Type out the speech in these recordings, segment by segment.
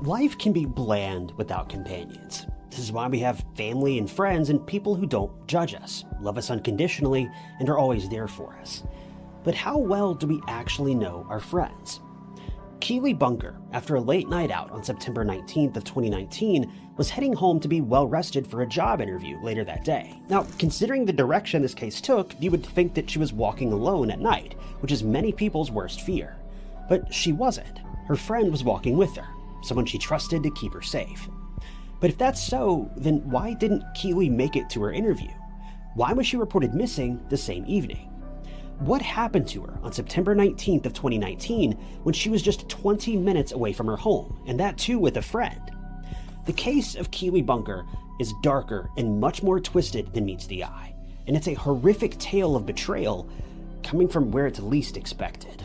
Life can be bland without companions. This is why we have family and friends and people who don't judge us, love us unconditionally, and are always there for us. But how well do we actually know our friends? Keeley Bunker, after a late night out on September 19th of 2019, was heading home to be well-rested for a job interview later that day. Now, considering the direction this case took, you would think that she was walking alone at night, which is many people's worst fear. But she wasn't. Her friend was walking with her, someone she trusted to keep her safe. But if that's so, then why didn't Keeley make it to her interview? Why was she reported missing the same evening? What happened to her on September 19th of 2019 when she was just 20 minutes away from her home, and that too with a friend? The case of Keeley Bunker is darker and much more twisted than meets the eye, and it's a horrific tale of betrayal coming from where it's least expected.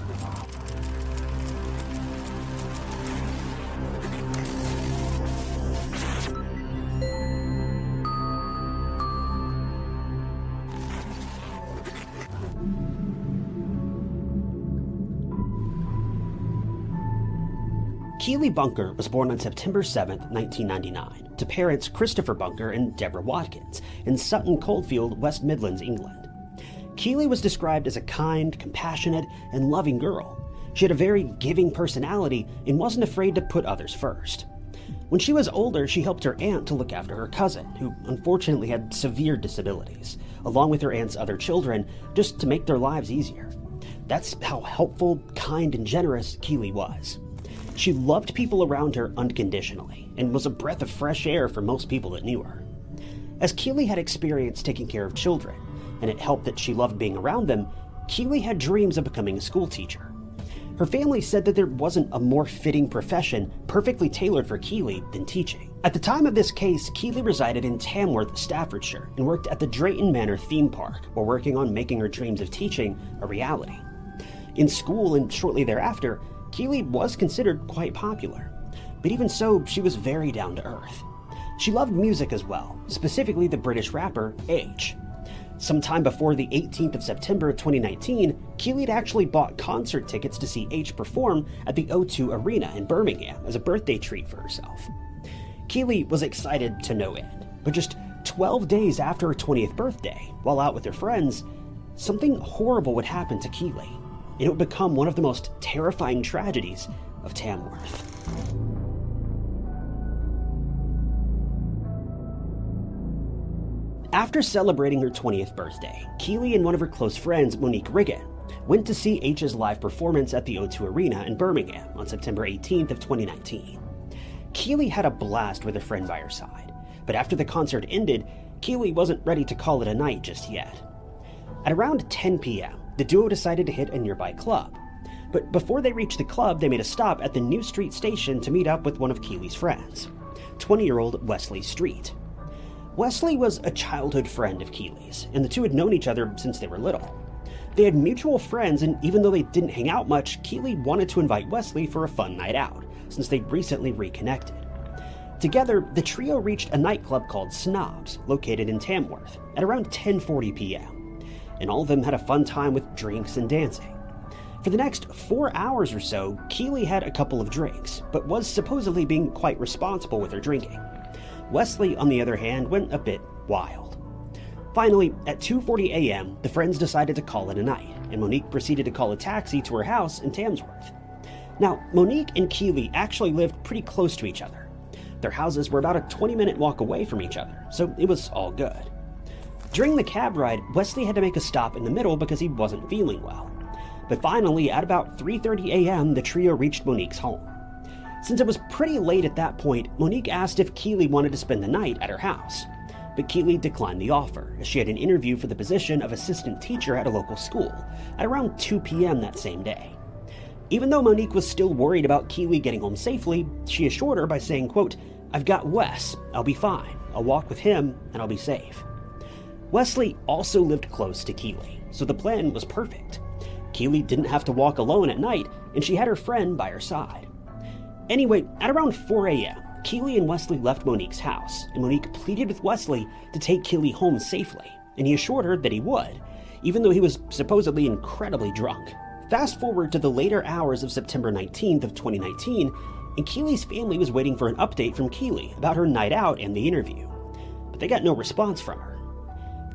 Keeley Bunker was born on September 7, 1999, to parents Christopher Bunker and Deborah Watkins in Sutton Coldfield, West Midlands, England. Keeley was described as a kind, compassionate, and loving girl. She had a very giving personality and wasn't afraid to put others first. When she was older, she helped her aunt to look after her cousin, who unfortunately had severe disabilities, along with her aunt's other children, just to make their lives easier. That's how helpful, kind, and generous Keeley was. She loved people around her unconditionally and was a breath of fresh air for most people that knew her. As Keeley had experience taking care of children, and it helped that she loved being around them, Keeley had dreams of becoming a school teacher. Her family said that there wasn't a more fitting profession perfectly tailored for Keeley than teaching. At the time of this case, Keeley resided in Tamworth, Staffordshire, and worked at the Drayton Manor theme park while working on making her dreams of teaching a reality. In school and shortly thereafter, Keeley was considered quite popular, but even so, she was very down to earth. She loved music as well, specifically the British rapper H. Sometime before the 18th of September 2019, Keeley had actually bought concert tickets to see H perform at the O2 Arena in Birmingham as a birthday treat for herself. Keeley was excited to no end, but just 12 days after her 20th birthday, while out with her friends, something horrible would happen to Keeley. It would become one of the most terrifying tragedies of Tamworth. After celebrating her 20th birthday, Keeley and one of her close friends, Monique Riggin, went to see H's live performance at the O2 Arena in Birmingham on September 18th of 2019. Keeley had a blast with a friend by her side, but after the concert ended, Keeley wasn't ready to call it a night just yet. At around 10 p.m., the duo decided to hit a nearby club. But before they reached the club, they made a stop at the New Street station to meet up with one of Keeley's friends, 20-year-old Wesley Street. Wesley was a childhood friend of Keeley's, and the two had known each other since they were little. They had mutual friends, and even though they didn't hang out much, Keeley wanted to invite Wesley for a fun night out, since they'd recently reconnected. Together, the trio reached a nightclub called Snobs, located in Tamworth, at around 10:40 p.m., and all of them had a fun time with drinks and dancing. For the next 4 hours or so, Keeley had a couple of drinks, but was supposedly being quite responsible with her drinking. Wesley, on the other hand, went a bit wild. Finally, at 2:40 a.m., the friends decided to call it a night, and Monique proceeded to call a taxi to her house in Tamworth. Now, Monique and Keeley actually lived pretty close to each other. Their houses were about a 20-minute walk away from each other, so it was all good. During the cab ride, Wesley had to make a stop in the middle because he wasn't feeling well. But finally, at about 3:30 a.m., the trio reached Monique's home. Since it was pretty late at that point, Monique asked if Keeley wanted to spend the night at her house. But Keeley declined the offer, as she had an interview for the position of assistant teacher at a local school at around 2 p.m. that same day. Even though Monique was still worried about Keeley getting home safely, she assured her by saying, quote, "I've got Wes, I'll be fine. I'll walk with him, and I'll be safe." Wesley also lived close to Keeley, so the plan was perfect. Keeley didn't have to walk alone at night, and she had her friend by her side. Anyway, at around 4 a.m., Keeley and Wesley left Monique's house, and Monique pleaded with Wesley to take Keeley home safely, and he assured her that he would, even though he was supposedly incredibly drunk. Fast forward to the later hours of September 19th of 2019, and Keely's family was waiting for an update from Keely about her night out and the interview, but they got no response from her.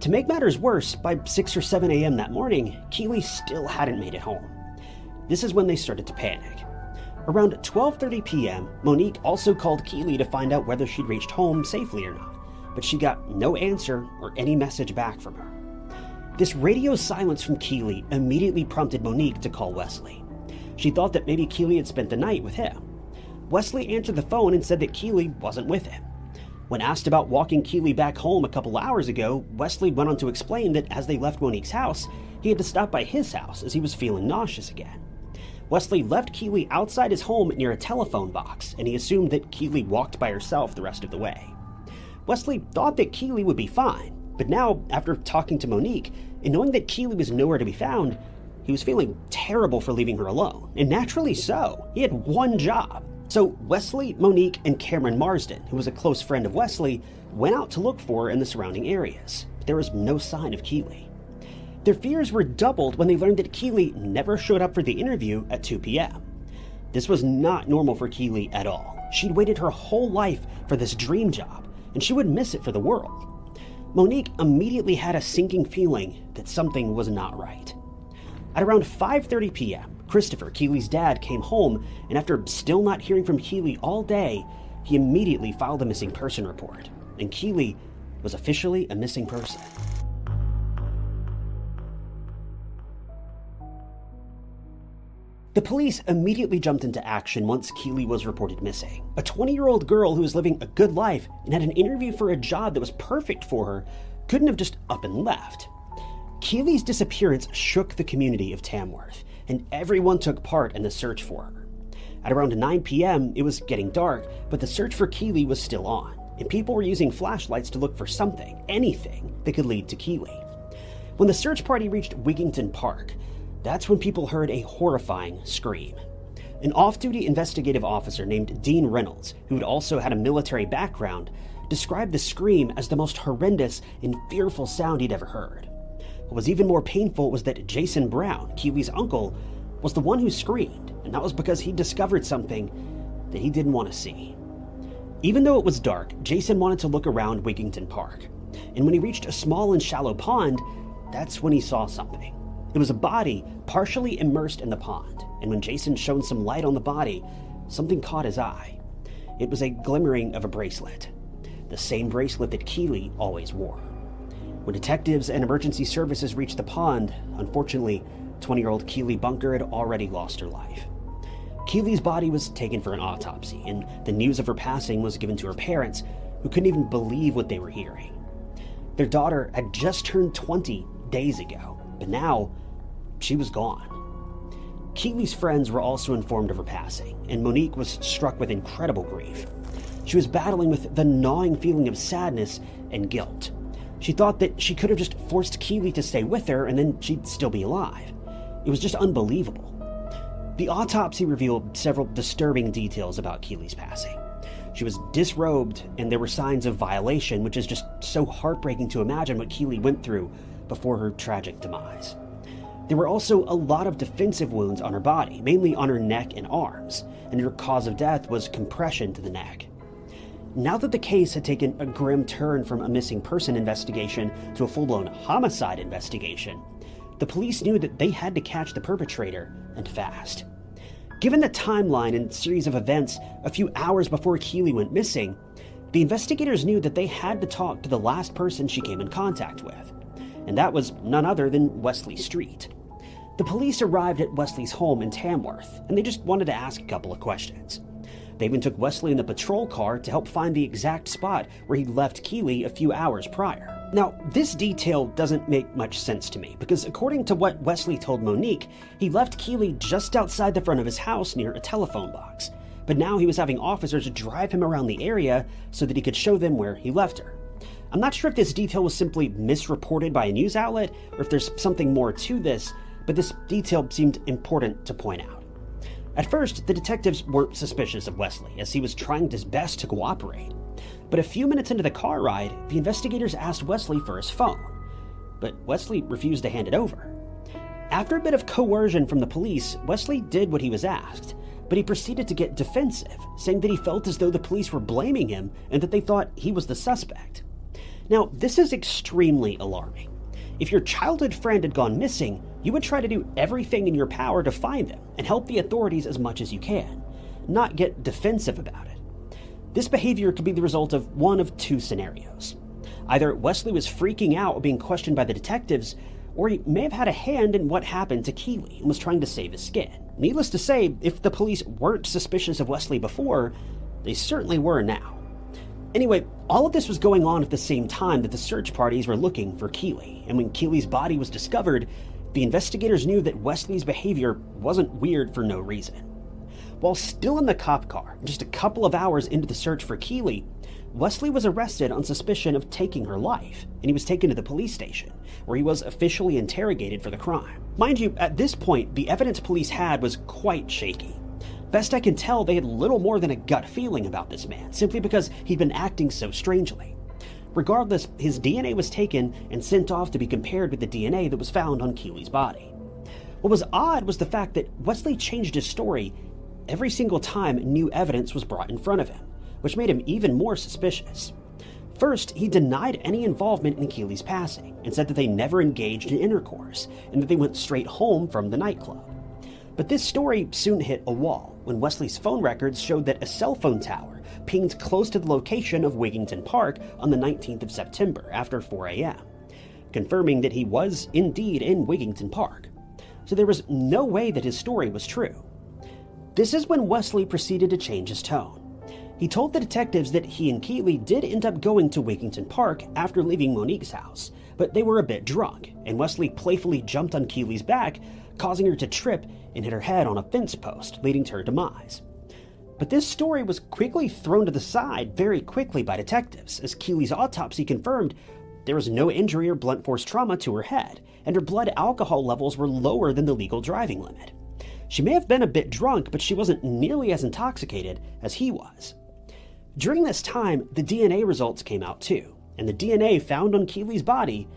To make matters worse, by 6 or 7 a.m. that morning, Keely still hadn't made it home. This is when they started to panic. Around 12:30 p.m., Monique also called Keely to find out whether she'd reached home safely or not, but she got no answer or any message back from her. This radio silence from Keely immediately prompted Monique to call Wesley. She thought that maybe Keely had spent the night with him. Wesley answered the phone and said that Keely wasn't with him. When asked about walking Keely back home a couple hours ago, Wesley went on to explain that as they left Monique's house, he had to stop by his house as he was feeling nauseous again. Wesley left Keely outside his home near a telephone box, and he assumed that Keely walked by herself the rest of the way. Wesley thought that Keely would be fine, but now, after talking to Monique, and knowing that Keely was nowhere to be found, he was feeling terrible for leaving her alone, and naturally so. He had one job. So Wesley, Monique, and Cameron Marsden, who was a close friend of Wesley, went out to look for her in the surrounding areas, but there was no sign of Keely. Their fears were doubled when they learned that Keely never showed up for the interview at 2 p.m. This was not normal for Keely at all. She'd waited her whole life for this dream job, and she would miss it for the world. Monique immediately had a sinking feeling that something was not right. At around 5:30 p.m., Christopher, Keely's dad, came home, and after still not hearing from Keely all day, he immediately filed a missing person report, and Keely was officially a missing person. The police immediately jumped into action once Keely was reported missing. A 20-year-old girl who was living a good life and had an interview for a job that was perfect for her couldn't have just up and left. Keely's disappearance shook the community of Tamworth, and everyone took part in the search for her. At around 9 p.m., it was getting dark, but the search for Keely was still on, and people were using flashlights to look for something, anything, that could lead to Keely. When the search party reached Wigington Park, that's when people heard a horrifying scream. An off-duty investigative officer named Dean Reynolds, who had also had a military background, described the scream as the most horrendous and fearful sound he'd ever heard. What was even more painful was that Jason Brown, Keely's uncle, was the one who screamed, and that was because he discovered something that he didn't want to see. Even though it was dark, Jason wanted to look around Wigington Park, and when he reached a small and shallow pond, that's when he saw something. It was a body partially immersed in the pond, and when Jason shone some light on the body, something caught his eye. It was a glimmering of a bracelet, the same bracelet that Keely always wore. When detectives and emergency services reached the pond, unfortunately, 20-year-old Keeley Bunker had already lost her life. Keely's body was taken for an autopsy, and the news of her passing was given to her parents, who couldn't even believe what they were hearing. Their daughter had just turned 20 days ago, but now she was gone. Keely's friends were also informed of her passing, and Monique was struck with incredible grief. She was battling with the gnawing feeling of sadness and guilt. She thought that she could have just forced Keely to stay with her and then she'd still be alive. It was just unbelievable. The autopsy revealed several disturbing details about Keely's passing. She was disrobed, and there were signs of violation, which is just so heartbreaking to imagine what Keely went through before her tragic demise. There were also a lot of defensive wounds on her body, mainly on her neck and arms, and her cause of death was compression to the neck. Now that the case had taken a grim turn from a missing person investigation to a full-blown homicide investigation, the police knew that they had to catch the perpetrator, and fast. Given the timeline and series of events a few hours before Keely went missing, the investigators knew that they had to talk to the last person she came in contact with, and that was none other than Wesley Street. The police arrived at Wesley's home in Tamworth, and they just wanted to ask a couple of questions. They even took Wesley in the patrol car to help find the exact spot where he'd left Keely a few hours prior. Now, this detail doesn't make much sense to me, because according to what Wesley told Monique, he left Keely just outside the front of his house near a telephone box, but now he was having officers drive him around the area so that he could show them where he left her. I'm not sure if this detail was simply misreported by a news outlet, or if there's something more to this, but this detail seemed important to point out. At first, the detectives weren't suspicious of Wesley, as he was trying his best to cooperate. But a few minutes into the car ride, the investigators asked Wesley for his phone, but Wesley refused to hand it over. After a bit of coercion from the police, Wesley did what he was asked, but he proceeded to get defensive, saying that he felt as though the police were blaming him and that they thought he was the suspect. Now, this is extremely alarming. If your childhood friend had gone missing, you would try to do everything in your power to find them and help the authorities as much as you can, not get defensive about it. This behavior could be the result of one of two scenarios. Either Wesley was freaking out being questioned by the detectives, or he may have had a hand in what happened to Kiely and was trying to save his skin. Needless to say, if the police weren't suspicious of Wesley before, they certainly were now. Anyway, all of this was going on at the same time that the search parties were looking for Kiely, and when Kiely's body was discovered, the investigators knew that Wesley's behavior wasn't weird for no reason. While still in the cop car, just a couple of hours into the search for Kiely, Wesley was arrested on suspicion of taking her life, and he was taken to the police station, where he was officially interrogated for the crime. Mind you, at this point, the evidence police had was quite shaky. Best I can tell, they had little more than a gut feeling about this man, simply because he'd been acting so strangely. Regardless, his DNA was taken and sent off to be compared with the DNA that was found on Kiely's body. What was odd was the fact that Wesley changed his story every single time new evidence was brought in front of him, which made him even more suspicious. First, he denied any involvement in Kiely's passing and said that they never engaged in intercourse and that they went straight home from the nightclub. But this story soon hit a wall when Wesley's phone records showed that a cell phone tower pinged close to the location of Wigington Park on the 19th of September after 4 a.m., confirming that he was indeed in Wigington Park. So there was no way that his story was true. This is when Wesley proceeded to change his tone. He told the detectives that he and Kiely did end up going to Wigington Park after leaving Monique's house, but they were a bit drunk, and Wesley playfully jumped on Kiely's back, causing her to trip and hit her head on a fence post, leading to her demise. But this story was quickly thrown to the side very quickly by detectives, as Kiely's autopsy confirmed there was no injury or blunt force trauma to her head, and her blood alcohol levels were lower than the legal driving limit. She may have been a bit drunk, but she wasn't nearly as intoxicated as he was. During this time, the DNA results came out too, and the DNA found on Kiely's body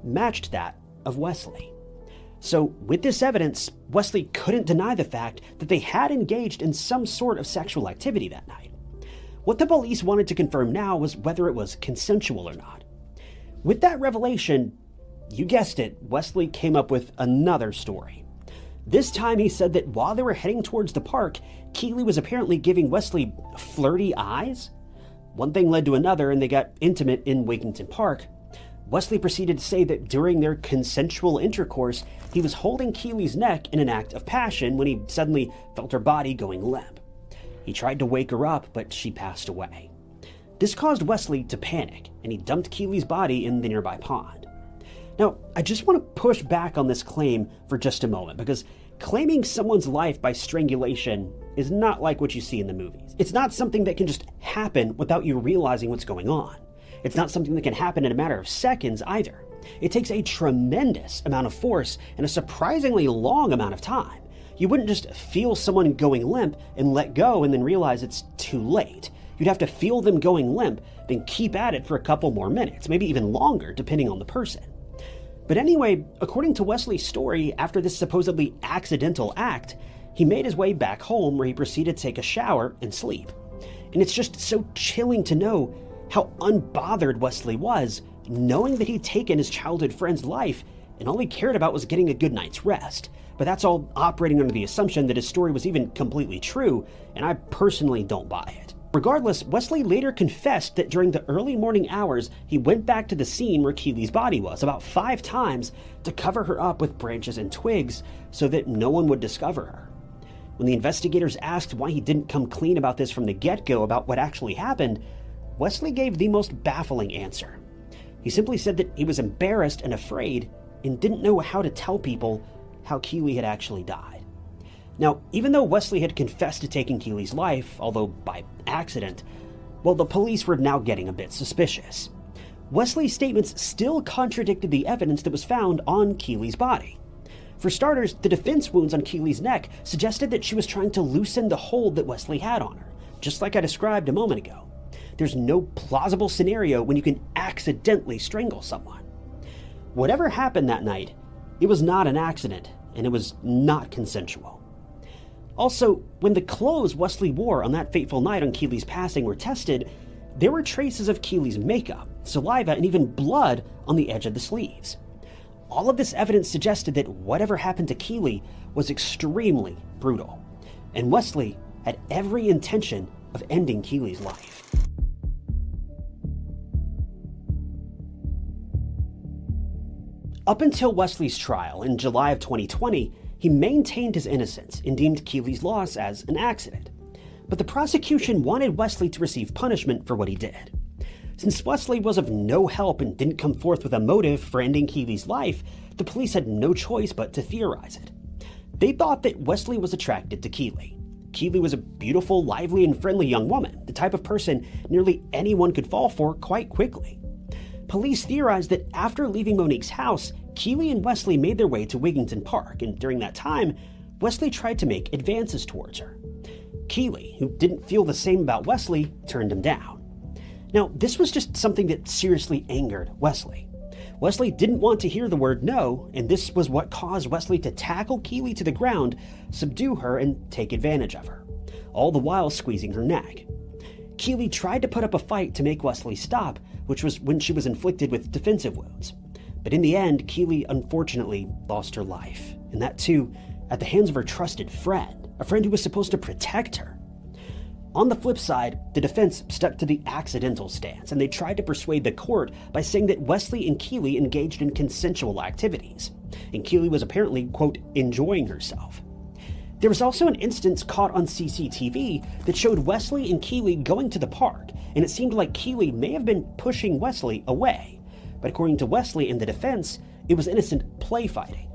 matched that of Wesley. So with this evidence, Wesley couldn't deny the fact that they had engaged in some sort of sexual activity that night. What the police wanted to confirm now was whether it was consensual or not. With that revelation, you guessed it, Wesley came up with another story. This time he said that while they were heading towards the park, Kiely was apparently giving Wesley flirty eyes. One thing led to another and they got intimate in Wigington Park. Wesley proceeded to say that during their consensual intercourse, he was holding Kiely's neck in an act of passion when he suddenly felt her body going limp. He tried to wake her up, but she passed away. This caused Wesley to panic, and he dumped Kiely's body in the nearby pond. Now, I just want to push back on this claim for just a moment, because claiming someone's life by strangulation is not like what you see in the movies. It's not something that can just happen without you realizing what's going on. It's not something that can happen in a matter of seconds either. It takes a tremendous amount of force and a surprisingly long amount of time. You wouldn't just feel someone going limp and let go and then realize it's too late. You'd have to feel them going limp, then keep at it for a couple more minutes, maybe even longer, depending on the person. But anyway, according to Wesley's story, after this supposedly accidental act, he made his way back home where he proceeded to take a shower and sleep. And it's just so chilling to know how unbothered Wesley was, knowing that he'd taken his childhood friend's life and all he cared about was getting a good night's rest. But that's all operating under the assumption that his story was even completely true, and I personally don't buy it. Regardless, Wesley later confessed that during the early morning hours, he went back to the scene where Kiely's body was about 5 times to cover her up with branches and twigs so that no one would discover her. When the investigators asked why he didn't come clean about this from the get-go about what actually happened, Wesley gave the most baffling answer. He simply said that he was embarrassed and afraid and didn't know how to tell people how Kiely had actually died. Now, even though Wesley had confessed to taking Kiely's life, although by accident, well, the police were now getting a bit suspicious. Wesley's statements still contradicted the evidence that was found on Kiely's body. For starters, the defense wounds on Kiely's neck suggested that she was trying to loosen the hold that Wesley had on her, just like I described a moment ago. There's no plausible scenario when you can accidentally strangle someone. Whatever happened that night, it was not an accident, and it was not consensual. Also, when the clothes Wesley wore on that fateful night on Keely's passing were tested, there were traces of Keely's makeup, saliva, and even blood on the edge of the sleeves. All of this evidence suggested that whatever happened to Keely was extremely brutal, and Wesley had every intention of ending Keely's life. Up until Wesley's trial in July of 2020, he maintained his innocence and deemed Keely's loss as an accident. But the prosecution wanted Wesley to receive punishment for what he did. Since Wesley was of no help and didn't come forth with a motive for ending Keely's life, the police had no choice but to theorize it. They thought that Wesley was attracted to Keely. Keely was a beautiful, lively, and friendly young woman, the type of person nearly anyone could fall for quite quickly. Police theorized that after leaving Monique's house, Keely and Wesley made their way to Wigington Park, and during that time, Wesley tried to make advances towards her. Keely, who didn't feel the same about Wesley, turned him down. Now, this was just something that seriously angered Wesley. Wesley didn't want to hear the word no, and this was what caused Wesley to tackle Keely to the ground, subdue her, and take advantage of her, all the while squeezing her neck. Keely tried to put up a fight to make Wesley stop, which was when she was inflicted with defensive wounds. But in the end, Keely unfortunately lost her life, and that too at the hands of her trusted friend, a friend who was supposed to protect her. On the flip side, the defense stuck to the accidental stance, and they tried to persuade the court by saying that Wesley and Keely engaged in consensual activities, and Keely was apparently, quote, enjoying herself. There was also an instance caught on CCTV that showed Wesley and Keely going to the park, and it seemed like Keely may have been pushing Wesley away. But according to Wesley and the defense, it was innocent play fighting.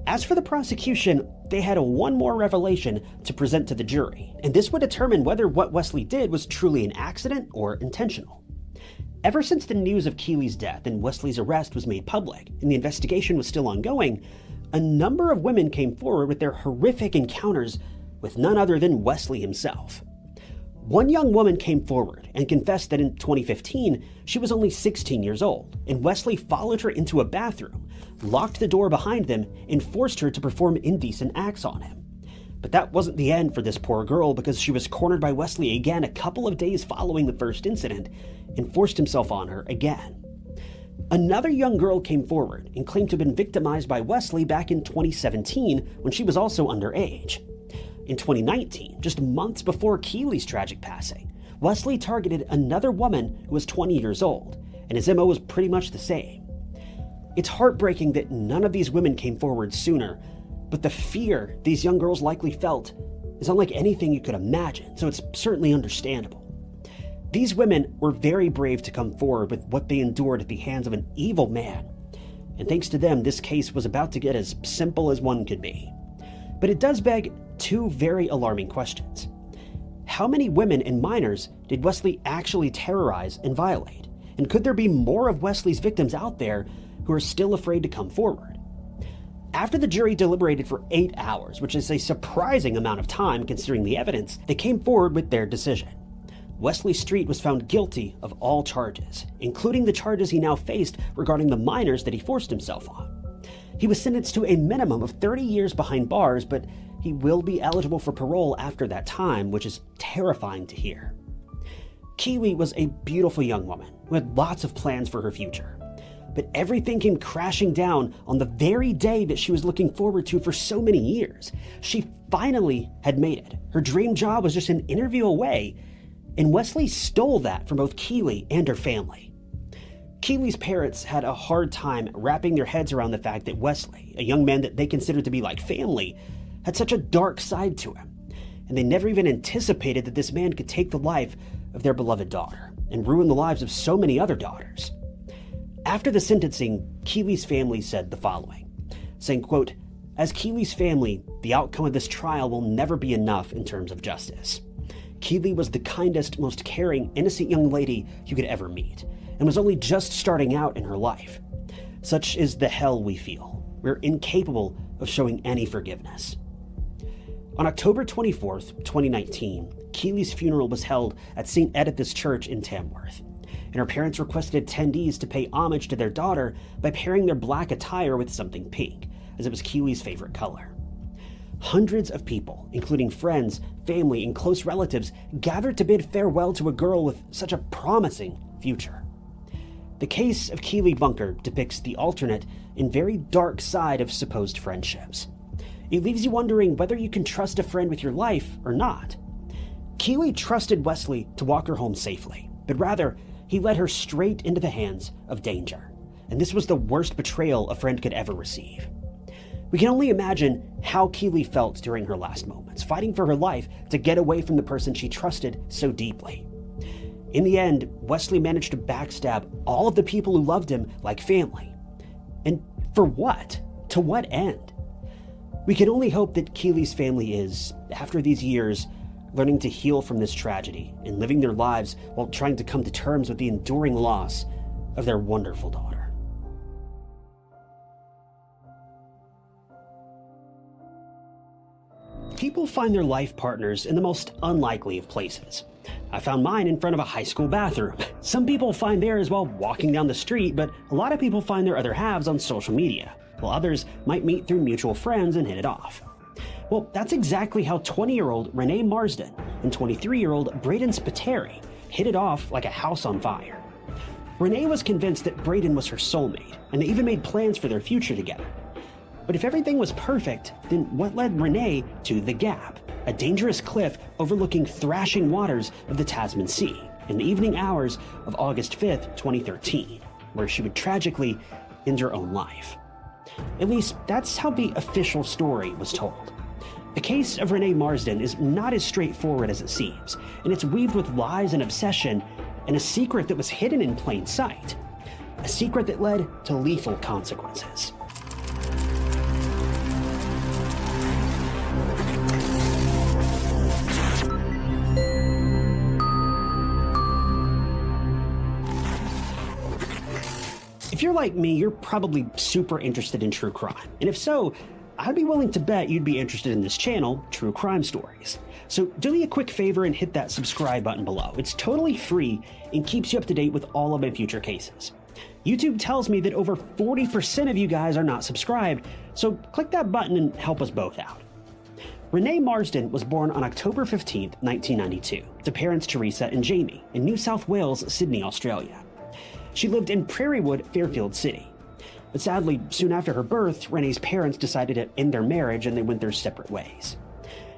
As for the prosecution, they had one more revelation to present to the jury, and this would determine whether what Wesley did was truly an accident or intentional. Ever since the news of Keely's death and Wesley's arrest was made public, and the investigation was still ongoing, a number of women came forward with their horrific encounters with none other than Wesley himself. One young woman came forward and confessed that in 2015, she was only 16 years old, and Wesley followed her into a bathroom, locked the door behind them, and forced her to perform indecent acts on him. But that wasn't the end for this poor girl, because she was cornered by Wesley again a couple of days following the first incident and forced himself on her again. Another young girl came forward and claimed to have been victimized by Wesley back in 2017 when she was also underage. In 2019, just months before Keely's tragic passing, Wesley targeted another woman who was 20 years old, and his MO was pretty much the same. It's heartbreaking that none of these women came forward sooner, but the fear these young girls likely felt is unlike anything you could imagine, so it's certainly understandable. These women were very brave to come forward with what they endured at the hands of an evil man, and thanks to them, this case was about to get as simple as one could be. But it does beg two very alarming questions. How many women and minors did Wesley actually terrorize and violate? And could there be more of Wesley's victims out there who are still afraid to come forward? After the jury deliberated for 8 hours, which is a surprising amount of time considering the evidence, they came forward with their decision. Wesley Street was found guilty of all charges, including the charges he now faced regarding the minors that he forced himself on. He was sentenced to a minimum of 30 years behind bars, but he will be eligible for parole after that time, which is terrifying to hear. Keely was a beautiful young woman who had lots of plans for her future, but everything came crashing down on the very day that she was looking forward to for so many years. She finally had made it. Her dream job was just an interview away, and Wesley stole that from both Keely and her family. Keely's parents had a hard time wrapping their heads around the fact that Wesley, a young man that they considered to be like family, had such a dark side to him, and they never even anticipated that this man could take the life of their beloved daughter and ruin the lives of so many other daughters. After the sentencing, Keely's family said the following, saying, quote, "As Keely's family, the outcome of this trial will never be enough in terms of justice. Keely was the kindest, most caring, innocent young lady you could ever meet, and was only just starting out in her life. Such is the hell we feel. We're incapable of showing any forgiveness." On October 24th, 2019, Keely's funeral was held at St. Edith's Church in Tamworth, and her parents requested attendees to pay homage to their daughter by pairing their black attire with something pink, as it was Keely's favorite color. Hundreds of people, including friends, family, and close relatives, gathered to bid farewell to a girl with such a promising future. The case of Keeley Bunker depicts the alternate and very dark side of supposed friendships. It leaves you wondering whether you can trust a friend with your life or not. Keeley trusted Wesley to walk her home safely, but rather, he led her straight into the hands of danger. And this was the worst betrayal a friend could ever receive. We can only imagine how Keeley felt during her last moments, fighting for her life to get away from the person she trusted so deeply. In the end, Wesley managed to backstab all of the people who loved him like family. And for what? To what end? We can only hope that Keeley's family is, after these years, learning to heal from this tragedy and living their lives while trying to come to terms with the enduring loss of their wonderful daughter. People find their life partners in the most unlikely of places. I found mine in front of a high school bathroom. Some people find theirs while walking down the street, but a lot of people find their other halves on social media, while others might meet through mutual friends and hit it off. Well, that's exactly how 20-year-old Renae Marsden and 23-year-old Braden Spiteri hit it off like a house on fire. Renae was convinced that Braden was her soulmate, and they even made plans for their future together. But if everything was perfect, then what led Renae to The Gap, a dangerous cliff overlooking thrashing waters of the Tasman Sea, in the evening hours of August 5th, 2013, where she would tragically end her own life? At least, that's how the official story was told. The case of Renae Marsden is not as straightforward as it seems, and it's weaved with lies and obsession, and a secret that was hidden in plain sight. A secret that led to lethal consequences. If you're like me, you're probably super interested in true crime, and if so, I'd be willing to bet you'd be interested in this channel, True Crime Stories. So do me a quick favor and hit that subscribe button below. It's totally free and keeps you up to date with all of my future cases. YouTube tells me that over 40% of you guys are not subscribed, so click that button and help us both out. Renae Marsden was born on October 15, 1992, to parents Teresa and Jamie in New South Wales, Sydney, Australia. She lived in Prairie Wood, Fairfield City. But sadly, soon after her birth, Renae's parents decided to end their marriage and they went their separate ways.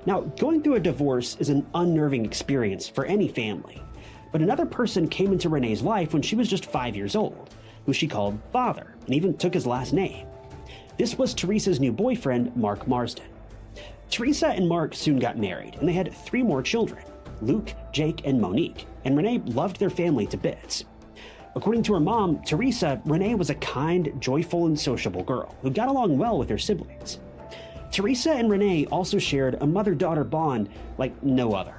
Now, going through a divorce is an unnerving experience for any family. But another person came into Renae's life when she was just 5 years old, who she called Father, and even took his last name. This was Teresa's new boyfriend, Mark Marsden. Teresa and Mark soon got married, and they had 3 more children, Luke, Jake, and Monique, and Renae loved their family to bits. According to her mom, Teresa, Renae was a kind, joyful, and sociable girl who got along well with her siblings. Teresa and Renae also shared a mother-daughter bond like no other.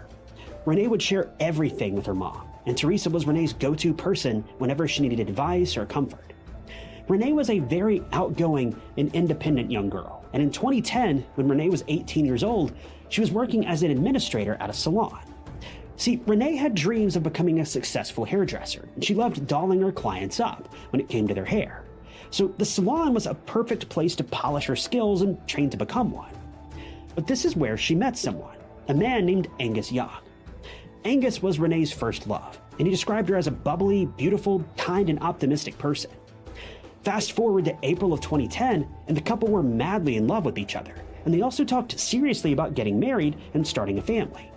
Renae would share everything with her mom, and Teresa was Renae's go-to person whenever she needed advice or comfort. Renae was a very outgoing and independent young girl, and in 2010, when Renae was 18 years old, she was working as an administrator at a salon. See, Renae had dreams of becoming a successful hairdresser, and she loved dolling her clients up when it came to their hair. So the salon was a perfect place to polish her skills and train to become one. But this is where she met someone, a man named Angus Young. Angus was Renae's first love, and he described her as a bubbly, beautiful, kind, and optimistic person. Fast forward to April of 2010, and the couple were madly in love with each other, and they also talked seriously about getting married and starting a family.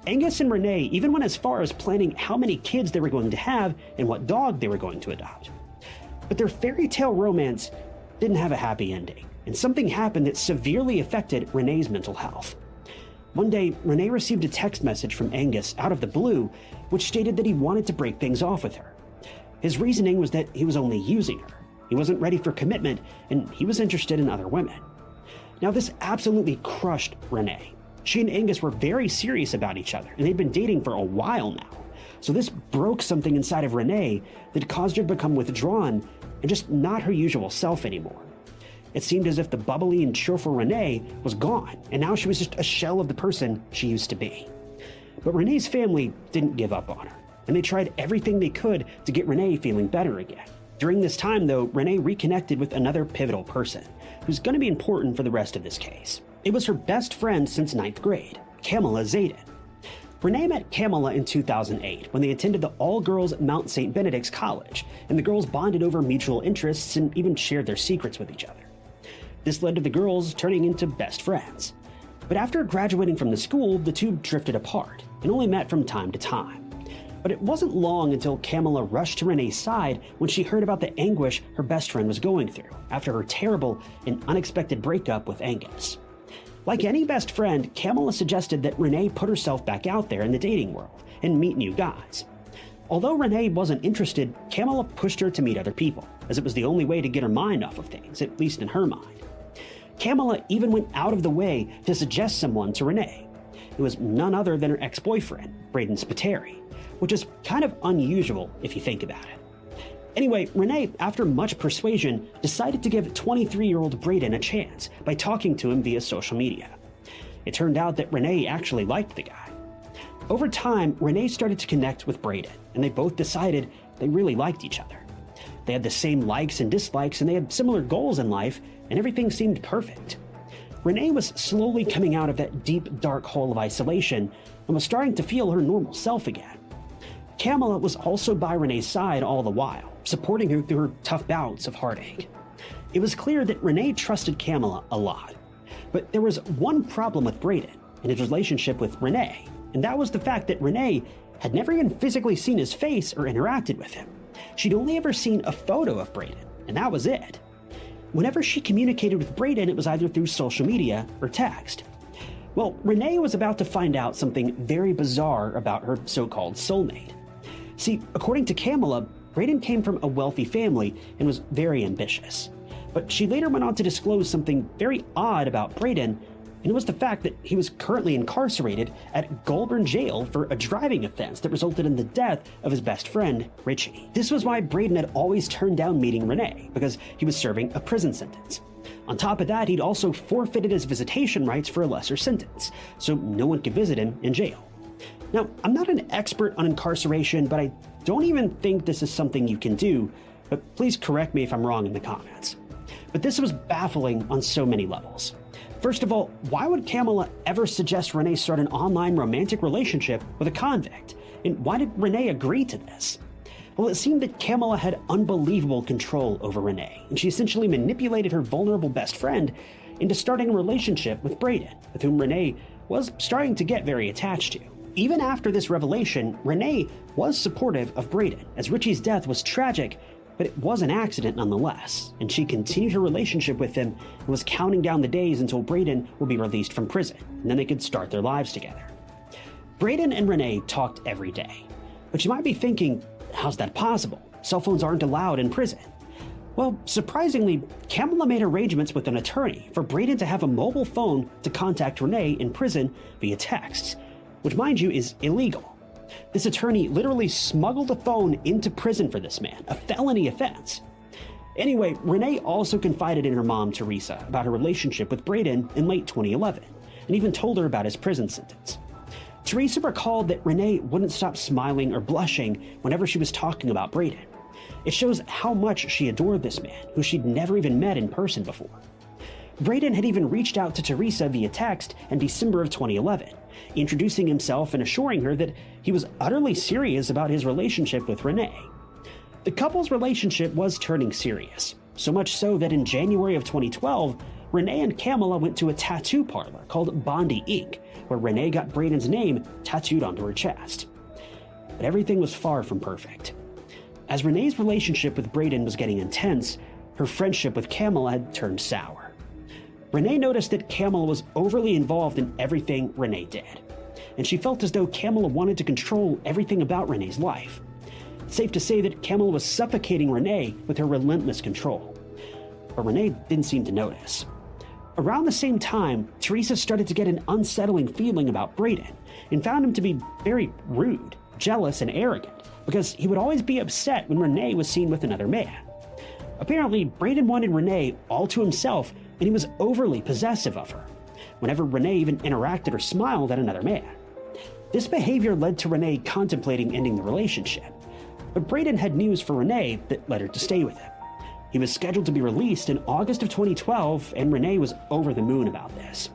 Angus and Renae even went as far as planning how many kids they were going to have and what dog they were going to adopt. But their fairy tale romance didn't have a happy ending, and something happened that severely affected Renae's mental health. One day, Renae received a text message from Angus out of the blue, which stated that he wanted to break things off with her. His reasoning was that he was only using her. He wasn't ready for commitment, and he was interested in other women. Now, this absolutely crushed Renae. She and Angus were very serious about each other, and they'd been dating for a while now. So this broke something inside of Renae that caused her to become withdrawn and just not her usual self anymore. It seemed as if the bubbly and cheerful Renae was gone, and now she was just a shell of the person she used to be. But Renae's family didn't give up on her, and they tried everything they could to get Renae feeling better again. During this time, though, Renae reconnected with another pivotal person, who's going to be important for the rest of this case. It was her best friend since 9th grade, Kamala Zayden. Renae met Kamala in 2008 when they attended the all-girls Mount St. Benedict's College, and the girls bonded over mutual interests and even shared their secrets with each other. This led to the girls turning into best friends. But after graduating from the school, the two drifted apart and only met from time to time. But it wasn't long until Kamala rushed to Renae's side when she heard about the anguish her best friend was going through after her terrible and unexpected breakup with Angus. Like any best friend, Kamala suggested that Renae put herself back out there in the dating world and meet new guys. Although Renae wasn't interested, Kamala pushed her to meet other people, as it was the only way to get her mind off of things, at least in her mind. Kamala even went out of the way to suggest someone to Renae. It was none other than her ex-boyfriend, Braden Spiteri, which is kind of unusual if you think about it. Anyway, Renae, after much persuasion, decided to give 23-year-old Braden a chance by talking to him via social media. It turned out that Renae actually liked the guy. Over time, Renae started to connect with Braden, and they both decided they really liked each other. They had the same likes and dislikes, and they had similar goals in life, and everything seemed perfect. Renae was slowly coming out of that deep, dark hole of isolation and was starting to feel her normal self again. Kamala was also by Renae's side all the while, supporting her through her tough bouts of heartache. It was clear that Renae trusted Kamala a lot. But there was one problem with Braden and his relationship with Renae, and that was the fact that Renae had never even physically seen his face or interacted with him. She'd only ever seen a photo of Braden, and that was it. Whenever she communicated with Braden, it was either through social media or text. Well, Renae was about to find out something very bizarre about her so-called soulmate. See, according to Kamala, Braden came from a wealthy family and was very ambitious. But she later went on to disclose something very odd about Braden, and it was the fact that he was currently incarcerated at Goulburn Jail for a driving offense that resulted in the death of his best friend, Richey. This was why Braden had always turned down meeting Renae, because he was serving a prison sentence. On top of that, he'd also forfeited his visitation rights for a lesser sentence, so no one could visit him in jail. Now, I'm not an expert on incarceration, but I don't even think this is something you can do, but please correct me if I'm wrong in the comments. But this was baffling on so many levels. First of all, why would Kamala ever suggest Renae start an online romantic relationship with a convict? And why did Renae agree to this? Well, it seemed that Kamala had unbelievable control over Renae, and she essentially manipulated her vulnerable best friend into starting a relationship with Braden, with whom Renae was starting to get very attached to. Even after this revelation, Renae was supportive of Braden, as Richey's death was tragic, but it was an accident nonetheless, and she continued her relationship with him and was counting down the days until Braden would be released from prison, and then they could start their lives together. Braden and Renae talked every day, but you might be thinking, how's that possible? Cell phones aren't allowed in prison. Well, surprisingly, Kamala made arrangements with an attorney for Braden to have a mobile phone to contact Renae in prison via texts, which, mind you, is illegal. This attorney literally smuggled a phone into prison for this man, a felony offense. Anyway, Renae also confided in her mom, Teresa, about her relationship with Braden in late 2011, and even told her about his prison sentence. Teresa recalled that Renae wouldn't stop smiling or blushing whenever she was talking about Braden. It shows how much she adored this man, who she'd never even met in person before. Braden had even reached out to Teresa via text in December of 2011, introducing himself and assuring her that he was utterly serious about his relationship with Renae. The couple's relationship was turning serious, so much so that in January of 2012, Renae and Kamala went to a tattoo parlor called Bondi Inc., where Renae got Braden's name tattooed onto her chest. But everything was far from perfect. As Renae's relationship with Braden was getting intense, her friendship with Kamala had turned sour. Renae noticed that Kamala was overly involved in everything Renae did, and she felt as though Kamala wanted to control everything about Renae's life. It's safe to say that Kamala was suffocating Renae with her relentless control. But Renae didn't seem to notice. Around the same time, Teresa started to get an unsettling feeling about Braden and found him to be very rude, jealous, and arrogant because he would always be upset when Renae was seen with another man. Apparently, Braden wanted Renae all to himself, and he was overly possessive of her, whenever Renae even interacted or smiled at another man. This behavior led to Renae contemplating ending the relationship, but Braden had news for Renae that led her to stay with him. He was scheduled to be released in August of 2012, and Renae was over the moon about this.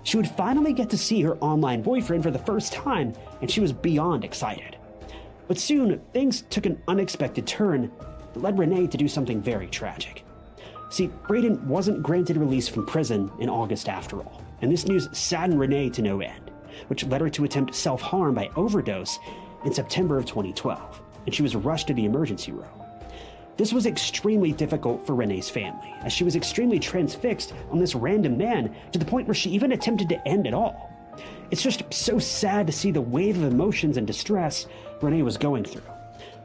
She would finally get to see her online boyfriend for the first time, and she was beyond excited. But soon, things took an unexpected turn that led Renae to do something very tragic. See, Brayden wasn't granted release from prison in August after all, and this news saddened Renae to no end, which led her to attempt self-harm by overdose in September of 2012, and she was rushed to the emergency room. This was extremely difficult for Renae's family, as she was extremely transfixed on this random man to the point where she even attempted to end it all. It's just so sad to see the wave of emotions and distress Renae was going through.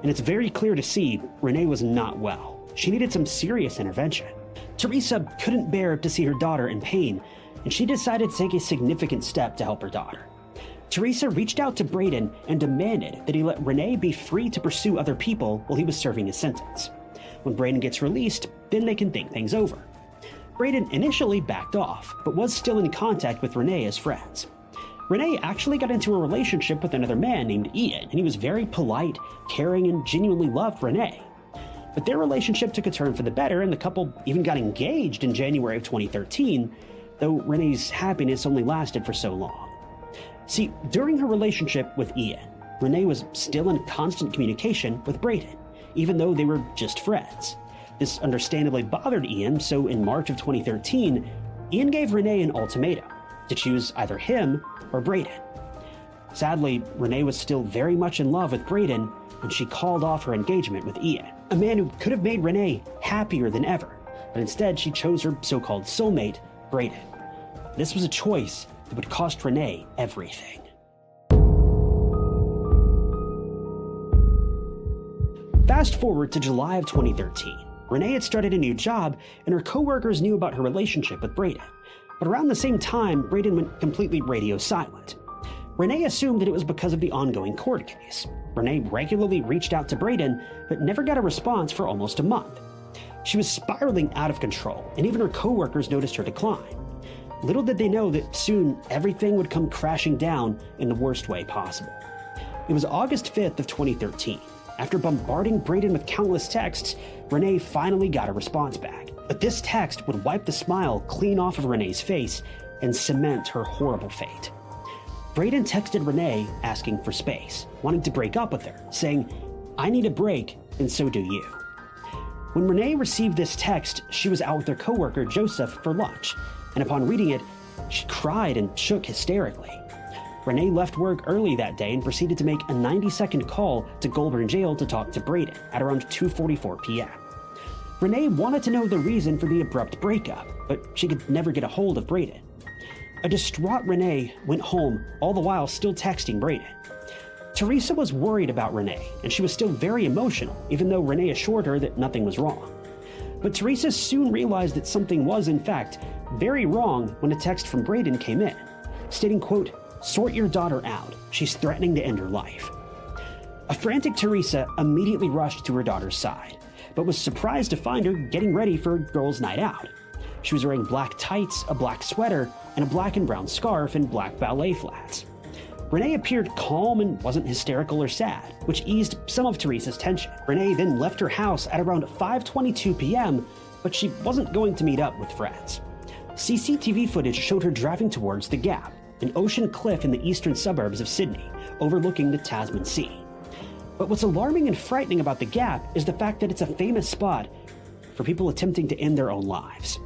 And it's very clear to see Renae was not well. She needed some serious intervention. Teresa couldn't bear to see her daughter in pain, and she decided to take a significant step to help her daughter. Teresa reached out to Brayden and demanded that he let Renae be free to pursue other people while he was serving his sentence. When Brayden gets released, then they can think things over. Brayden initially backed off, but was still in contact with Renae as friends. Renae actually got into a relationship with another man named Ian, and he was very polite, caring, and genuinely loved Renae. But their relationship took a turn for the better, and the couple even got engaged in January of 2013, though Renae's happiness only lasted for so long. See, during her relationship with Ian, Renae was still in constant communication with Brayden, even though they were just friends. This understandably bothered Ian, so in March of 2013, Ian gave Renae an ultimatum to choose either him or Brayden. Sadly, Renae was still very much in love with Brayden, and she called off her engagement with Ian, a man who could have made Renae happier than ever, but instead she chose her so-called soulmate, Brayden. This was a choice that would cost Renae everything. Fast forward to July of 2013. Renae had started a new job, and her coworkers knew about her relationship with Brayden. But around the same time, Brayden went completely radio silent. Renae assumed that it was because of the ongoing court case. Renae regularly reached out to Brayden, but never got a response for almost a month. She was spiraling out of control, and even her coworkers noticed her decline. Little did they know that soon everything would come crashing down in the worst way possible. It was August 5th of 2013. After bombarding Brayden with countless texts, Renae finally got a response back. But this text would wipe the smile clean off of Renae's face and cement her horrible fate. Brayden texted Renae asking for space, wanting to break up with her, saying, "I need a break, and so do you." When Renae received this text, she was out with her coworker Joseph for lunch, and upon reading it, she cried and shook hysterically. Renae left work early that day and proceeded to make a 90-second call to Goulburn Jail to talk to Brayden at around 2:44 p.m. Renae wanted to know the reason for the abrupt breakup, but she could never get a hold of Brayden. A distraught Renae went home, all the while still texting Brayden. Teresa was worried about Renae, and she was still very emotional, even though Renae assured her that nothing was wrong. But Teresa soon realized that something was, in fact, very wrong when a text from Brayden came in, stating, quote, "Sort your daughter out. She's threatening to end her life." A frantic Teresa immediately rushed to her daughter's side, but was surprised to find her getting ready for a girls' night out. She was wearing black tights, a black sweater, and a black and brown scarf and black ballet flats. Renae appeared calm and wasn't hysterical or sad, which eased some of Teresa's tension. Renae then left her house at around 5:22 p.m., but she wasn't going to meet up with friends. CCTV footage showed her driving towards The Gap, an ocean cliff in the eastern suburbs of Sydney, overlooking the Tasman Sea. But what's alarming and frightening about The Gap is the fact that it's a famous spot for people attempting to end their own lives.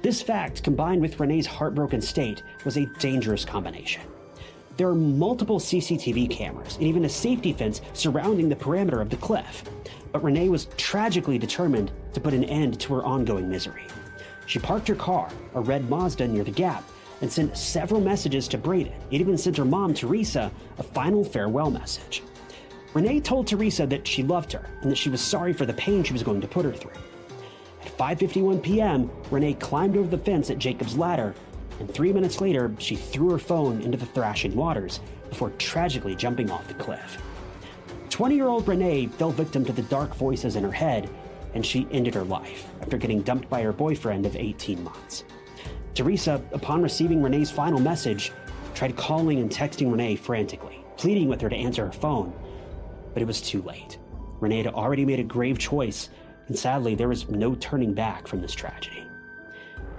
This fact, combined with Renae's heartbroken state, was a dangerous combination. There are multiple CCTV cameras and even a safety fence surrounding the perimeter of the cliff, but Renae was tragically determined to put an end to her ongoing misery. She parked her car, a red Mazda, near The Gap, and sent several messages to Brayden. It even sent her mom, Teresa, a final farewell message. Renae told Teresa that she loved her and that she was sorry for the pain she was going to put her through. At 5:51 p.m., Renae climbed over the fence at Jacob's Ladder, and 3 minutes later, she threw her phone into the thrashing waters before tragically jumping off the cliff. 20-year-old Renae fell victim to the dark voices in her head, and she ended her life after getting dumped by her boyfriend of 18 months. Teresa, upon receiving Renae's final message, tried calling and texting Renae frantically, pleading with her to answer her phone, but it was too late. Renae had already made a grave choice, and sadly, there was no turning back from this tragedy.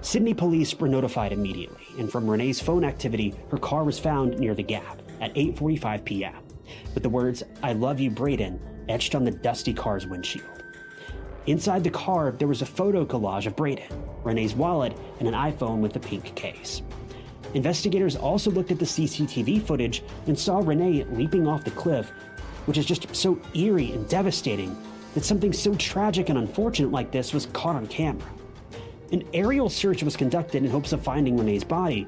Sydney police were notified immediately, and from Renae's phone activity, her car was found near the Gap at 8:45 p.m., with the words, "I love you, Brayden," etched on the dusty car's windshield. Inside the car, there was a photo collage of Brayden, Renae's wallet, and an iPhone with a pink case. Investigators also looked at the CCTV footage and saw Renae leaping off the cliff, which is just so eerie and devastating that something so tragic and unfortunate like this was caught on camera. An aerial search was conducted in hopes of finding Renae's body,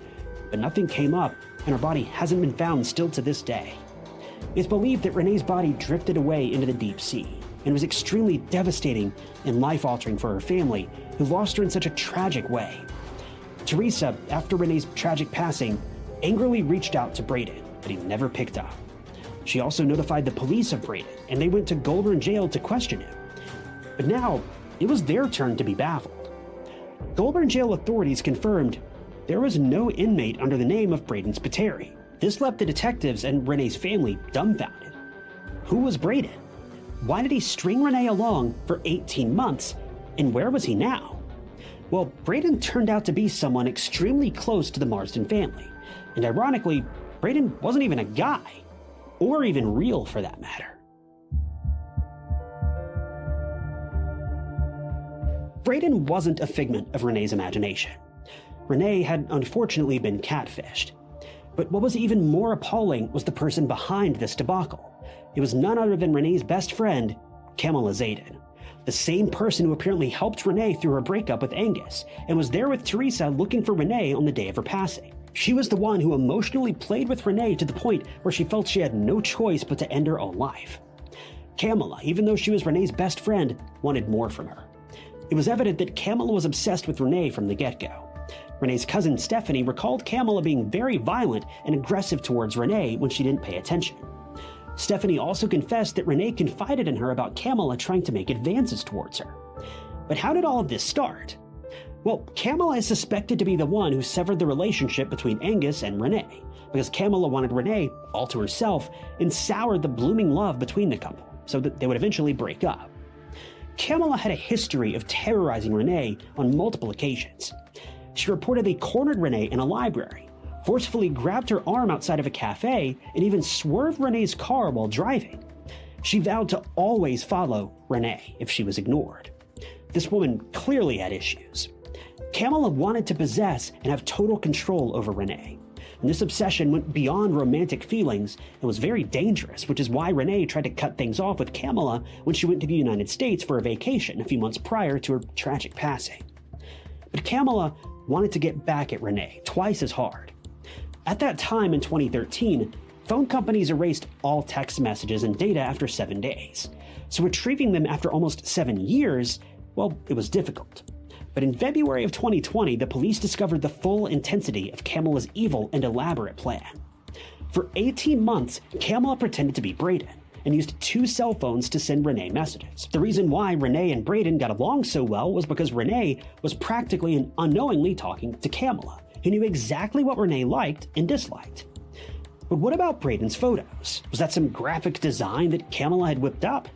but nothing came up, and her body hasn't been found still to this day. It's believed that Renae's body drifted away into the deep sea, and was extremely devastating and life-altering for her family, who lost her in such a tragic way. Teresa, after Renae's tragic passing, angrily reached out to Brayden, but he never picked up. She also notified the police of Brayden, and they went to Goulburn Jail to question him. But now, it was their turn to be baffled. Goulburn Jail authorities confirmed there was no inmate under the name of Brayden Spiteri. This left the detectives and Renae's family dumbfounded. Who was Brayden? Why did he string Renae along for 18 months, and where was he now? Well, Brayden turned out to be someone extremely close to the Marsden family, and ironically, Brayden wasn't even a guy, or even real for that matter. Brayden wasn't a figment of Renae's imagination. Renae had unfortunately been catfished. But what was even more appalling was the person behind this debacle. It was none other than Renae's best friend, Kamala Zayden, the same person who apparently helped Renae through her breakup with Angus, and was there with Teresa looking for Renae on the day of her passing. She was the one who emotionally played with Renae to the point where she felt she had no choice but to end her own life. Kamala, even though she was Renae's best friend, wanted more from her. It was evident that Kamala was obsessed with Renae from the get-go. Renae's cousin Stephanie recalled Kamala being very violent and aggressive towards Renae when she didn't pay attention. Stephanie also confessed that Renae confided in her about Kamala trying to make advances towards her. But how did all of this start? Well, Kamala is suspected to be the one who severed the relationship between Angus and Renae, because Kamala wanted Renae all to herself and soured the blooming love between the couple, so that they would eventually break up. Kamala had a history of terrorizing Renae on multiple occasions. She reportedly cornered Renae in a library, forcefully grabbed her arm outside of a cafe, and even swerved Renae's car while driving. She vowed to always follow Renae if she was ignored. This woman clearly had issues. Kamala wanted to possess and have total control over Renae, and this obsession went beyond romantic feelings and was very dangerous, which is why Renae tried to cut things off with Kamala when she went to the United States for a vacation a few months prior to her tragic passing. But Kamala wanted to get back at Renae twice as hard. At that time in 2013, phone companies erased all text messages and data after 7 days, so retrieving them after almost 7 years, well, it was difficult. But in February of 2020, the police discovered the full intensity of Kamala's evil and elaborate plan. For 18 months, Kamala pretended to be Brayden and used 2 cell phones to send Renae messages. The reason why Renae and Brayden got along so well was because Renae was practically and unknowingly talking to Kamala, who knew exactly what Renae liked and disliked. But what about Brayden's photos? Was that some graphic design that Kamala had whipped up?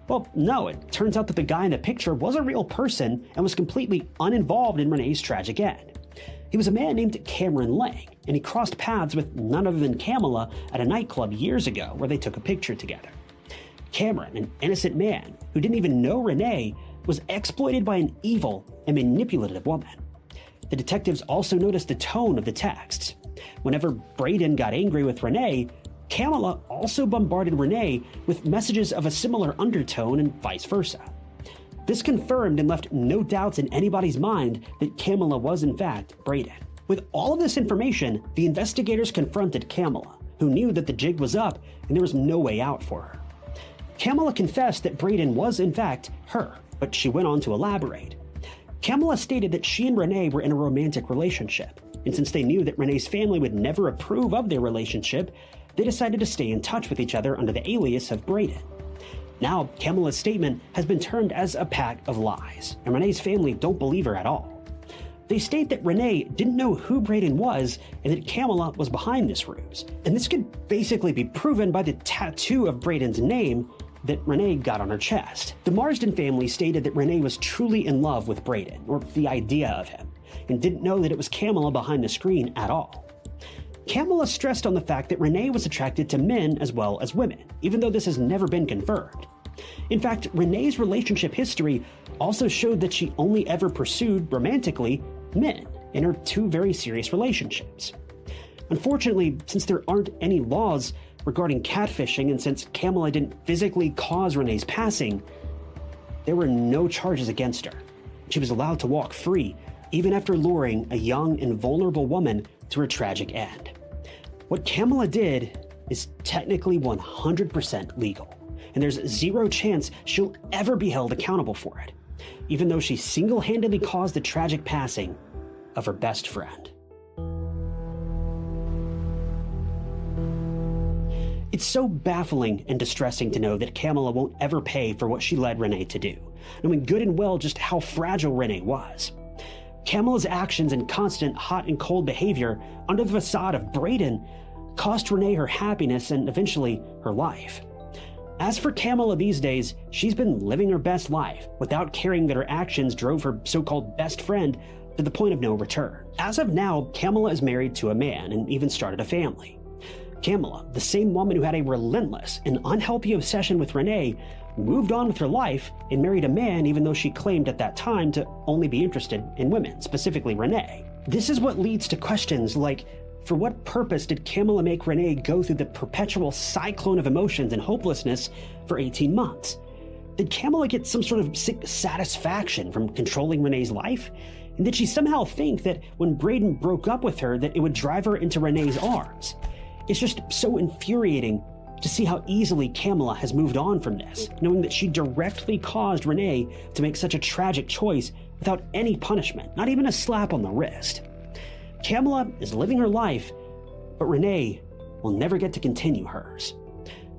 Well, no, it turns out that the guy in the picture was a real person and was completely uninvolved in Renae's tragic end. He was a man named Cameron Lang, and he crossed paths with none other than Kamala at a nightclub years ago where they took a picture together. Cameron, an innocent man who didn't even know Renae, was exploited by an evil and manipulative woman. The detectives also noticed the tone of the texts. Whenever Brayden got angry with Renae, Kamala also bombarded Renae with messages of a similar undertone and vice versa. This confirmed and left no doubts in anybody's mind that Kamala was in fact Brayden. With all of this information, the investigators confronted Kamala, who knew that the jig was up and there was no way out for her. Kamala confessed that Brayden was in fact her, but she went on to elaborate. Kamala stated that she and Renae were in a romantic relationship, and since they knew that Renae's family would never approve of their relationship, they decided to stay in touch with each other under the alias of Brayden. Now, Kamala's statement has been termed as a pack of lies, and Renae's family don't believe her at all. They state that Renae didn't know who Brayden was and that Kamala was behind this ruse, and this could basically be proven by the tattoo of Brayden's name that Renae got on her chest. The Marsden family stated that Renae was truly in love with Brayden, or the idea of him, and didn't know that it was Kamala behind the screen at all. Kamala stressed on the fact that Renae was attracted to men as well as women, even though this has never been confirmed. In fact, Renae's relationship history also showed that she only ever pursued, romantically, men in her 2 very serious relationships. Unfortunately, since there aren't any laws regarding catfishing, and since Kamala didn't physically cause Renae's passing, there were no charges against her. She was allowed to walk free, even after luring a young and vulnerable woman to her tragic end. What Kamala did is technically 100% legal, and there's zero chance she'll ever be held accountable for it, even though she single-handedly caused the tragic passing of her best friend. It's so baffling and distressing to know that Kamala won't ever pay for what she led Renae to do, knowing good and well just how fragile Renae was. Kamala's actions and constant hot and cold behavior under the facade of Brayden cost Renae her happiness and eventually her life. As for Kamala these days, she's been living her best life without caring that her actions drove her so-called best friend to the point of no return. As of now, Kamala is married to a man and even started a family. Kamala, the same woman who had a relentless and unhealthy obsession with Renae, moved on with her life and married a man even though she claimed at that time to only be interested in women, specifically Renae. This is what leads to questions like, for what purpose did Kamala make Renae go through the perpetual cyclone of emotions and hopelessness for 18 months? Did Kamala get some sort of sick satisfaction from controlling Renae's life? And did she somehow think that when Brayden broke up with her that it would drive her into Renae's arms? It's just so infuriating to see how easily Kamala has moved on from this, knowing that she directly caused Renae to make such a tragic choice without any punishment, not even a slap on the wrist. Kamala is living her life, but Renae will never get to continue hers.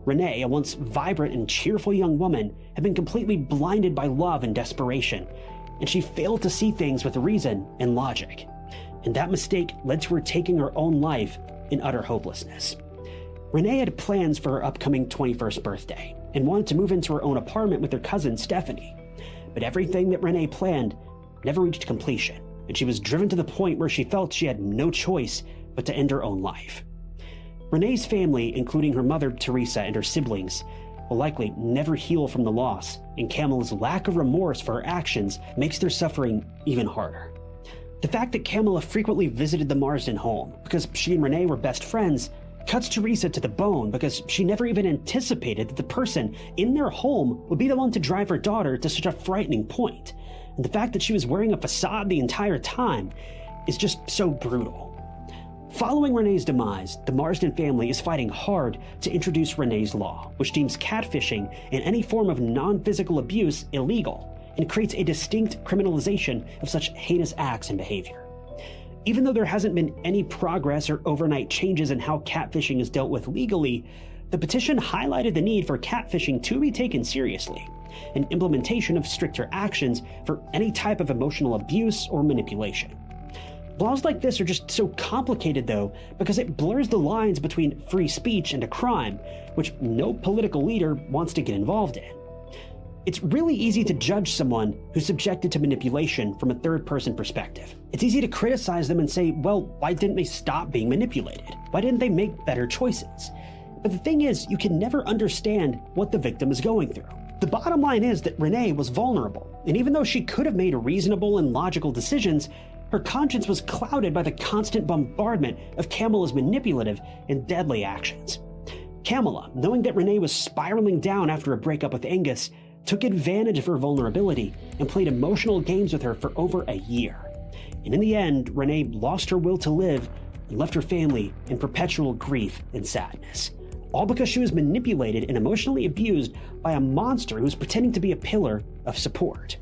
Renae, a once vibrant and cheerful young woman, had been completely blinded by love and desperation, and she failed to see things with reason and logic. And that mistake led to her taking her own life in utter hopelessness. Renae had plans for her upcoming 21st birthday and wanted to move into her own apartment with her cousin Stephanie. But everything that Renae planned never reached completion, and she was driven to the point where she felt she had no choice but to end her own life. Renae's family, including her mother Teresa and her siblings, will likely never heal from the loss, and Kamala's lack of remorse for her actions makes their suffering even harder. The fact that Kamala frequently visited the Marsden home because she and Renae were best friends cuts Teresa to the bone, because she never even anticipated that the person in their home would be the one to drive her daughter to such a frightening point. And the fact that she was wearing a facade the entire time is just so brutal. Following Renae's demise, the Marsden family is fighting hard to introduce Renae's Law, which deems catfishing and any form of non-physical abuse illegal, and creates a distinct criminalization of such heinous acts and behavior. Even though there hasn't been any progress or overnight changes in how catfishing is dealt with legally, the petition highlighted the need for catfishing to be taken seriously, and implementation of stricter actions for any type of emotional abuse or manipulation. Laws like this are just so complicated, though, because it blurs the lines between free speech and a crime, which no political leader wants to get involved in. It's really easy to judge someone who's subjected to manipulation from a third-person perspective. It's easy to criticize them and say, well, why didn't they stop being manipulated? Why didn't they make better choices? But the thing is, you can never understand what the victim is going through. The bottom line is that Renae was vulnerable, and even though she could have made reasonable and logical decisions, her conscience was clouded by the constant bombardment of Kamala's manipulative and deadly actions. Kamala, knowing that Renae was spiraling down after a breakup with Angus, took advantage of her vulnerability and played emotional games with her for over a year. And in the end, Renae lost her will to live and left her family in perpetual grief and sadness. All because she was manipulated and emotionally abused by a monster who was pretending to be a pillar of support.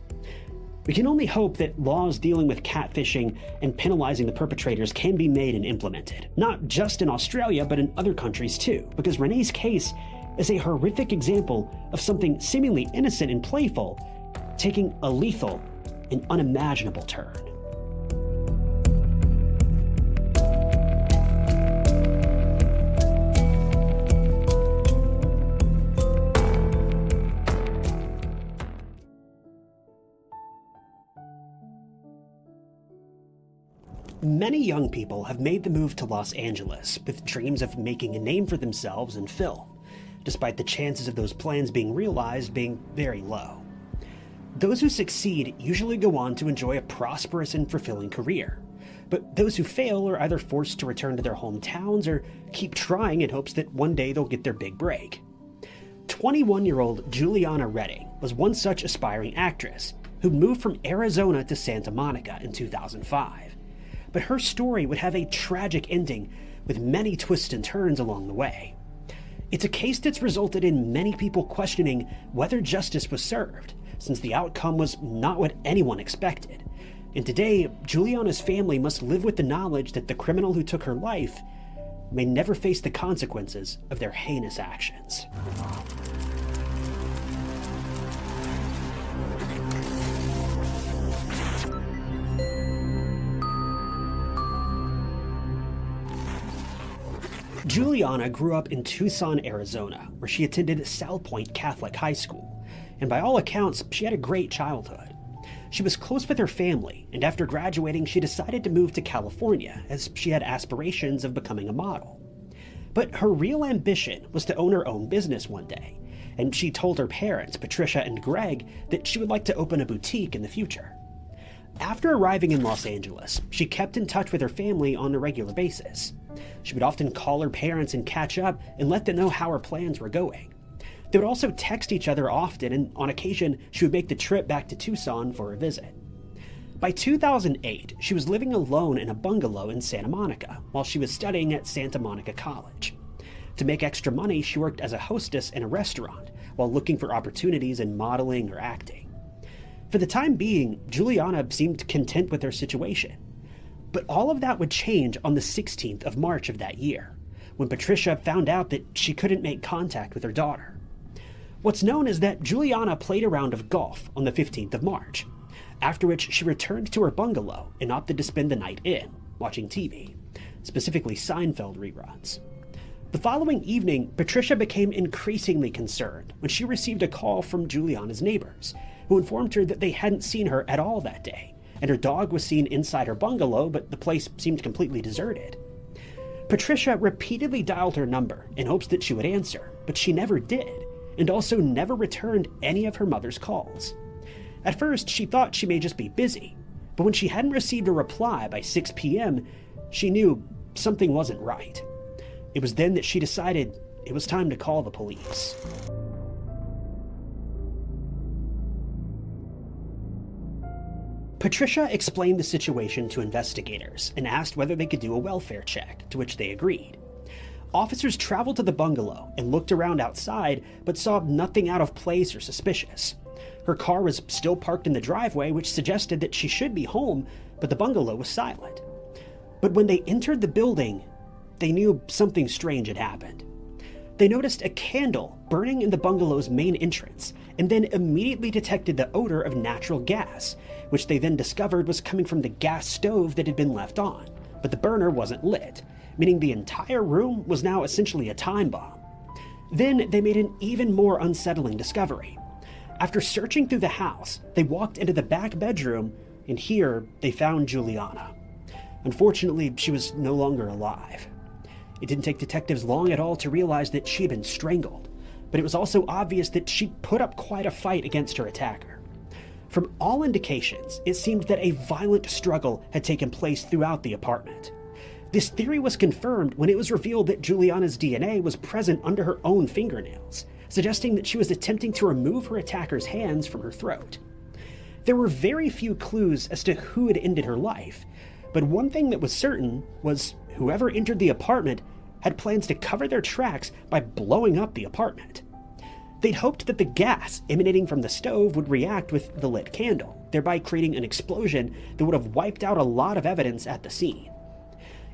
We can only hope that laws dealing with catfishing and penalizing the perpetrators can be made and implemented, not just in Australia, but in other countries too, because Renae's case is a horrific example of something seemingly innocent and playful taking a lethal and unimaginable turn. Many young people have made the move to Los Angeles with dreams of making a name for themselves in film, despite the chances of those plans being realized being very low. Those who succeed usually go on to enjoy a prosperous and fulfilling career, but those who fail are either forced to return to their hometowns or keep trying in hopes that one day they'll get their big break. 21-year-old Juliana Redding was one such aspiring actress who moved from Arizona to Santa Monica in 2005. But her story would have a tragic ending with many twists and turns along the way. It's a case that's resulted in many people questioning whether justice was served, since the outcome was not what anyone expected. And today, Juliana's family must live with the knowledge that the criminal who took her life may never face the consequences of their heinous actions. Juliana grew up in Tucson, Arizona, where she attended South Point Catholic High School, and by all accounts, she had a great childhood. She was close with her family, and after graduating, she decided to move to California, as she had aspirations of becoming a model. But her real ambition was to own her own business one day, and she told her parents, Patricia and Greg, that she would like to open a boutique in the future. After arriving in Los Angeles, she kept in touch with her family on a regular basis. She would often call her parents and catch up and let them know how her plans were going. They would also text each other often, and on occasion, she would make the trip back to Tucson for a visit. By 2008, she was living alone in a bungalow in Santa Monica while she was studying at Santa Monica College. To make extra money, she worked as a hostess in a restaurant while looking for opportunities in modeling or acting. For the time being, Juliana seemed content with her situation. But all of that would change on the 16th of March of that year, when Patricia found out that she couldn't make contact with her daughter. What's known is that Juliana played a round of golf on the 15th of March, after which she returned to her bungalow and opted to spend the night in, watching TV, specifically Seinfeld reruns. The following evening, Patricia became increasingly concerned when she received a call from Juliana's neighbors, who informed her that they hadn't seen her at all that day, and her dog was seen inside her bungalow, but the place seemed completely deserted. Patricia repeatedly dialed her number in hopes that she would answer, but she never did, and also never returned any of her mother's calls. At first, she thought she may just be busy, but when she hadn't received a reply by 6 p.m., she knew something wasn't right. It was then that she decided it was time to call the police. Patricia explained the situation to investigators and asked whether they could do a welfare check, to which they agreed. Officers traveled to the bungalow and looked around outside, but saw nothing out of place or suspicious. Her car was still parked in the driveway, which suggested that she should be home, but the bungalow was silent. But when they entered the building, they knew something strange had happened. They noticed a candle burning in the bungalow's main entrance, and then immediately detected the odor of natural gas, which they then discovered was coming from the gas stove that had been left on, but the burner wasn't lit, meaning the entire room was now essentially a time bomb. Then they made an even more unsettling discovery. After searching through the house, they walked into the back bedroom, and here they found Juliana. Unfortunately, she was no longer alive. It didn't take detectives long at all to realize that she had been strangled, but it was also obvious that she put up quite a fight against her attacker. From all indications, it seemed that a violent struggle had taken place throughout the apartment. This theory was confirmed when it was revealed that Juliana's DNA was present under her own fingernails, suggesting that she was attempting to remove her attacker's hands from her throat. There were very few clues as to who had ended her life, but one thing that was certain was whoever entered the apartment had plans to cover their tracks by blowing up the apartment. They'd hoped that the gas emanating from the stove would react with the lit candle, thereby creating an explosion that would have wiped out a lot of evidence at the scene.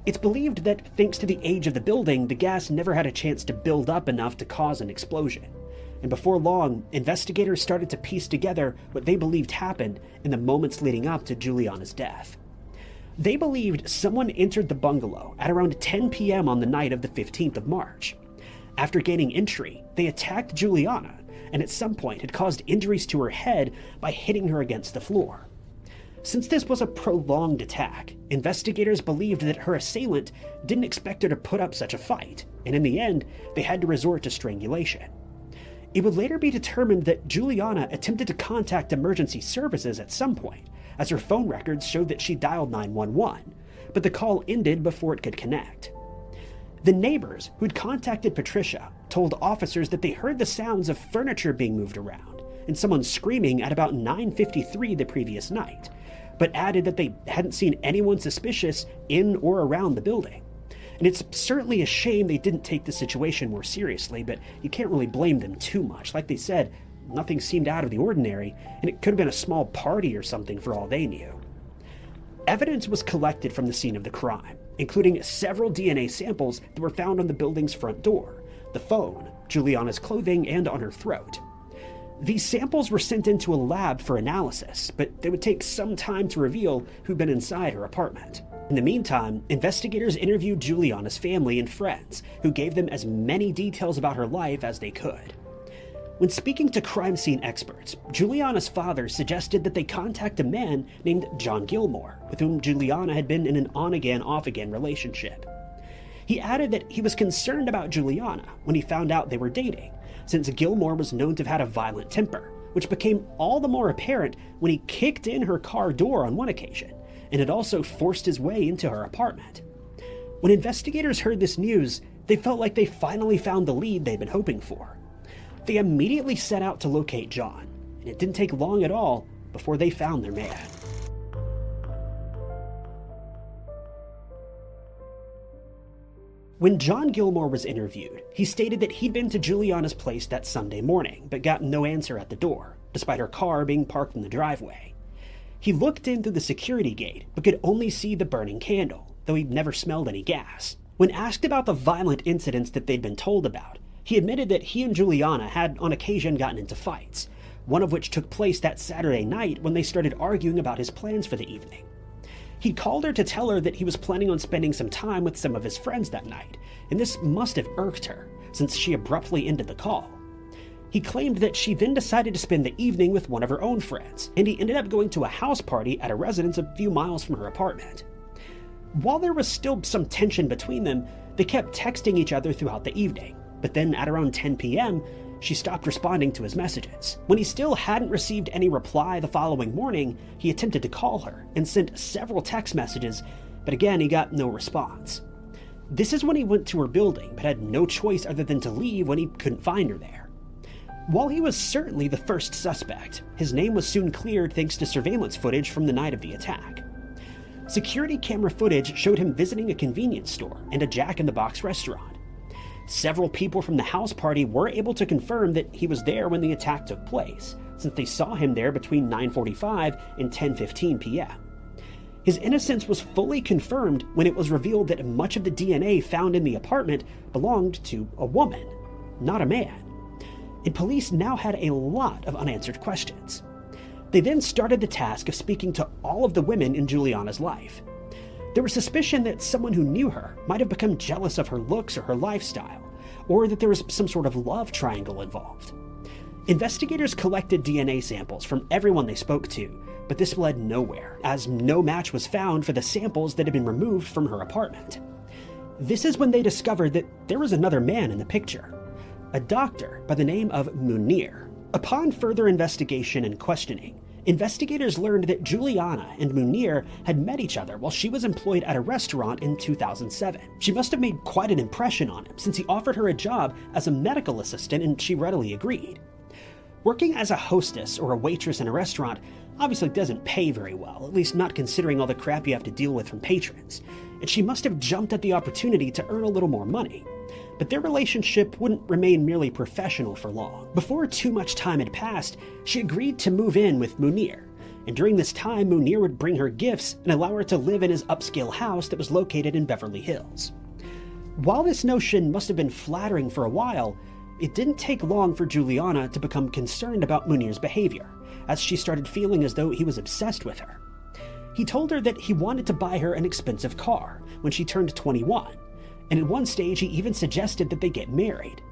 It's believed that thanks to the age of the building, the gas never had a chance to build up enough to cause an explosion. And before long, investigators started to piece together what they believed happened in the moments leading up to Juliana's death. They believed someone entered the bungalow at around 10 p.m. on the night of the 15th of March. After gaining entry, they attacked Juliana and at some point had caused injuries to her head by hitting her against the floor. Since this was a prolonged attack, investigators believed that her assailant didn't expect her to put up such a fight, and in the end, they had to resort to strangulation. It would later be determined that Juliana attempted to contact emergency services at some point, as her phone records showed that she dialed 911, but the call ended before it could connect. The neighbors who'd contacted Patricia told officers that they heard the sounds of furniture being moved around and someone screaming at about 9:53 the previous night, but added that they hadn't seen anyone suspicious in or around the building. And it's certainly a shame they didn't take the situation more seriously, but you can't really blame them too much. Like they said, nothing seemed out of the ordinary, and it could have been a small party or something for all they knew. Evidence was collected from the scene of the crime, including several DNA samples that were found on the building's front door, the phone, Juliana's clothing, and on her throat. These samples were sent into a lab for analysis, but it would take some time to reveal who'd been inside her apartment. In the meantime, investigators interviewed Juliana's family and friends, who gave them as many details about her life as they could. When speaking to crime scene experts, Juliana's father suggested that they contact a man named John Gilmore, with whom Juliana had been in an on-again, off-again relationship. He added that he was concerned about Juliana when he found out they were dating, since Gilmore was known to have had a violent temper, which became all the more apparent when he kicked in her car door on one occasion, and had also forced his way into her apartment. When investigators heard this news, they felt like they finally found the lead they'd been hoping for. They immediately set out to locate John, and it didn't take long at all before they found their man. When John Gilmore was interviewed, he stated that he'd been to Juliana's place that Sunday morning, but got no answer at the door, despite her car being parked in the driveway. He looked in through the security gate, but could only see the burning candle, though he'd never smelled any gas. When asked about the violent incidents that they'd been told about, he admitted that he and Juliana had on occasion gotten into fights, one of which took place that Saturday night when they started arguing about his plans for the evening. He called her to tell her that he was planning on spending some time with some of his friends that night, and this must have irked her, since she abruptly ended the call. He claimed that she then decided to spend the evening with one of her own friends, and he ended up going to a house party at a residence a few miles from her apartment. While there was still some tension between them, they kept texting each other throughout the evening, but then at around 10 p.m., she stopped responding to his messages. When he still hadn't received any reply the following morning, he attempted to call her and sent several text messages, but again he got no response. This is when he went to her building, but had no choice other than to leave when he couldn't find her there. While he was certainly the first suspect, his name was soon cleared thanks to surveillance footage from the night of the attack. Security camera footage showed him visiting a convenience store and a Jack in the Box restaurant. Several people from the house party were able to confirm that he was there when the attack took place, since they saw him there between 9:45 and 10:15 p.m. His innocence was fully confirmed when it was revealed that much of the DNA found in the apartment belonged to a woman, not a man. And police now had a lot of unanswered questions. They then started the task of speaking to all of the women in Juliana's life. There was suspicion that someone who knew her might have become jealous of her looks or her lifestyle, or that there was some sort of love triangle involved. Investigators collected DNA samples from everyone they spoke to, but this led nowhere, as no match was found for the samples that had been removed from her apartment. This is when they discovered that there was another man in the picture, a doctor by the name of Munir. Upon further investigation and questioning, investigators learned that Juliana and Munir had met each other while she was employed at a restaurant in 2007. She must have made quite an impression on him, since he offered her a job as a medical assistant and she readily agreed. Working as a hostess or a waitress in a restaurant obviously doesn't pay very well, at least not considering all the crap you have to deal with from patrons, and she must have jumped at the opportunity to earn a little more money. But their relationship wouldn't remain merely professional for long. Before too much time had passed, she agreed to move in with Munir, and during this time Munir would bring her gifts and allow her to live in his upscale house that was located in Beverly Hills. While this notion must have been flattering for a while, it didn't take long for Juliana to become concerned about Munir's behavior, as she started feeling as though he was obsessed with her. He told her that he wanted to buy her an expensive car when she turned 21, and at one stage he even suggested that they get married.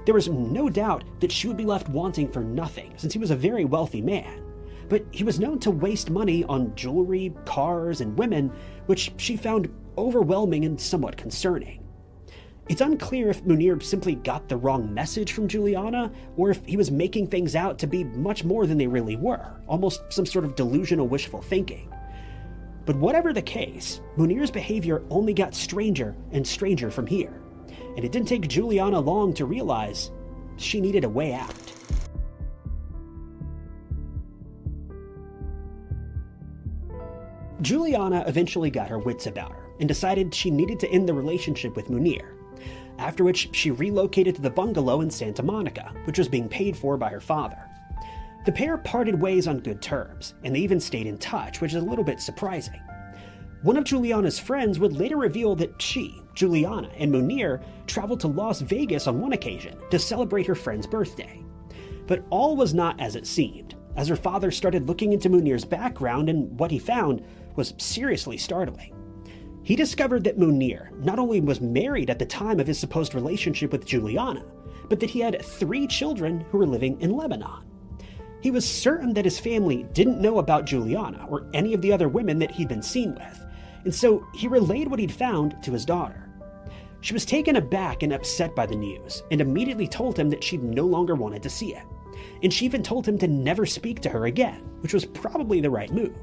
There was no doubt that she would be left wanting for nothing, since he was a very wealthy man, but he was known to waste money on jewelry, cars, and women, which she found overwhelming and somewhat concerning. It's unclear if Munir simply got the wrong message from Juliana, or if he was making things out to be much more than they really were, almost some sort of delusional wishful thinking. But whatever the case, Munir's behavior only got stranger and stranger from here, and it didn't take Juliana long to realize she needed a way out. Juliana eventually got her wits about her and decided she needed to end the relationship with Munir, after which she relocated to the bungalow in Santa Monica, which was being paid for by her father. The pair parted ways on good terms, and they even stayed in touch, which is a little bit surprising. One of Juliana's friends would later reveal that she, Juliana, and Munir traveled to Las Vegas on one occasion to celebrate her friend's birthday. But all was not as it seemed, as her father started looking into Munir's background, and what he found was seriously startling. He discovered that Munir not only was married at the time of his supposed relationship with Juliana, but that he had 3 children who were living in Lebanon. He was certain that his family didn't know about Juliana or any of the other women that he'd been seen with, and so he relayed what he'd found to his daughter. She was taken aback and upset by the news, and immediately told him that she no longer wanted to see it, and she even told him to never speak to her again, which was probably the right move.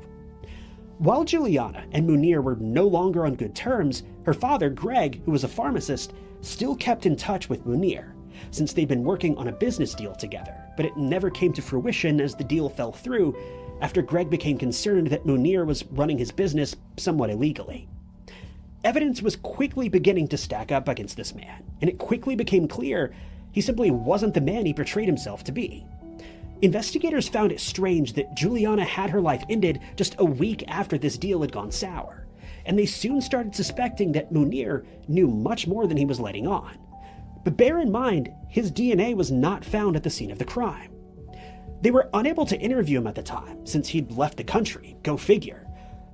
While Juliana and Munir were no longer on good terms, her father, Greg, who was a pharmacist, still kept in touch with Munir, since they'd been working on a business deal together, but it never came to fruition as the deal fell through after Greg became concerned that Munir was running his business somewhat illegally. Evidence was quickly beginning to stack up against this man, and it quickly became clear he simply wasn't the man he portrayed himself to be. Investigators found it strange that Juliana had her life ended just a week after this deal had gone sour, and they soon started suspecting that Munir knew much more than he was letting on. But bear in mind, his DNA was not found at the scene of the crime. They were unable to interview him at the time, since he'd left the country, go figure,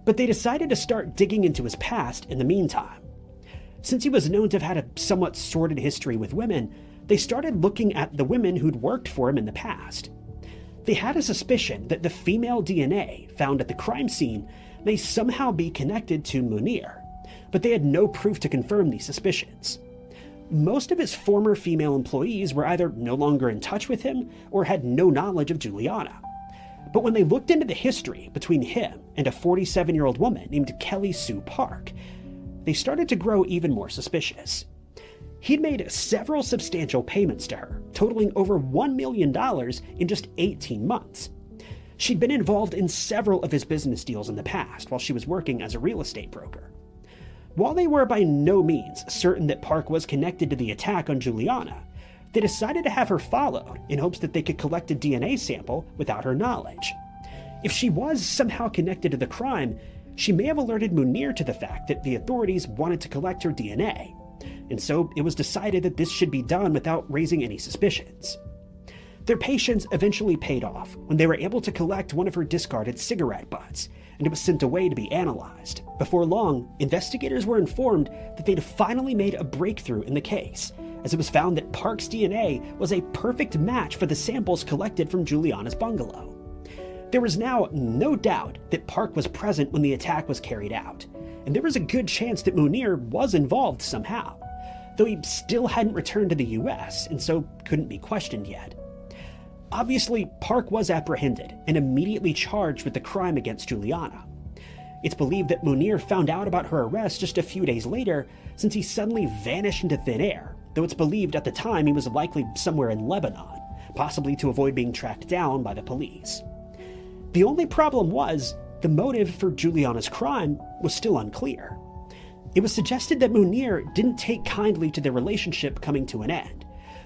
but they decided to start digging into his past in the meantime. Since he was known to have had a somewhat sordid history with women, they started looking at the women who'd worked for him in the past. They had a suspicion that the female DNA found at the crime scene may somehow be connected to Munir, but they had no proof to confirm these suspicions. Most of his former female employees were either no longer in touch with him or had no knowledge of Juliana. But when they looked into the history between him and a 47-year-old woman named Kelly Sue Park, they started to grow even more suspicious. He'd made several substantial payments to her, totaling over $1 million in just 18 months. She'd been involved in several of his business deals in the past while she was working as a real estate broker. While they were by no means certain that Park was connected to the attack on Juliana, they decided to have her followed in hopes that they could collect a DNA sample without her knowledge. If she was somehow connected to the crime, she may have alerted Munir to the fact that the authorities wanted to collect her DNA, and so it was decided that this should be done without raising any suspicions. Their patience eventually paid off when they were able to collect one of her discarded cigarette butts, and it was sent away to be analyzed. Before long, investigators were informed that they'd finally made a breakthrough in the case, as it was found that Park's DNA was a perfect match for the samples collected from Juliana's bungalow. There was now no doubt that Park was present when the attack was carried out, and there was a good chance that Munir was involved somehow, though he still hadn't returned to the US and so couldn't be questioned yet. Obviously, Park was apprehended and immediately charged with the crime against Juliana. It's believed that Munir found out about her arrest just a few days later, since he suddenly vanished into thin air, though it's believed at the time he was likely somewhere in Lebanon, possibly to avoid being tracked down by the police. The only problem was, the motive for Juliana's crime was still unclear. It was suggested that Munir didn't take kindly to their relationship coming to an end,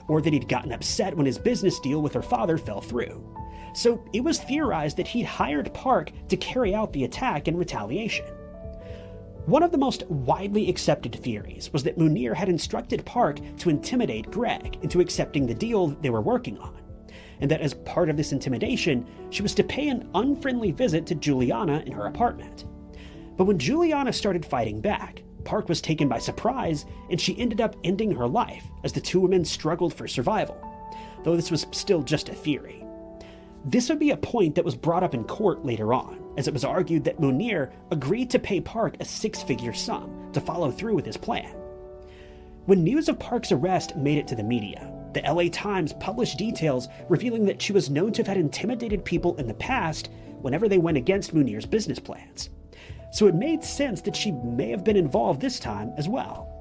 or that he'd gotten upset when his business deal with her father fell through. So it was theorized that he'd hired Park to carry out the attack in retaliation. One of the most widely accepted theories was that Munir had instructed Park to intimidate Greg into accepting the deal they were working on, and that as part of this intimidation, she was to pay an unfriendly visit to Juliana in her apartment. But when Juliana started fighting back, Park was taken by surprise, and she ended up ending her life as the two women struggled for survival, though this was still just a theory. This would be a point that was brought up in court later on, as it was argued that Munir agreed to pay Park a six-figure sum to follow through with his plan. When news of Park's arrest made it to the media, the LA Times published details revealing that she was known to have had intimidated people in the past whenever they went against Munir's business plans. So it made sense that she may have been involved this time as well.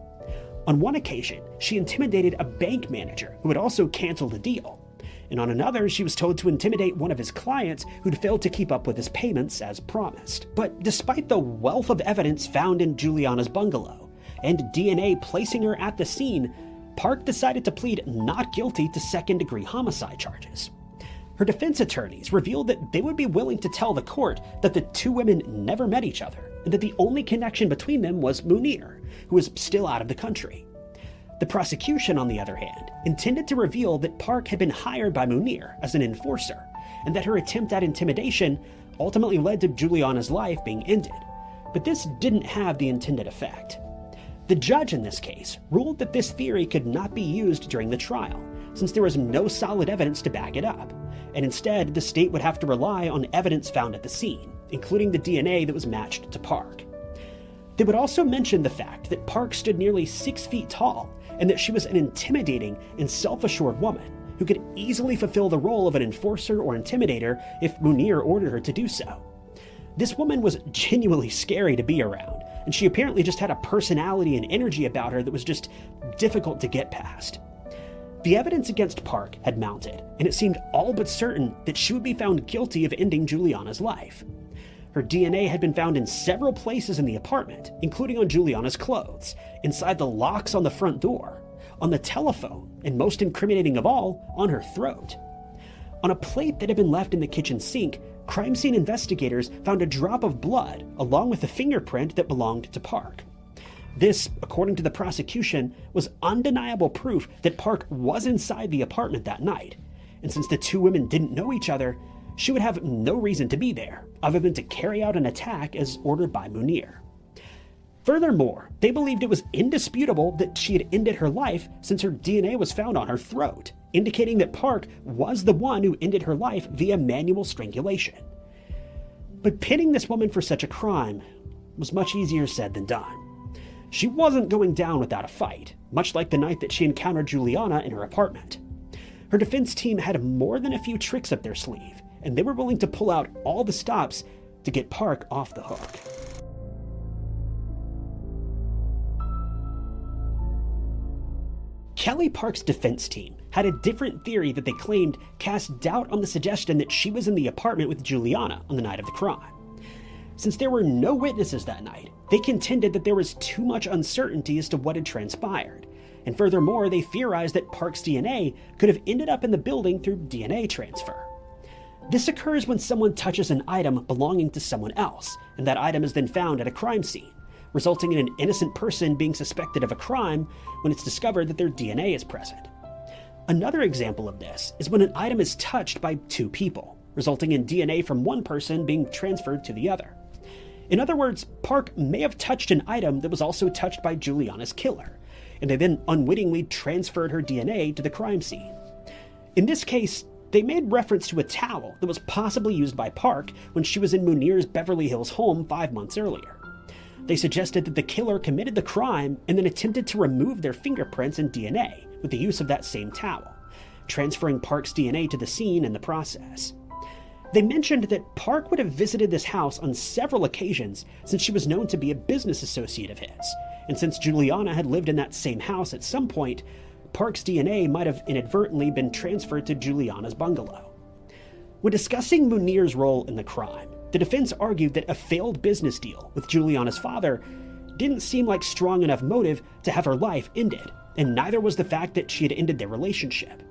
On one occasion, she intimidated a bank manager who had also canceled a deal. And on another, she was told to intimidate one of his clients who'd failed to keep up with his payments as promised. But despite the wealth of evidence found in Juliana's bungalow, and DNA placing her at the scene, Park decided to plead not guilty to second-degree homicide charges. Her defense attorneys revealed that they would be willing to tell the court that the two women never met each other, and that the only connection between them was Munir, who was still out of the country. The prosecution, on the other hand, intended to reveal that Park had been hired by Munir as an enforcer, and that her attempt at intimidation ultimately led to Juliana's life being ended. But this didn't have the intended effect. The judge in this case ruled that this theory could not be used during the trial, since there was no solid evidence to back it up, and instead the state would have to rely on evidence found at the scene, including the DNA that was matched to Park. They would also mention the fact that Park stood nearly 6 feet tall, and that she was an intimidating and self-assured woman who could easily fulfill the role of an enforcer or intimidator if Munir ordered her to do so. This woman was genuinely scary to be around, and she apparently just had a personality and energy about her that was just difficult to get past. The evidence against Park had mounted, and it seemed all but certain that she would be found guilty of ending Juliana's life. Her DNA had been found in several places in the apartment, including on Juliana's clothes, inside the locks on the front door, on the telephone, and most incriminating of all, on her throat. On a plate that had been left in the kitchen sink, crime scene investigators found a drop of blood along with a fingerprint that belonged to Park. This, according to the prosecution, was undeniable proof that Park was inside the apartment that night, and since the two women didn't know each other, she would have no reason to be there, other than to carry out an attack as ordered by Munir. Furthermore, they believed it was indisputable that she had ended her life since her DNA was found on her throat, indicating that Park was the one who ended her life via manual strangulation. But pinning this woman for such a crime was much easier said than done. She wasn't going down without a fight, much like the night that she encountered Juliana in her apartment. Her defense team had more than a few tricks up their sleeve, and they were willing to pull out all the stops to get Park off the hook. Kelly Park's defense team had a different theory that they claimed cast doubt on the suggestion that she was in the apartment with Juliana on the night of the crime. Since there were no witnesses that night, they contended that there was too much uncertainty as to what had transpired, and furthermore, they theorized that Park's DNA could have ended up in the building through DNA transfer. This occurs when someone touches an item belonging to someone else, and that item is then found at a crime scene, resulting in an innocent person being suspected of a crime when it's discovered that their DNA is present. Another example of this is when an item is touched by two people, resulting in DNA from one person being transferred to the other. In other words, Park may have touched an item that was also touched by Juliana's killer, and they then unwittingly transferred her DNA to the crime scene. In this case, they made reference to a towel that was possibly used by Park when she was in Munir's Beverly Hills home 5 months earlier. They suggested that the killer committed the crime and then attempted to remove their fingerprints and DNA with the use of that same towel, transferring Park's DNA to the scene in the process. They mentioned that Park would have visited this house on several occasions since she was known to be a business associate of his, and since Juliana had lived in that same house at some point, Park's DNA might have inadvertently been transferred to Juliana's bungalow. When discussing Munir's role in the crime, the defense argued that a failed business deal with Juliana's father didn't seem like strong enough motive to have her life ended, and neither was the fact that she had ended their relationship.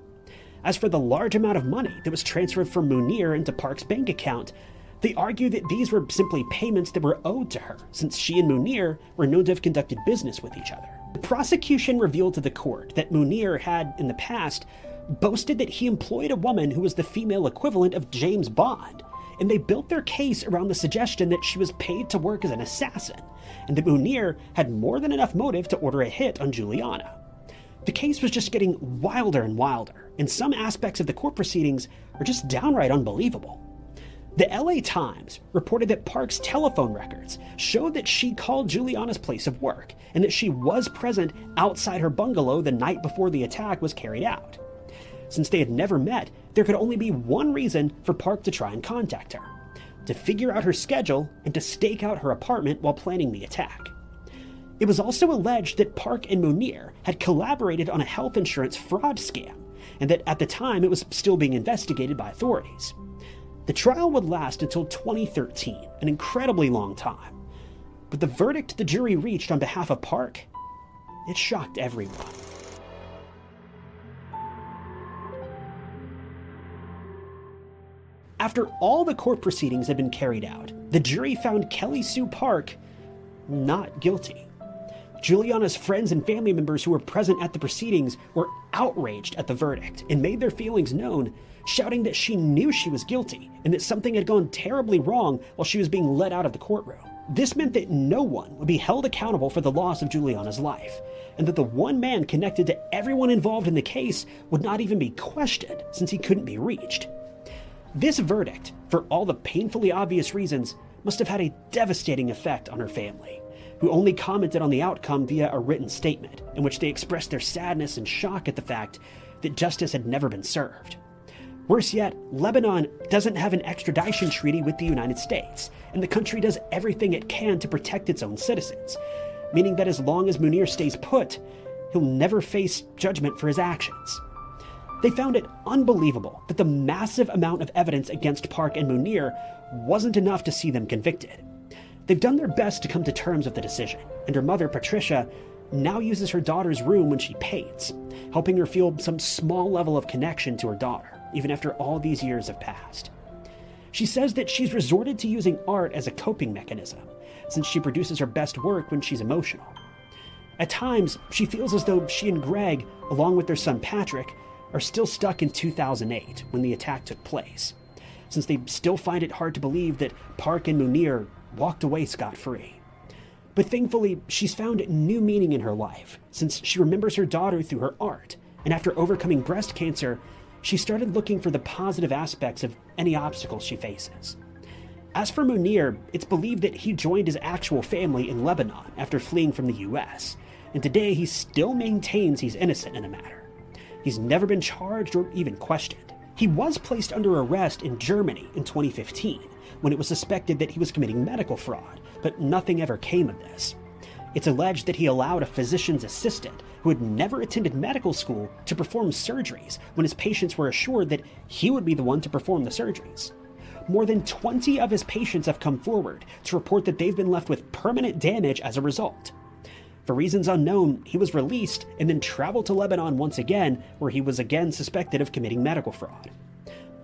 As for the large amount of money that was transferred from Munir into Park's bank account, they argued that these were simply payments that were owed to her, since she and Munir were known to have conducted business with each other. The prosecution revealed to the court that Munir had, in the past, boasted that he employed a woman who was the female equivalent of James Bond, and they built their case around the suggestion that she was paid to work as an assassin, and that Munir had more than enough motive to order a hit on Juliana. The case was just getting wilder and wilder, and some aspects of the court proceedings are just downright unbelievable. The LA Times reported that Park's telephone records showed that she called Juliana's place of work and that she was present outside her bungalow the night before the attack was carried out. Since they had never met, there could only be one reason for Park to try and contact her: to figure out her schedule and to stake out her apartment while planning the attack. It was also alleged that Park and Munir had collaborated on a health insurance fraud scam, and that at the time it was still being investigated by authorities. The trial would last until 2013, an incredibly long time. But the verdict the jury reached on behalf of Park, it shocked everyone. After all the court proceedings had been carried out, the jury found Kelly Sue Park not guilty. Juliana's friends and family members who were present at the proceedings were outraged at the verdict and made their feelings known, shouting that she knew she was guilty and that something had gone terribly wrong while she was being led out of the courtroom. This meant that no one would be held accountable for the loss of Juliana's life, and that the one man connected to everyone involved in the case would not even be questioned since he couldn't be reached. This verdict, for all the painfully obvious reasons, must have had a devastating effect on her family, who only commented on the outcome via a written statement in which they expressed their sadness and shock at the fact that justice had never been served. Worse yet, Lebanon doesn't have an extradition treaty with the United States, and the country does everything it can to protect its own citizens, meaning that as long as Munir stays put, he'll never face judgment for his actions. They found it unbelievable that the massive amount of evidence against Park and Munir wasn't enough to see them convicted. They've done their best to come to terms with the decision, and her mother, Patricia, now uses her daughter's room when she paints, helping her feel some small level of connection to her daughter, even after all these years have passed. She says that she's resorted to using art as a coping mechanism, since she produces her best work when she's emotional. At times, she feels as though she and Greg, along with their son Patrick, are still stuck in 2008 when the attack took place, since they still find it hard to believe that Park and Munir walked away scot-free. But thankfully, she's found new meaning in her life, since she remembers her daughter through her art, and after overcoming breast cancer, she started looking for the positive aspects of any obstacles she faces. As for Munir, it's believed that he joined his actual family in Lebanon after fleeing from the US, and today he still maintains he's innocent in the matter. He's never been charged or even questioned. He was placed under arrest in Germany in 2015, when it was suspected that he was committing medical fraud, but nothing ever came of this. It's alleged that he allowed a physician's assistant who had never attended medical school to perform surgeries when his patients were assured that he would be the one to perform the surgeries. More than 20 of his patients have come forward to report that they've been left with permanent damage as a result. For reasons unknown, he was released and then traveled to Lebanon once again, where he was again suspected of committing medical fraud.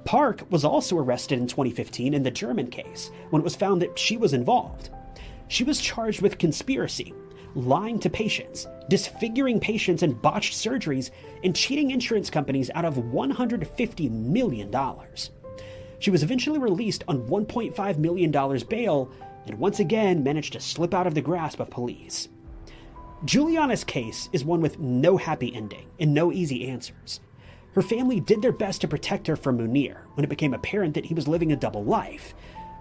Park was also arrested in 2015 in the German case, when it was found that she was involved. She was charged with conspiracy, lying to patients, disfiguring patients in botched surgeries, and cheating insurance companies out of $150 million. She was eventually released on $1.5 million bail, and once again managed to slip out of the grasp of police. Juliana's case is one with no happy ending and no easy answers. Her family did their best to protect her from Munir when it became apparent that he was living a double life,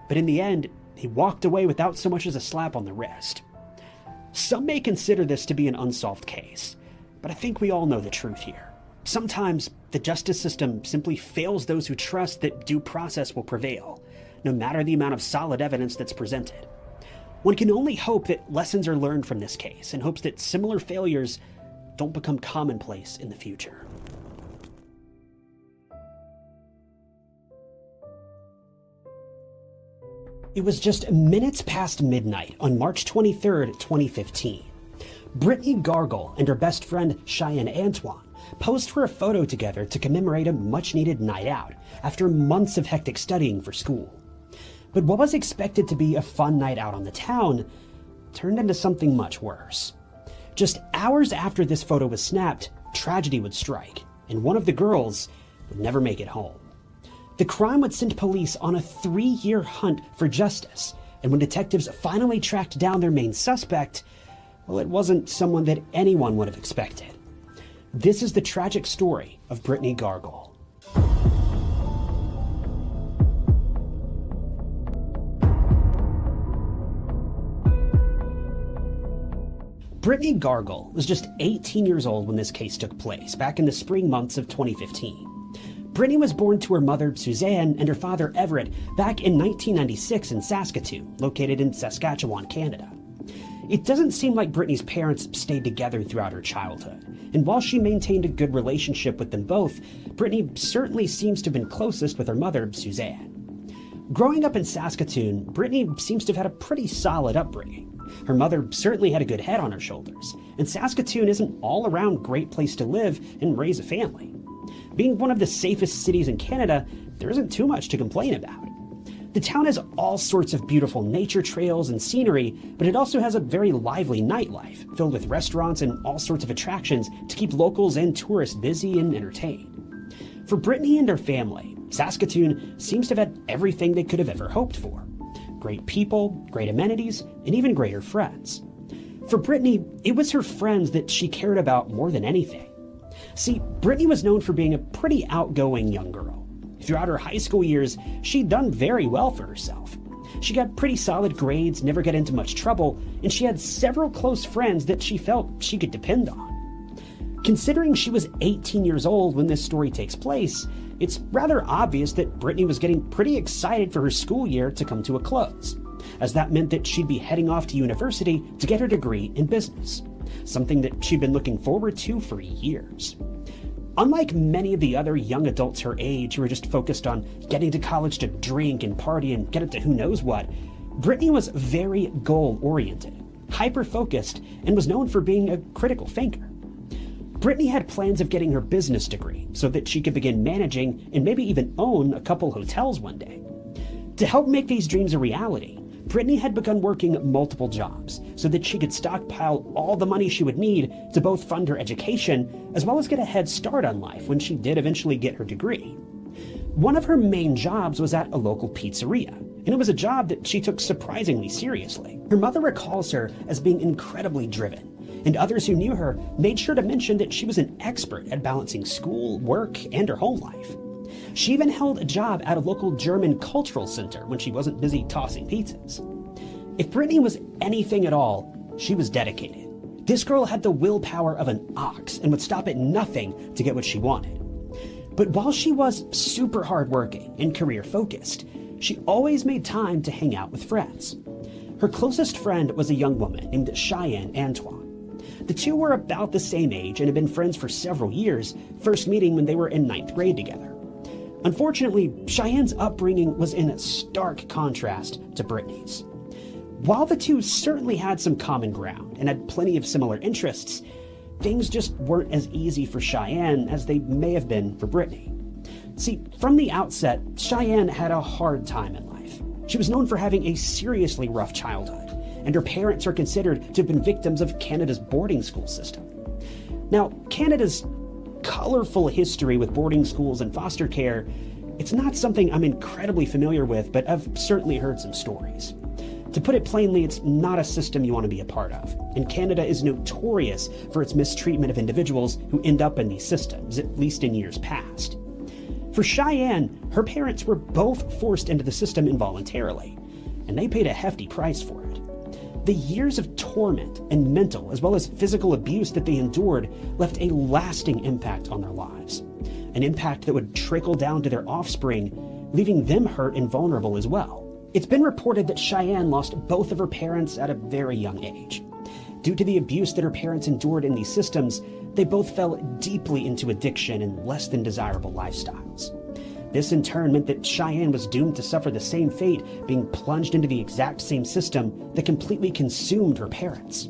but in the end, he walked away without so much as a slap on the wrist. Some may consider this to be an unsolved case, but I think we all know the truth here. Sometimes the justice system simply fails those who trust that due process will prevail, no matter the amount of solid evidence that's presented. One can only hope that lessons are learned from this case and hopes that similar failures don't become commonplace in the future. It was just minutes past midnight on March 23, 2015. Brittney Gargol and her best friend Cheyenne Antoine posed for a photo together to commemorate a much-needed night out after months of hectic studying for school. But what was expected to be a fun night out on the town turned into something much worse. Just hours after this photo was snapped, tragedy would strike, and one of the girls would never make it home. The crime would send police on a 3-year hunt for justice, and when detectives finally tracked down their main suspect, well, it wasn't someone that anyone would have expected. This is the tragic story of Brittney Gargol. Brittney Gargol was just 18 years old when this case took place, back in the spring months of 2015. Brittney was born to her mother, Suzanne, and her father, Everett, back in 1996 in Saskatoon, located in Saskatchewan, Canada. It doesn't seem like Brittney's parents stayed together throughout her childhood, and while she maintained a good relationship with them both, Brittney certainly seems to have been closest with her mother, Suzanne. Growing up in Saskatoon, Brittney seems to have had a pretty solid upbringing. Her mother certainly had a good head on her shoulders, and Saskatoon is an all-around great place to live and raise a family. Being one of the safest cities in Canada, there isn't too much to complain about. The town has all sorts of beautiful nature trails and scenery, but it also has a very lively nightlife, filled with restaurants and all sorts of attractions to keep locals and tourists busy and entertained. For Brittney and her family, Saskatoon seems to have had everything they could have ever hoped for. Great people, great amenities, and even greater friends. For Brittney, it was her friends that she cared about more than anything. See, Brittney was known for being a pretty outgoing young girl. Throughout her high school years, she'd done very well for herself. She got pretty solid grades, never got into much trouble, and she had several close friends that she felt she could depend on. Considering she was 18 years old when this story takes place, it's rather obvious that Brittney was getting pretty excited for her school year to come to a close, as that meant that she'd be heading off to university to get her degree in business, something that she'd been looking forward to for years. Unlike many of the other young adults her age who were just focused on getting to college to drink and party and get up to who knows what, Brittney was very goal-oriented, hyper-focused, and was known for being a critical thinker. Brittney had plans of getting her business degree so that she could begin managing and maybe even own a couple hotels one day. To help make these dreams a reality, Brittney had begun working multiple jobs so that she could stockpile all the money she would need to both fund her education as well as get a head start on life when she did eventually get her degree. One of her main jobs was at a local pizzeria, and it was a job that she took surprisingly seriously. Her mother recalls her as being incredibly driven, and others who knew her made sure to mention that she was an expert at balancing school, work, and her home life. She even held a job at a local German cultural center when she wasn't busy tossing pizzas. If Brittney was anything at all, she was dedicated. This girl had the willpower of an ox and would stop at nothing to get what she wanted. But while she was super hardworking and career-focused, she always made time to hang out with friends. Her closest friend was a young woman named Cheyenne Antoine. The two were about the same age and had been friends for several years, first meeting when they were in 9th grade together. Unfortunately, Cheyenne's upbringing was in stark contrast to Brittney's. While the two certainly had some common ground and had plenty of similar interests, things just weren't as easy for Cheyenne as they may have been for Brittney. See, from the outset, Cheyenne had a hard time in life. She was known for having a seriously rough childhood, and her parents are considered to have been victims of Canada's boarding school system. Now, Canada's colorful history with boarding schools and foster care, it's not something I'm incredibly familiar with, but I've certainly heard some stories. To put it plainly, it's not a system you want to be a part of, and Canada is notorious for its mistreatment of individuals who end up in these systems, at least in years past. For Cheyenne, her parents were both forced into the system involuntarily, and they paid a hefty price for it. The years of torment and mental as well as physical abuse that they endured left a lasting impact on their lives, an impact that would trickle down to their offspring, leaving them hurt and vulnerable as well. It's been reported that Cheyenne lost both of her parents at a very young age. Due to the abuse that her parents endured in these systems, they both fell deeply into addiction and less than desirable lifestyles. This in turn meant that Cheyenne was doomed to suffer the same fate, being plunged into the exact same system that completely consumed her parents.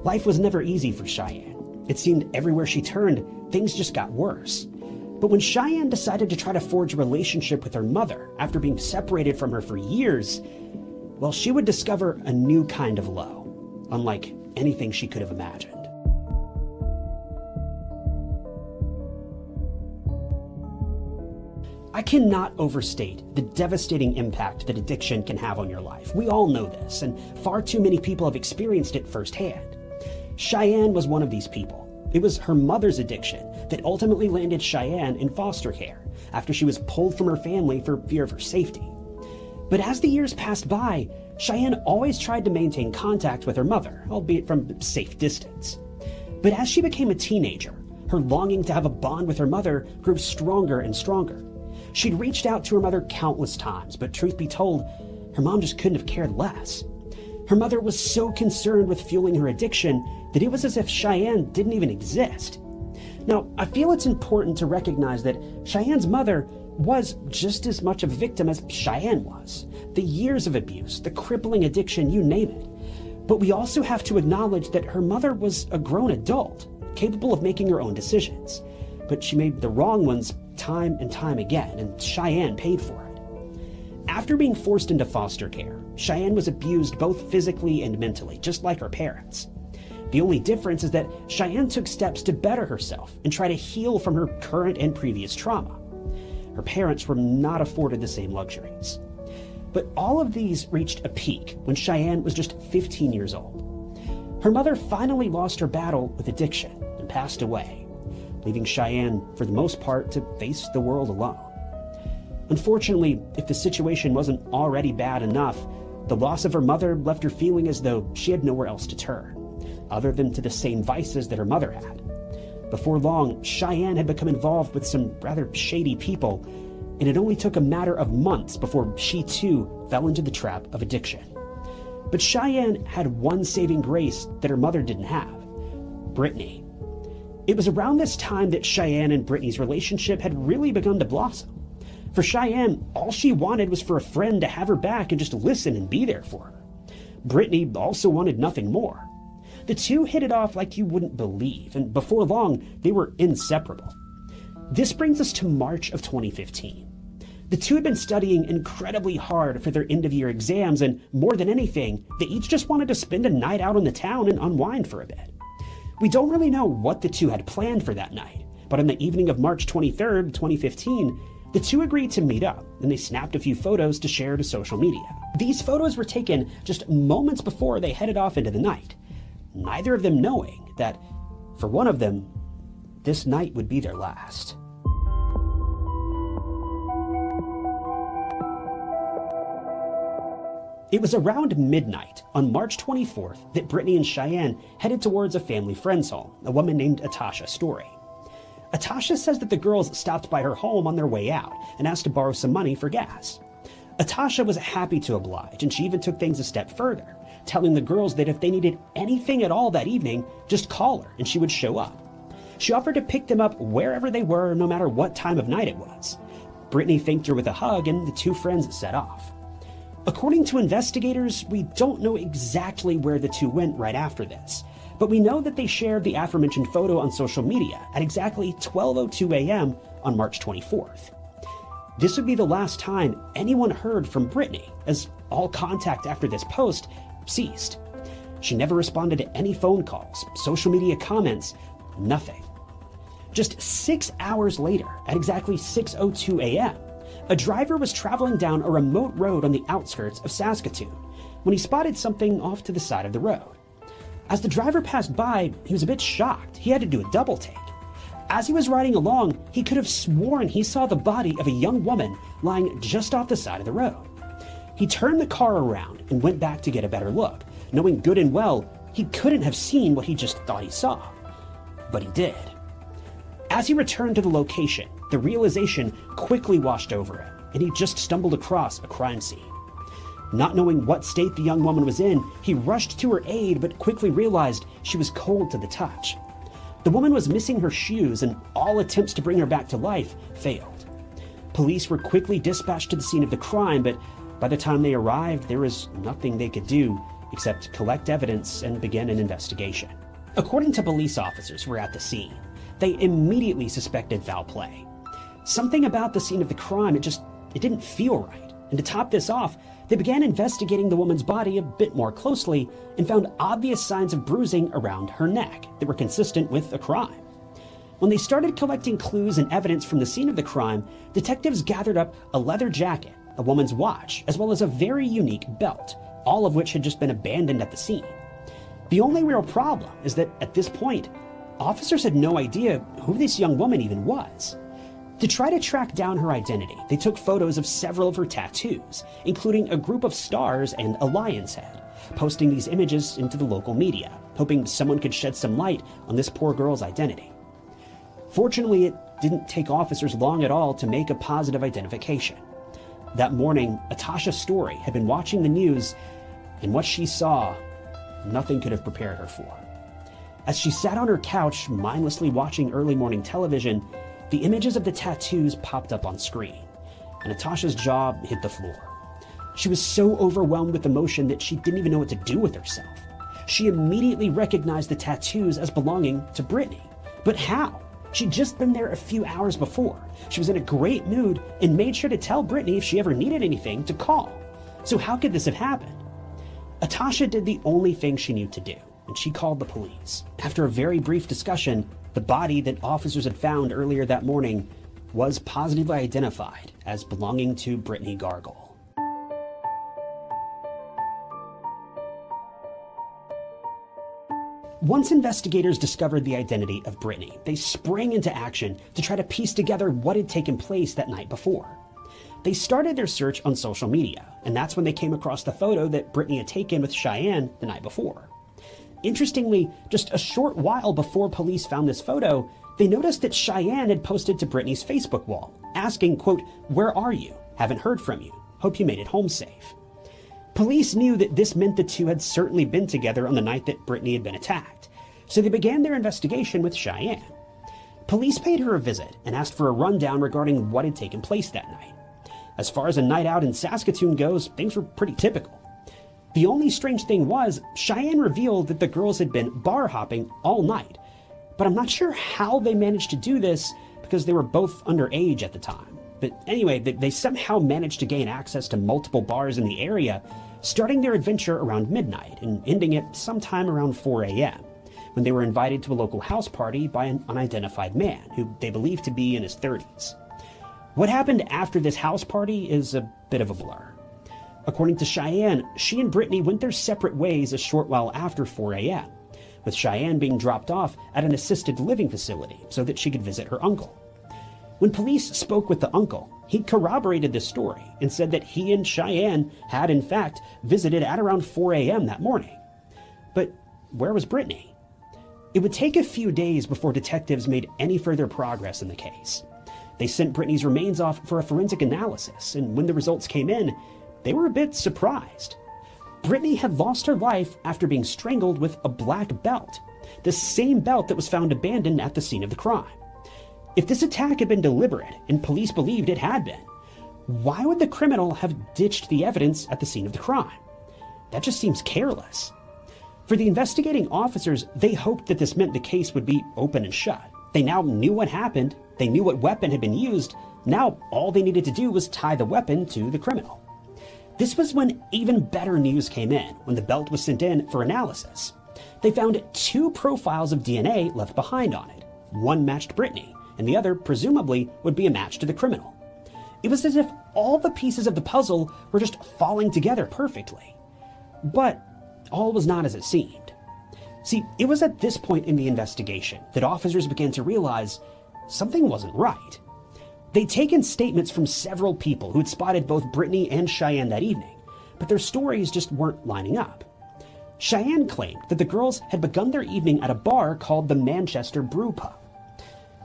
Life was never easy for Cheyenne. It seemed everywhere she turned, things just got worse. But when Cheyenne decided to try to forge a relationship with her mother after being separated from her for years, well, she would discover a new kind of low, unlike anything she could have imagined. I cannot overstate the devastating impact that addiction can have on your life. We all know this, and far too many people have experienced it firsthand. Cheyenne was one of these people. It was her mother's addiction that ultimately landed Cheyenne in foster care after she was pulled from her family for fear of her safety. But as the years passed by, Cheyenne always tried to maintain contact with her mother, albeit from safe distance. But as she became a teenager, her longing to have a bond with her mother grew stronger and stronger. She'd reached out to her mother countless times, but truth be told, her mom just couldn't have cared less. Her mother was so concerned with fueling her addiction that it was as if Cheyenne didn't even exist. Now, I feel it's important to recognize that Cheyenne's mother was just as much a victim as Cheyenne was. The years of abuse, the crippling addiction, you name it. But we also have to acknowledge that her mother was a grown adult, capable of making her own decisions. But she made the wrong ones time and time again, and Cheyenne paid for it. After being forced into foster care, Cheyenne was abused both physically and mentally, just like her parents. The only difference is that Cheyenne took steps to better herself and try to heal from her current and previous trauma. Her parents were not afforded the same luxuries. But all of these reached a peak when Cheyenne was just 15 years old. Her mother finally lost her battle with addiction and passed away, leaving Cheyenne, for the most part, to face the world alone. Unfortunately, if the situation wasn't already bad enough, the loss of her mother left her feeling as though she had nowhere else to turn, other than to the same vices that her mother had. Before long, Cheyenne had become involved with some rather shady people, and it only took a matter of months before she too fell into the trap of addiction. But Cheyenne had one saving grace that her mother didn't have: Brittney. It was around this time that Cheyenne and Brittney's relationship had really begun to blossom. For Cheyenne, all she wanted was for a friend to have her back and just listen and be there for her. Brittney also wanted nothing more. The two hit it off like you wouldn't believe, and before long, they were inseparable. This brings us to March of 2015. The two had been studying incredibly hard for their end-of-year exams, and more than anything, they each just wanted to spend a night out in the town and unwind for a bit. We don't really know what the two had planned for that night, but on the evening of March 23rd, 2015, the two agreed to meet up, and they snapped a few photos to share to social media. These photos were taken just moments before they headed off into the night, neither of them knowing that, for one of them, this night would be their last. It was around midnight on March 24th that Brittney and Cheyenne headed towards a family friend's home, a woman named Atasha Story. Atasha says that the girls stopped by her home on their way out and asked to borrow some money for gas. Atasha was happy to oblige, and she even took things a step further, telling the girls that if they needed anything at all that evening, just call her and she would show up. She offered to pick them up wherever they were, no matter what time of night it was. Brittney thanked her with a hug, and the two friends set off. According to investigators, we don't know exactly where the two went right after this, but we know that they shared the aforementioned photo on social media at exactly 12:02 a.m. on March 24th. This would be the last time anyone heard from Brittney, as all contact after this post ceased. She never responded to any phone calls, social media comments, nothing. Just 6 hours later, at exactly 6:02 a.m., a driver was traveling down a remote road on the outskirts of Saskatoon when he spotted something off to the side of the road. As the driver passed by, he was a bit shocked. He had to do a double take. As he was riding along, he could have sworn he saw the body of a young woman lying just off the side of the road. He turned the car around and went back to get a better look, knowing good and well he couldn't have seen what he just thought he saw. But he did. As he returned to the location, the realization quickly washed over him, and he just stumbled across a crime scene. Not knowing what state the young woman was in, he rushed to her aid, but quickly realized she was cold to the touch. The woman was missing her shoes, and all attempts to bring her back to life failed. Police were quickly dispatched to the scene of the crime, but by the time they arrived, there was nothing they could do except collect evidence and begin an investigation. According to police officers who were at the scene, they immediately suspected foul play. Something about the scene of the crime, it didn't feel right. And to top this off, they began investigating the woman's body a bit more closely and found obvious signs of bruising around her neck that were consistent with a crime. When they started collecting clues and evidence from the scene of the crime, detectives gathered up a leather jacket, a woman's watch, as well as a very unique belt, all of which had just been abandoned at the scene. The only real problem is that at this point, officers had no idea who this young woman even was. To try to track down her identity, they took photos of several of her tattoos, including a group of stars and a lion's head, posting these images into the local media, hoping someone could shed some light on this poor girl's identity. Fortunately, it didn't take officers long at all to make a positive identification. That morning, Atasha Story had been watching the news, and what she saw, nothing could have prepared her for. As she sat on her couch, mindlessly watching early morning television, the images of the tattoos popped up on screen, and Atasha's jaw hit the floor. She was so overwhelmed with emotion that she didn't even know what to do with herself. She immediately recognized the tattoos as belonging to Brittney. But how? She'd just been there a few hours before. She was in a great mood and made sure to tell Brittney if she ever needed anything to call. So how could this have happened? Atasha did the only thing she knew to do, and she called the police. After a very brief discussion, the body that officers had found earlier that morning was positively identified as belonging to Brittney Gargol. Once investigators discovered the identity of Brittney, they sprang into action to try to piece together what had taken place that night before. They started their search on social media, and that's when they came across the photo that Brittney had taken with Cheyenne the night before. Interestingly, just a short while before police found this photo, they noticed that Cheyenne had posted to Brittney's Facebook wall, asking, quote, "Where are you? Haven't heard from you. Hope you made it home safe." Police knew that this meant the two had certainly been together on the night that Brittney had been attacked, so they began their investigation with Cheyenne. Police paid her a visit and asked for a rundown regarding what had taken place that night. As far as a night out in Saskatoon goes, things were pretty typical. The only strange thing was, Cheyenne revealed that the girls had been bar hopping all night, but I'm not sure how they managed to do this because they were both underage at the time. But anyway, they somehow managed to gain access to multiple bars in the area, starting their adventure around midnight and ending it sometime around 4 a.m., when they were invited to a local house party by an unidentified man who they believed to be in his 30s. What happened after this house party is a bit of a blur. According to Cheyenne, she and Brittney went their separate ways a short while after 4 a.m., with Cheyenne being dropped off at an assisted living facility so that she could visit her uncle. When police spoke with the uncle, he corroborated this story and said that he and Cheyenne had in fact visited at around 4 a.m. that morning. But where was Brittney? It would take a few days before detectives made any further progress in the case. They sent Brittney's remains off for a forensic analysis, and when the results came in, they were a bit surprised. Brittney had lost her life after being strangled with a black belt, the same belt that was found abandoned at the scene of the crime. If this attack had been deliberate, and police believed it had been, why would the criminal have ditched the evidence at the scene of the crime? That just seems careless. For the investigating officers, they hoped that this meant the case would be open and shut. They now knew what happened, they knew what weapon had been used, now all they needed to do was tie the weapon to the criminal. This was when even better news came in, when the belt was sent in for analysis. They found 2 profiles of DNA left behind on it. One matched Brittney, and the other, presumably, would be a match to the criminal. It was as if all the pieces of the puzzle were just falling together perfectly. But all was not as it seemed. See, it was at this point in the investigation that officers began to realize something wasn't right. They'd taken statements from several people who had spotted both Brittney and Cheyenne that evening, but their stories just weren't lining up. Cheyenne claimed that the girls had begun their evening at a bar called the Manchester Brew Pub,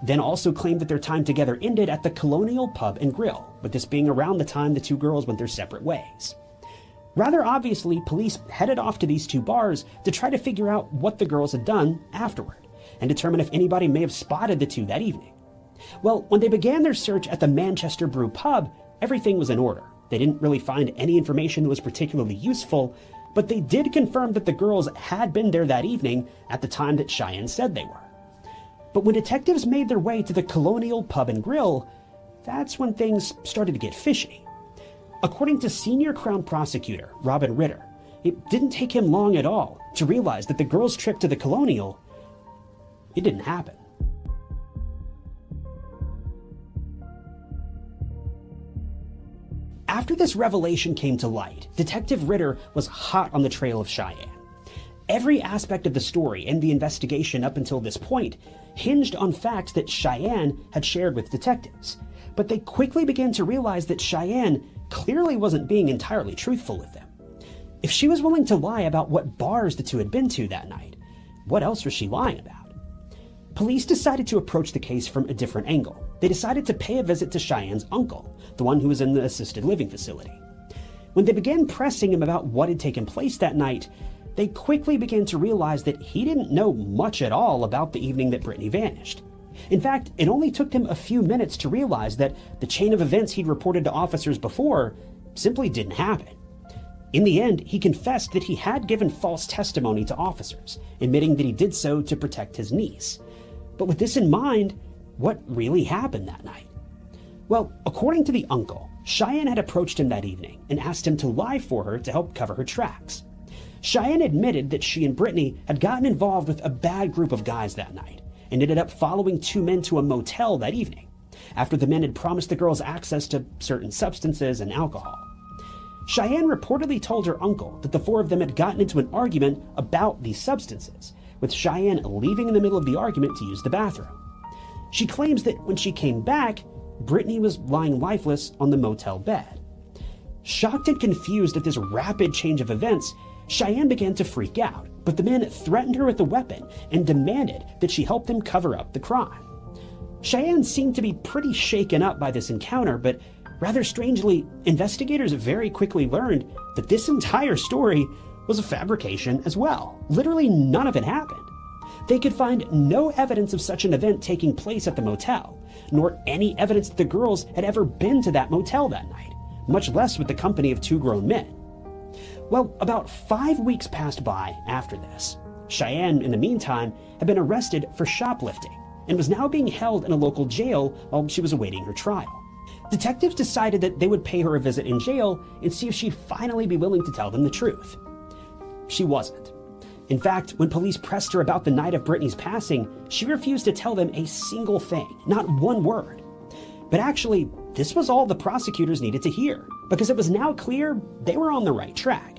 then also claimed that their time together ended at the Colonial Pub and Grill, with this being around the time the 2 girls went their separate ways. Rather obviously, police headed off to these 2 bars to try to figure out what the girls had done afterward, and determine if anybody may have spotted the 2 that evening. Well, when they began their search at the Manchester Brew Pub, everything was in order. They didn't really find any information that was particularly useful, but they did confirm that the girls had been there that evening at the time that Cheyenne said they were. But when detectives made their way to the Colonial Pub and Grill, that's when things started to get fishy. According to senior Crown Prosecutor Robin Ritter, it didn't take him long at all to realize that the girls' trip to the Colonial, it didn't happen. After this revelation came to light, Detective Ritter was hot on the trail of Cheyenne. Every aspect of the story and the investigation up until this point hinged on facts that Cheyenne had shared with detectives, but they quickly began to realize that Cheyenne clearly wasn't being entirely truthful with them. If she was willing to lie about what bars the two had been to that night, what else was she lying about? Police decided to approach the case from a different angle. They decided to pay a visit to Cheyenne's uncle, the one who was in the assisted living facility. When they began pressing him about what had taken place that night, they quickly began to realize that he didn't know much at all about the evening that Brittney vanished. In fact, it only took him a few minutes to realize that the chain of events he'd reported to officers before simply didn't happen. In the end, he confessed that he had given false testimony to officers, admitting that he did so to protect his niece. But with this in mind, what really happened that night? Well, according to the uncle, Cheyenne had approached him that evening and asked him to lie for her to help cover her tracks. Cheyenne admitted that she and Brittney had gotten involved with a bad group of guys that night and ended up following two men to a motel that evening, after the men had promised the girls access to certain substances and alcohol. Cheyenne reportedly told her uncle that the four of them had gotten into an argument about these substances, with Cheyenne leaving in the middle of the argument to use the bathroom. She claims that when she came back, Brittney was lying lifeless on the motel bed. Shocked and confused at this rapid change of events, Cheyenne began to freak out, but the men threatened her with a weapon and demanded that she help them cover up the crime. Cheyenne seemed to be pretty shaken up by this encounter, but rather strangely, investigators very quickly learned that this entire story was a fabrication as well. Literally none of it happened. They could find no evidence of such an event taking place at the motel, nor any evidence that the girls had ever been to that motel that night, much less with the company of two grown men. Well, about 5 weeks passed by after this. Cheyenne, in the meantime, had been arrested for shoplifting and was now being held in a local jail while she was awaiting her trial. Detectives decided that they would pay her a visit in jail and see if she'd finally be willing to tell them the truth. She wasn't. In fact, when police pressed her about the night of Brittney's passing, she refused to tell them a single thing, not one word. But actually, this was all the prosecutors needed to hear, because it was now clear they were on the right track.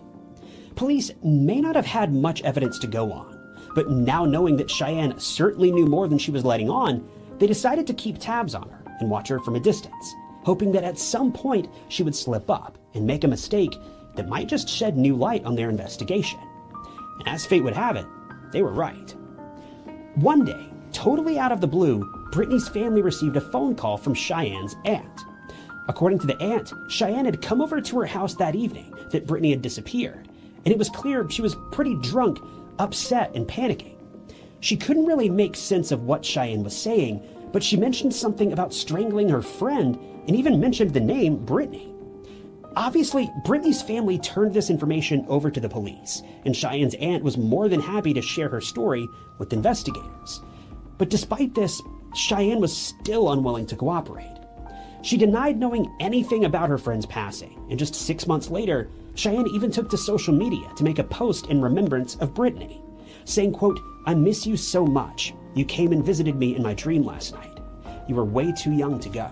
Police may not have had much evidence to go on, but now knowing that Cheyenne certainly knew more than she was letting on, they decided to keep tabs on her and watch her from a distance, hoping that at some point she would slip up and make a mistake that might just shed new light on their investigation. And as fate would have it, they were right. One day, totally out of the blue, Brittney's family received a phone call from Cheyenne's aunt. According to the aunt, Cheyenne had come over to her house that evening that Brittney had disappeared, and it was clear she was pretty drunk, upset, and panicking. She couldn't really make sense of what Cheyenne was saying, but she mentioned something about strangling her friend and even mentioned the name Brittney. Obviously, Brittney's family turned this information over to the police, and Cheyenne's aunt was more than happy to share her story with investigators. But despite this, Cheyenne was still unwilling to cooperate. She denied knowing anything about her friend's passing, and just 6 months later, Cheyenne even took to social media to make a post in remembrance of Brittney, saying, quote, "I miss you so much. You came and visited me in my dream last night. You were way too young to go."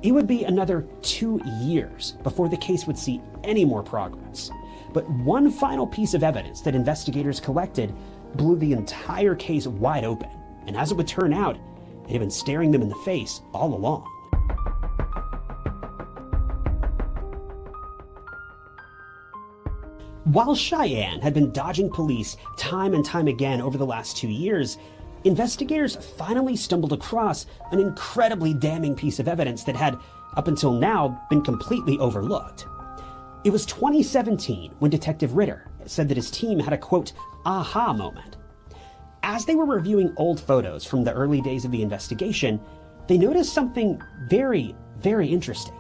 It would be another 2 years before the case would see any more progress. But one final piece of evidence that investigators collected blew the entire case wide open, and as it would turn out, it had been staring them in the face all along. While Cheyenne had been dodging police time and time again over the last 2 years, investigators finally stumbled across an incredibly damning piece of evidence that had, up until now, been completely overlooked. It was 2017 when Detective Ritter said that his team had a, quote, aha moment. As they were reviewing old photos from the early days of the investigation, they noticed something very, very interesting.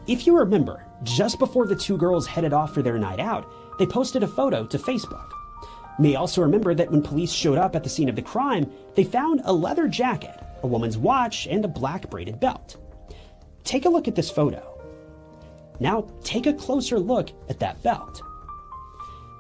If you remember, just before the two girls headed off for their night out, they posted a photo to Facebook. You may also remember that when police showed up at the scene of the crime, they found a leather jacket, a woman's watch, and a black braided belt. Take a look at this photo. Now take a closer look at that belt.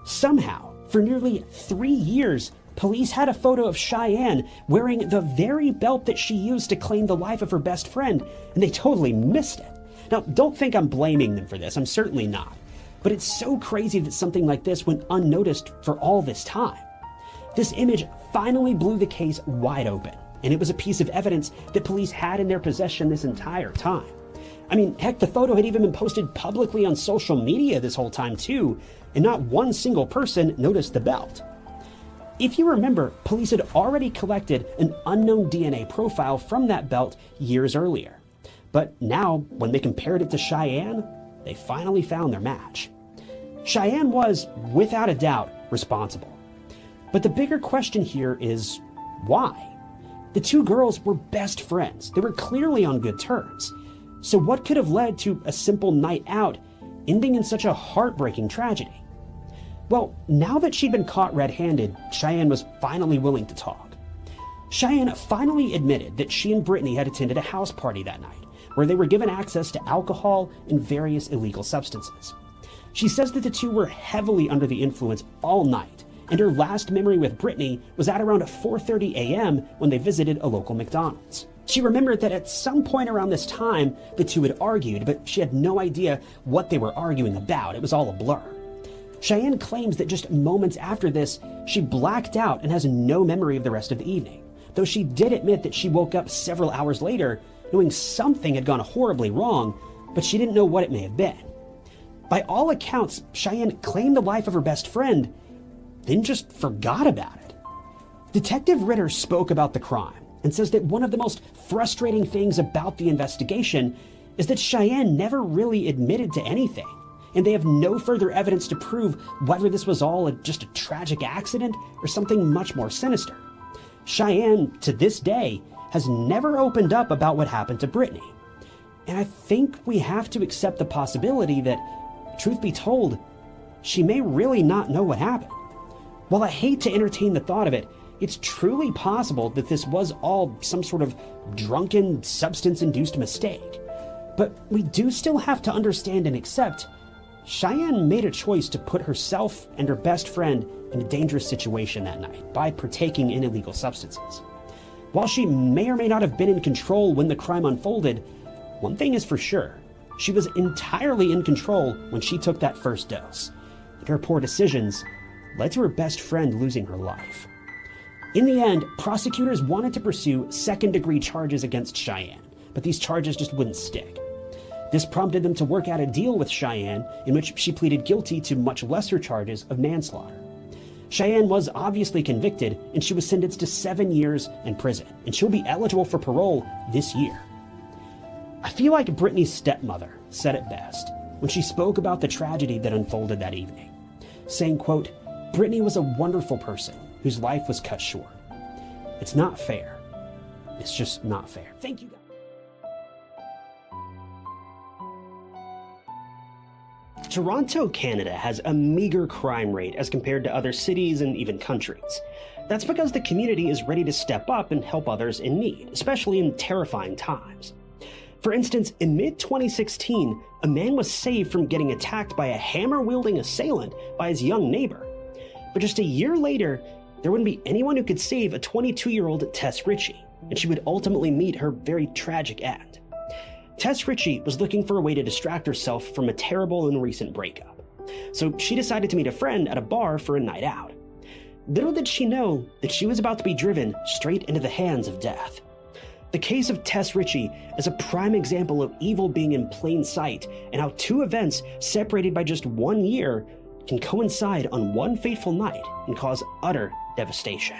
Somehow, for nearly 3 years, police had a photo of Cheyenne wearing the very belt that she used to claim the life of her best friend, and they totally missed it. Now, don't think I'm blaming them for this, I'm certainly not. But it's so crazy that something like this went unnoticed for all this time. This image finally blew the case wide open, and it was a piece of evidence that police had in their possession this entire time. I mean, heck, the photo had even been posted publicly on social media this whole time too, and not one single person noticed the belt. If you remember, police had already collected an unknown DNA profile from that belt years earlier. But now, when they compared it to Cheyenne, they finally found their match. Cheyenne was, without a doubt, responsible. But the bigger question here is, why? The two girls were best friends. They were clearly on good terms. So what could have led to a simple night out ending in such a heartbreaking tragedy? Well, now that she'd been caught red-handed, Cheyenne was finally willing to talk. Cheyenne finally admitted that she and Brittney had attended a house party that night, where they were given access to alcohol and various illegal substances. She says that the two were heavily under the influence all night, and her last memory with Brittney was at around 4:30 a.m. when they visited a local McDonald's. She remembered that at some point around this time, the two had argued, but she had no idea what they were arguing about. It was all a blur. Cheyenne claims that just moments after this, she blacked out and has no memory of the rest of the evening, though she did admit that she woke up several hours later knowing something had gone horribly wrong, but she didn't know what it may have been. By all accounts, Cheyenne claimed the life of her best friend, then just forgot about it. Detective Ritter spoke about the crime and says that one of the most frustrating things about the investigation is that Cheyenne never really admitted to anything, and they have no further evidence to prove whether this was all just a tragic accident or something much more sinister. Cheyenne, to this day, has never opened up about what happened to Brittney. And I think we have to accept the possibility that, truth be told, she may really not know what happened. While I hate to entertain the thought of it, it's truly possible that this was all some sort of drunken, substance-induced mistake. But we do still have to understand and accept Cheyenne made a choice to put herself and her best friend in a dangerous situation that night by partaking in illegal substances. While she may or may not have been in control when the crime unfolded, one thing is for sure, she was entirely in control when she took that first dose, and her poor decisions led to her best friend losing her life. In the end, prosecutors wanted to pursue second-degree charges against Cheyenne, but these charges just wouldn't stick. This prompted them to work out a deal with Cheyenne in which she pleaded guilty to much lesser charges of manslaughter. Cheyenne was obviously convicted, and she was sentenced to 7 years in prison, and she'll be eligible for parole this year. I feel like Brittney's stepmother said it best when she spoke about the tragedy that unfolded that evening, saying, quote, "Brittney was a wonderful person whose life was cut short. It's not fair. It's just not fair." Thank you, guys. Toronto, Canada has a meager crime rate as compared to other cities and even countries. That's because the community is ready to step up and help others in need, especially in terrifying times. For instance, in mid-2016, a man was saved from getting attacked by a hammer-wielding assailant by his young neighbor. But just a year later, there wouldn't be anyone who could save a 22-year-old Tess Richey, and she would ultimately meet her very tragic end. Tess Richey was looking for a way to distract herself from a terrible and recent breakup, so she decided to meet a friend at a bar for a night out. Little did she know that she was about to be driven straight into the hands of death. The case of Tess Richey is a prime example of evil being in plain sight and how two events separated by just 1 year can coincide on one fateful night and cause utter devastation.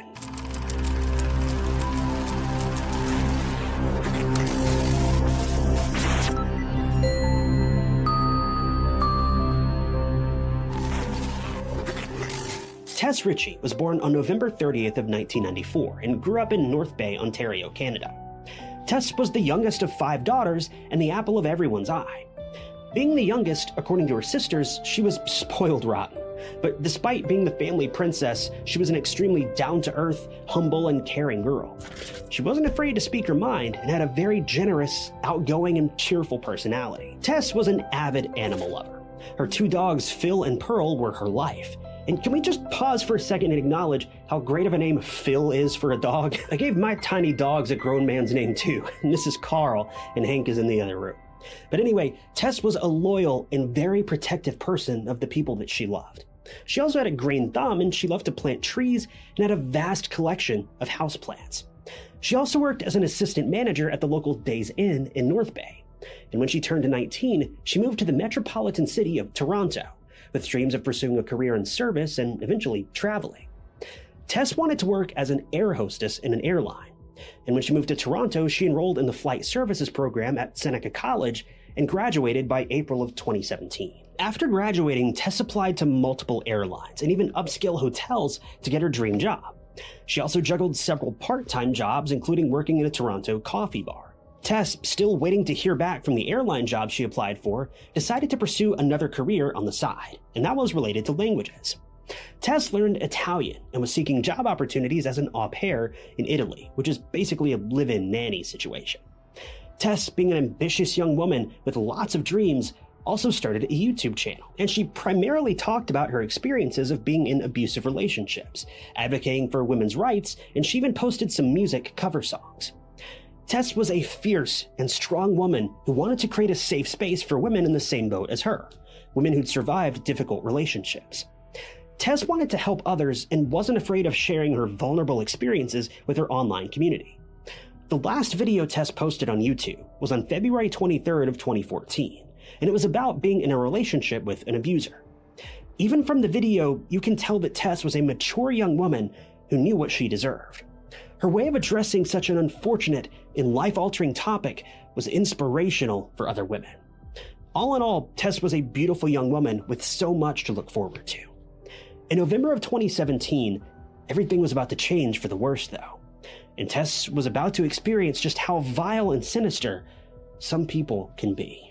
Tess Richey was born on November 30th of 1994 and grew up in North Bay, Ontario, Canada. Tess was the youngest of 5 daughters and the apple of everyone's eye. Being the youngest, according to her sisters, she was spoiled rotten. But despite being the family princess, she was an extremely down-to-earth, humble, and caring girl. She wasn't afraid to speak her mind and had a very generous, outgoing, and cheerful personality. Tess was an avid animal lover. Her 2 dogs, Phil and Pearl, were her life. And can we just pause for a second and acknowledge how great of a name Phil is for a dog? I gave my tiny dogs a grown man's name too, and this is Carl, and Hank is in the other room. But anyway, Tess was a loyal and very protective person of the people that she loved. She also had a green thumb, and she loved to plant trees and had a vast collection of houseplants. She also worked as an assistant manager at the local Days Inn in North Bay. And when she turned 19, she moved to the metropolitan city of Toronto, with dreams of pursuing a career in service and eventually traveling. Tess wanted to work as an air hostess in an airline. And when she moved to Toronto, she enrolled in the flight services program at Seneca College and graduated by April of 2017. After graduating, Tess applied to multiple airlines and even upscale hotels to get her dream job. She also juggled several part-time jobs, including working in a Toronto coffee bar. Tess, still waiting to hear back from the airline job she applied for, decided to pursue another career on the side, and that was related to languages. Tess learned Italian and was seeking job opportunities as an au pair in Italy, which is basically a live-in nanny situation. Tess, being an ambitious young woman with lots of dreams, also started a YouTube channel, and she primarily talked about her experiences of being in abusive relationships, advocating for women's rights, and she even posted some music cover songs. Tess was a fierce and strong woman who wanted to create a safe space for women in the same boat as her, women who'd survived difficult relationships. Tess wanted to help others and wasn't afraid of sharing her vulnerable experiences with her online community. The last video Tess posted on YouTube was on February 23rd of 2014, and it was about being in a relationship with an abuser. Even from the video, you can tell that Tess was a mature young woman who knew what she deserved. Her way of addressing such an unfortunate and life-altering topic was inspirational for other women. All in all, Tess was a beautiful young woman with so much to look forward to. In November of 2017, everything was about to change for the worse, though, and Tess was about to experience just how vile and sinister some people can be.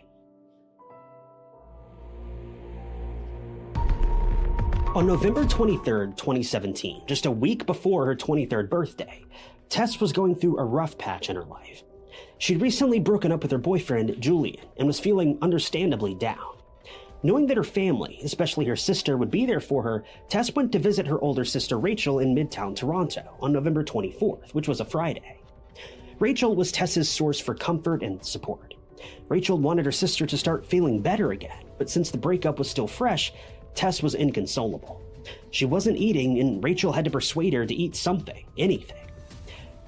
On November 23rd, 2017, just a week before her 23rd birthday, Tess was going through a rough patch in her life. She'd recently broken up with her boyfriend, Julian, and was feeling understandably down. Knowing that her family, especially her sister, would be there for her, Tess went to visit her older sister Rachel in Midtown Toronto on November 24th, which was a Friday. Rachel was Tess's source for comfort and support. Rachel wanted her sister to start feeling better again, but since the breakup was still fresh, Tess was inconsolable. She wasn't eating, and Rachel had to persuade her to eat something, anything.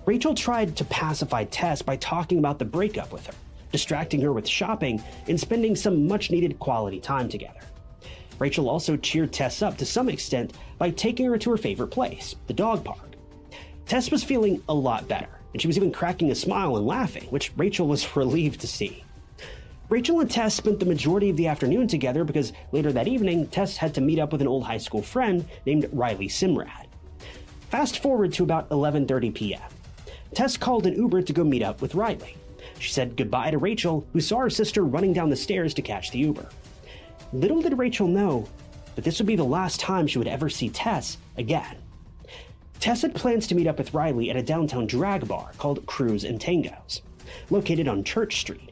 Rachel tried to pacify Tess by talking about the breakup with her, distracting her with shopping, and spending some much-needed quality time together. Rachel also cheered Tess up to some extent by taking her to her favorite place, the dog park. Tess was feeling a lot better, and she was even cracking a smile and laughing, which Rachel was relieved to see. Rachel and Tess spent the majority of the afternoon together because later that evening, Tess had to meet up with an old high school friend named Riley Simrad. Fast forward to about 11:30 p.m. Tess called an Uber to go meet up with Riley. She said goodbye to Rachel, who saw her sister running down the stairs to catch the Uber. Little did Rachel know that this would be the last time she would ever see Tess again. Tess had plans to meet up with Riley at a downtown drag bar called Cruise and Tangos, located on Church Street.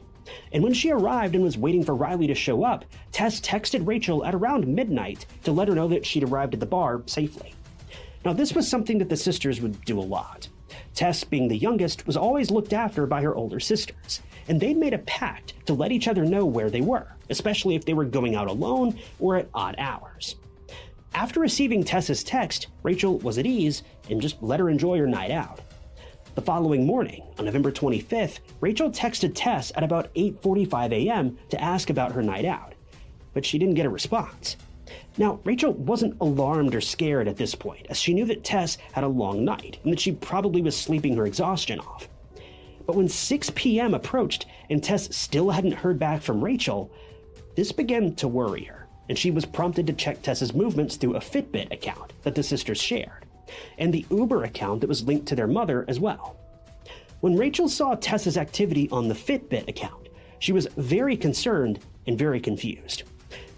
And when she arrived and was waiting for Riley to show up, Tess texted Rachel at around midnight to let her know that she'd arrived at the bar safely. Now, this was something that the sisters would do a lot. Tess, being the youngest, was always looked after by her older sisters, and they'd made a pact to let each other know where they were, especially if they were going out alone or at odd hours. After receiving Tess's text, Rachel was at ease and just let her enjoy her night out. The following morning, on November 25th, Rachel texted Tess at about 8:45 a.m. to ask about her night out, but she didn't get a response. Now, Rachel wasn't alarmed or scared at this point, as she knew that Tess had a long night and that she probably was sleeping her exhaustion off. But when 6 p.m. approached and Tess still hadn't heard back from Rachel, this began to worry her, and she was prompted to check Tess's movements through a Fitbit account that the sisters shared, and the Uber account that was linked to their mother as well. When Rachel saw Tess's activity on the Fitbit account, she was very concerned and very confused.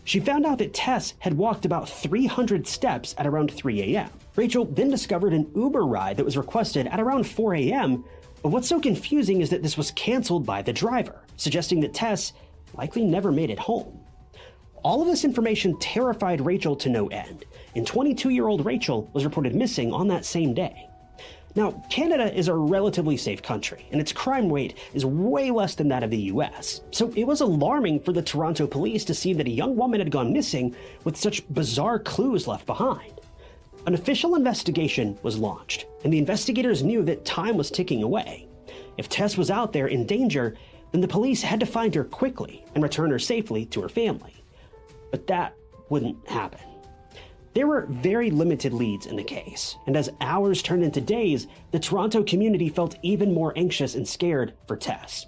She found out that Tess had walked about 300 steps at around 3 a.m. Rachel then discovered an Uber ride that was requested at around 4 a.m., but what's so confusing is that this was canceled by the driver, suggesting that Tess likely never made it home. All of this information terrified Rachel to no end, and 22-year-old Rachel was reported missing on that same day. Now, Canada is a relatively safe country, and its crime rate is way less than that of the US, so it was alarming for the Toronto police to see that a young woman had gone missing with such bizarre clues left behind. An official investigation was launched, and the investigators knew that time was ticking away. If Tess was out there in danger, then the police had to find her quickly and return her safely to her family. But that wouldn't happen. There were very limited leads in the case, and as hours turned into days, the Toronto community felt even more anxious and scared for Tess.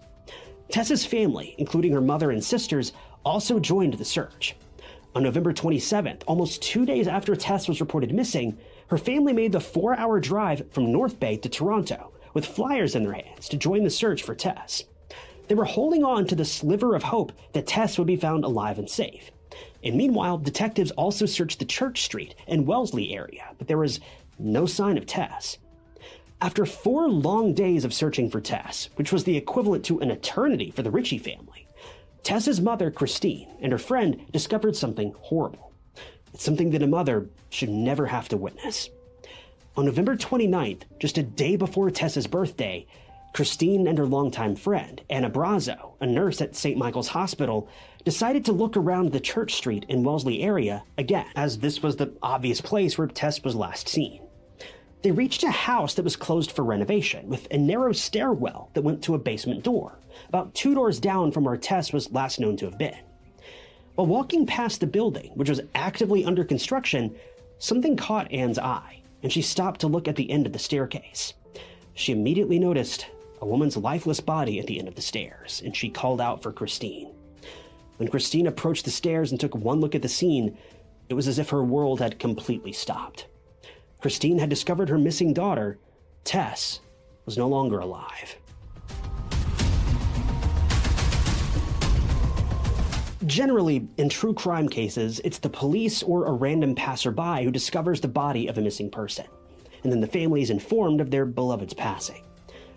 Tess's family, including her mother and sisters, also joined the search. On November 27th, almost 2 days after Tess was reported missing, her family made the 4-hour drive from North Bay to Toronto with flyers in their hands to join the search for Tess. They were holding on to the sliver of hope that Tess would be found alive and safe. And meanwhile, detectives also searched the Church Street and Wellesley area, but there was no sign of Tess. After 4 long days of searching for Tess, which was the equivalent to an eternity for the Richey family, Tess's mother, Christine, and her friend discovered something horrible. It's something that a mother should never have to witness. On November 29th, just a day before Tess's birthday, Christine and her longtime friend, Anna Brazo, a nurse at St. Michael's Hospital, decided to look around the Church Street and Wellesley area again, as this was the obvious place where Tess was last seen. They reached a house that was closed for renovation, with a narrow stairwell that went to a basement door, about 2 doors down from where Tess was last known to have been. While walking past the building, which was actively under construction, something caught Anne's eye, and she stopped to look at the end of the staircase. She immediately noticed a woman's lifeless body at the end of the stairs, and she called out for Christine. When Christine approached the stairs and took one look at the scene, it was as if her world had completely stopped. Christine had discovered her missing daughter, Tess, was no longer alive. Generally, in true crime cases, it's the police or a random passerby who discovers the body of a missing person, and then the family is informed of their beloved's passing.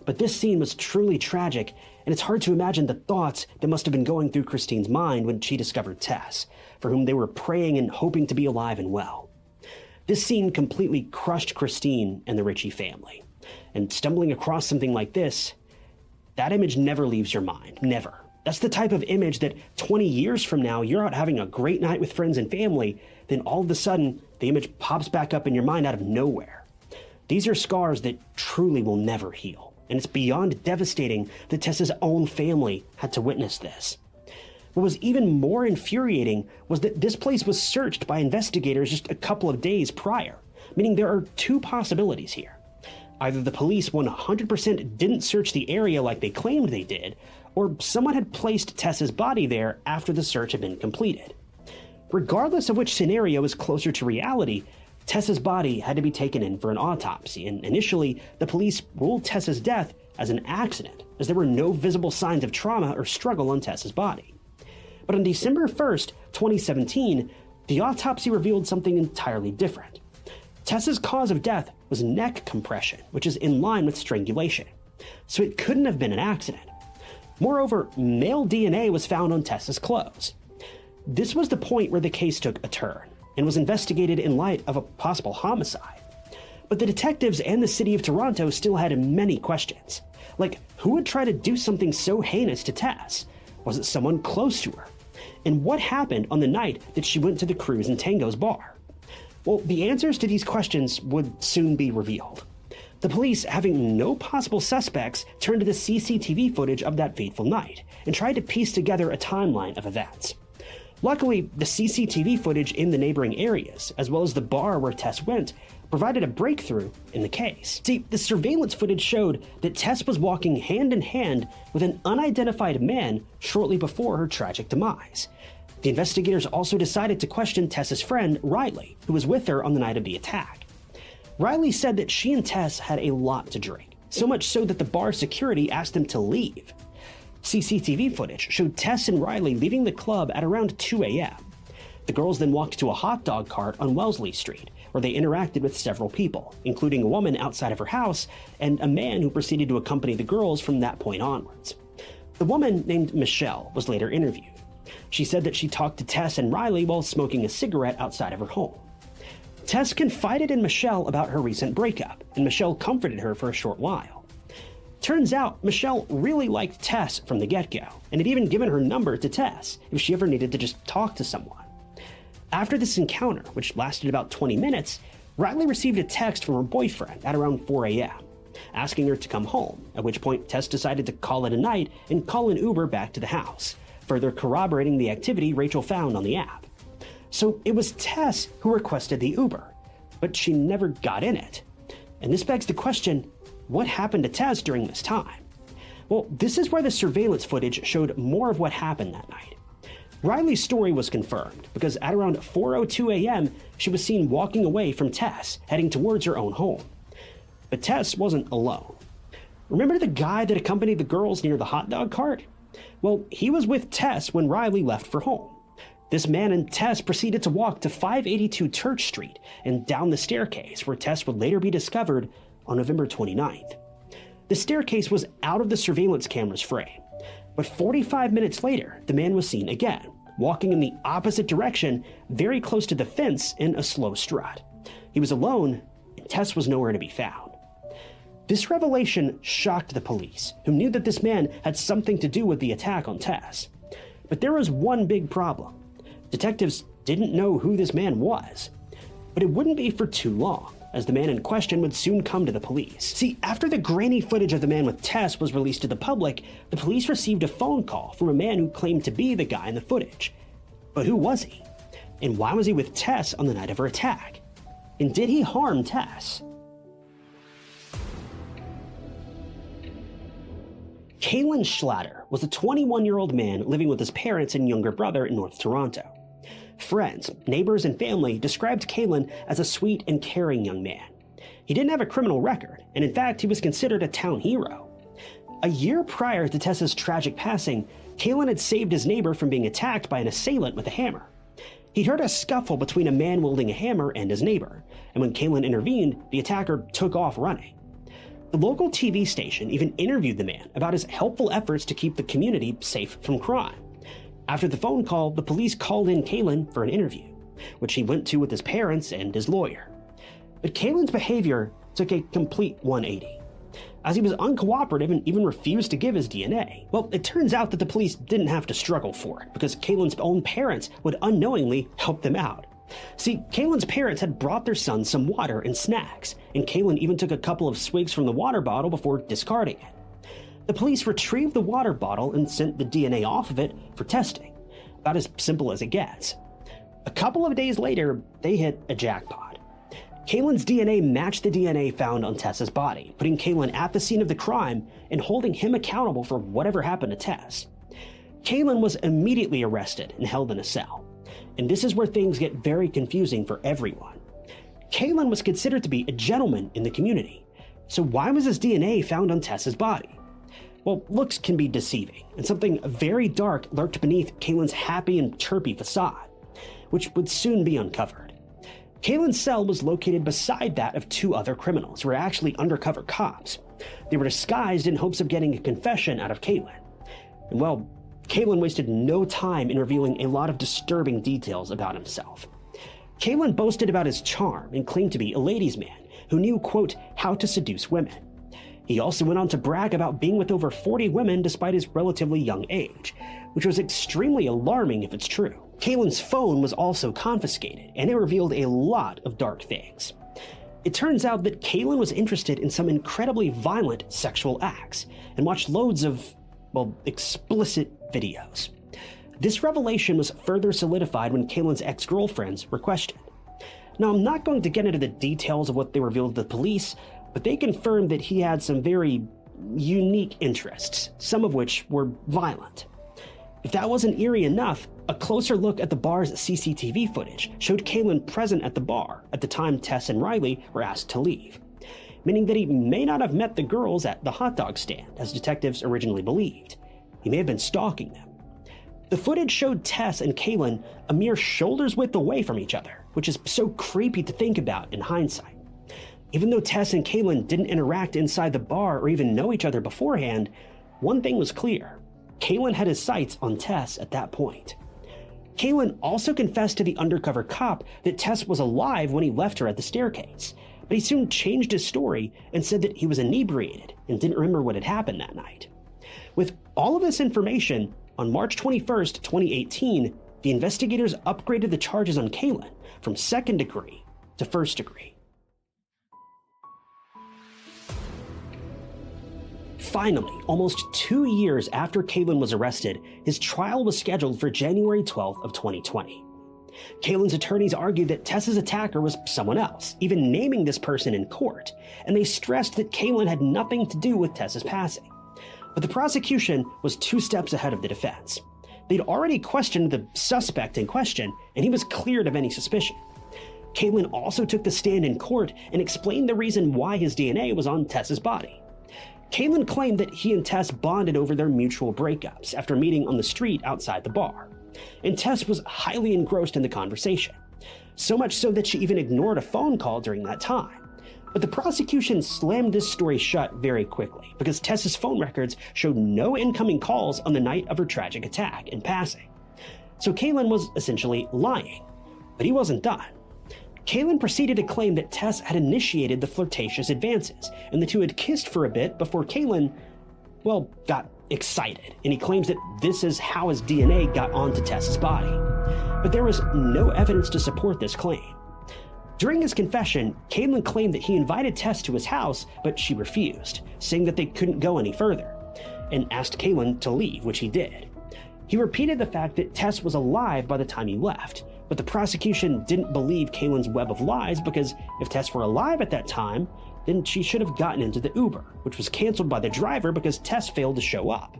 But this scene was truly tragic, and it's hard to imagine the thoughts that must have been going through Christine's mind when she discovered Tess, for whom they were praying and hoping to be alive and well. This scene completely crushed Christine and the Richey family, and stumbling across something like this, that image never leaves your mind, never. That's the type of image that 20 years from now, you're out having a great night with friends and family, then all of a sudden, the image pops back up in your mind out of nowhere. These are scars that truly will never heal, and it's beyond devastating that Tess's own family had to witness this. What was even more infuriating was that this place was searched by investigators just a couple of days prior, meaning there are 2 possibilities here. Either the police 100% didn't search the area like they claimed they did, or someone had placed Tess's body there after the search had been completed. Regardless of which scenario is closer to reality, Tess's body had to be taken in for an autopsy, and initially, the police ruled Tess's death as an accident, as there were no visible signs of trauma or struggle on Tess's body. But on December 1st, 2017, the autopsy revealed something entirely different. Tess's cause of death was neck compression, which is in line with strangulation, so it couldn't have been an accident. Moreover, male DNA was found on Tess's clothes. This was the point where the case took a turn, and was investigated in light of a possible homicide. But the detectives and the city of Toronto still had many questions. Like, who would try to do something so heinous to Tess? Was it someone close to her? And what happened on the night that she went to the Cruise and Tango's bar? Well, the answers to these questions would soon be revealed. The police, having no possible suspects, turned to the CCTV footage of that fateful night and tried to piece together a timeline of events. Luckily, the CCTV footage in the neighboring areas, as well as the bar where Tess went, provided a breakthrough in the case. See, the surveillance footage showed that Tess was walking hand in hand with an unidentified man shortly before her tragic demise. The investigators also decided to question Tess's friend, Riley, who was with her on the night of the attack. Riley said that she and Tess had a lot to drink, so much so that the bar security asked them to leave. CCTV footage showed Tess and Riley leaving the club at around 2 a.m. The girls then walked to a hot dog cart on Wellesley Street, where they interacted with several people, including a woman outside of her house and a man who proceeded to accompany the girls from that point onwards. The woman, named Michelle, was later interviewed. She said that she talked to Tess and Riley while smoking a cigarette outside of her home. Tess confided in Michelle about her recent breakup, and Michelle comforted her for a short while. Turns out, Michelle really liked Tess from the get-go, and had even given her number to Tess if she ever needed to just talk to someone. After this encounter, which lasted about 20 minutes, Riley received a text from her boyfriend at around 4 a.m., asking her to come home, at which point Tess decided to call it a night and call an Uber back to the house, further corroborating the activity Rachel found on the app. So it was Tess who requested the Uber, but she never got in it. And this begs the question, what happened to Tess during this time? Well, this is where the surveillance footage showed more of what happened that night. Riley's story was confirmed because at around 4:02 a.m., she was seen walking away from Tess, heading towards her own home. But Tess wasn't alone. Remember the guy that accompanied the girls near the hot dog cart? Well, he was with Tess when Riley left for home. This man and Tess proceeded to walk to 582 Church Street and down the staircase where Tess would later be discovered on November 29th. The staircase was out of the surveillance camera's frame, but 45 minutes later, the man was seen again, walking in the opposite direction, very close to the fence in a slow strut. He was alone, and Tess was nowhere to be found. This revelation shocked the police, who knew that this man had something to do with the attack on Tess. But there was one big problem. Detectives didn't know who this man was. But it wouldn't be for too long, as the man in question would soon come to the police. See, after the grainy footage of the man with Tess was released to the public, the police received a phone call from a man who claimed to be the guy in the footage. But who was he? And why was he with Tess on the night of her attack? And did he harm Tess? Kalen Schlatter was a 21-year-old man living with his parents and younger brother in North Toronto. Friends, neighbors, and family described Kalen as a sweet and caring young man. He didn't have a criminal record, and in fact, he was considered a town hero. A year prior to Tess's tragic passing, Kalen had saved his neighbor from being attacked by an assailant with a hammer. He'd heard a scuffle between a man wielding a hammer and his neighbor, and when Kalen intervened, the attacker took off running. The local TV station even interviewed the man about his helpful efforts to keep the community safe from crime. After the phone call, the police called in Kalen for an interview, which he went to with his parents and his lawyer. But Kalen's behavior took a complete 180, as he was uncooperative and even refused to give his DNA. Well, it turns out that the police didn't have to struggle for it, because Kalen's own parents would unknowingly help them out. See, Kalen's parents had brought their son some water and snacks, and Kalen even took a couple of swigs from the water bottle before discarding it. The police retrieved the water bottle and sent the DNA off of it for testing. About as simple as it gets. A couple of days later, they hit a jackpot. Kalen's DNA matched the DNA found on Tess's body, putting Kalen at the scene of the crime and holding him accountable for whatever happened to Tess. Kalen was immediately arrested and held in a cell. And this is where things get very confusing for everyone. Kalen was considered to be a gentleman in the community. So why was his DNA found on Tess's body? Well, looks can be deceiving, and something very dark lurked beneath Kalen's happy and chirpy facade, which would soon be uncovered. Kalen's cell was located beside that of two other criminals who were actually undercover cops. They were disguised in hopes of getting a confession out of Kalen. And well, Kalen wasted no time in revealing a lot of disturbing details about himself. Kalen boasted about his charm and claimed to be a ladies' man who knew, quote, how to seduce women. He also went on to brag about being with over 40 women despite his relatively young age, which was extremely alarming if it's true. Kalen's phone was also confiscated, and it revealed a lot of dark things. It turns out that Kalen was interested in some incredibly violent sexual acts, and watched loads of, well, explicit videos. This revelation was further solidified when Kalen's ex-girlfriends were questioned. Now, I'm not going to get into the details of what they revealed to the police, but they confirmed that he had some very unique interests, some of which were violent. If that wasn't eerie enough, a closer look at the bar's CCTV footage showed Kalen present at the bar at the time Tess and Riley were asked to leave, meaning that he may not have met the girls at the hot dog stand, as detectives originally believed. He may have been stalking them. The footage showed Tess and Kalen a mere shoulder's width away from each other, which is so creepy to think about in hindsight. Even though Tess and Kalen didn't interact inside the bar or even know each other beforehand, one thing was clear. Kalen had his sights on Tess at that point. Kaylin also confessed to the undercover cop that Tess was alive when he left her at the staircase, but he soon changed his story and said that he was inebriated and didn't remember what had happened that night. With all of this information, on March 21st, 2018, the investigators upgraded the charges on Kaylin from second degree to first degree. Finally, almost 2 years after Kaylin was arrested, his trial was scheduled for January 12th of 2020. Kaylin's attorneys argued that Tess's attacker was someone else, even naming this person in court, and they stressed that Kaylin had nothing to do with Tess's passing. But the prosecution was 2 steps ahead of the defense. They'd already questioned the suspect in question, and he was cleared of any suspicion. Kaylin also took the stand in court and explained the reason why his DNA was on Tess's body. Kaylin claimed that he and Tess bonded over their mutual breakups after meeting on the street outside the bar, and Tess was highly engrossed in the conversation, so much so that she even ignored a phone call during that time. But the prosecution slammed this story shut very quickly because Tess's phone records showed no incoming calls on the night of her tragic attack and passing. So Kaylin was essentially lying, but he wasn't done. Kaylin proceeded to claim that Tess had initiated the flirtatious advances, and the two had kissed for a bit before Kaylin, got excited, and he claims that this is how his DNA got onto Tess's body. But there was no evidence to support this claim. During his confession, Kaylin claimed that he invited Tess to his house, but she refused, saying that they couldn't go any further, and asked Kaylin to leave, which he did. He repeated the fact that Tess was alive by the time he left, but the prosecution didn't believe Kaylin's web of lies because if Tess were alive at that time, then she should have gotten into the Uber, which was canceled by the driver because Tess failed to show up.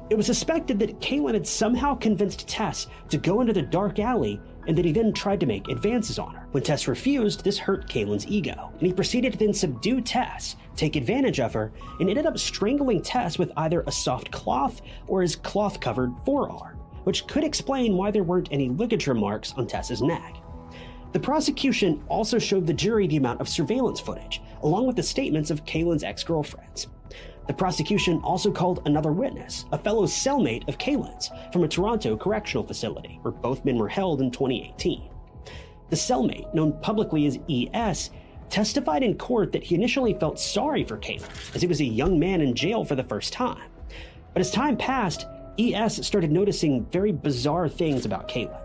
It was suspected that Kaylin had somehow convinced Tess to go into the dark alley and that he then tried to make advances on her. When Tess refused, this hurt Kaylin's ego, and he proceeded to then subdue Tess, take advantage of her, and ended up strangling Tess with either a soft cloth or his cloth-covered forearm, which could explain why there weren't any ligature marks on Tess's neck. The prosecution also showed the jury the amount of surveillance footage, along with the statements of Kaylin's ex-girlfriends. The prosecution also called another witness, a fellow cellmate of Kaylin's, from a Toronto correctional facility, where both men were held in 2018. The cellmate, known publicly as ES, testified in court that he initially felt sorry for Kaylin, as he was a young man in jail for the first time. But as time passed, ES started noticing very bizarre things about Kaylin.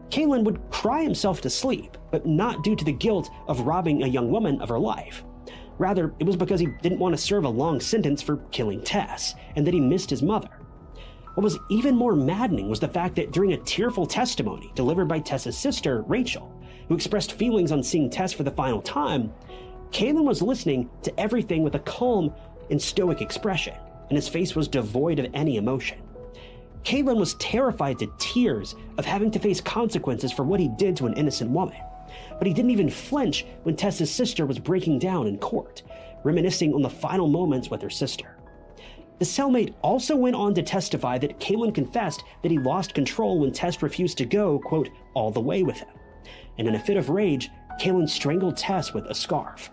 Kaylin would cry himself to sleep, but not due to the guilt of robbing a young woman of her life. Rather, it was because he didn't want to serve a long sentence for killing Tess, and that he missed his mother. What was even more maddening was the fact that during a tearful testimony delivered by Tess's sister, Rachel, who expressed feelings on seeing Tess for the final time, Kaylin was listening to everything with a calm and stoic expression, and his face was devoid of any emotion. Kaylin was terrified to tears of having to face consequences for what he did to an innocent woman, but he didn't even flinch when Tess's sister was breaking down in court, reminiscing on the final moments with her sister. The cellmate also went on to testify that Kaylin confessed that he lost control when Tess refused to go, quote, all the way with him. And in a fit of rage, Kaylin strangled Tess with a scarf.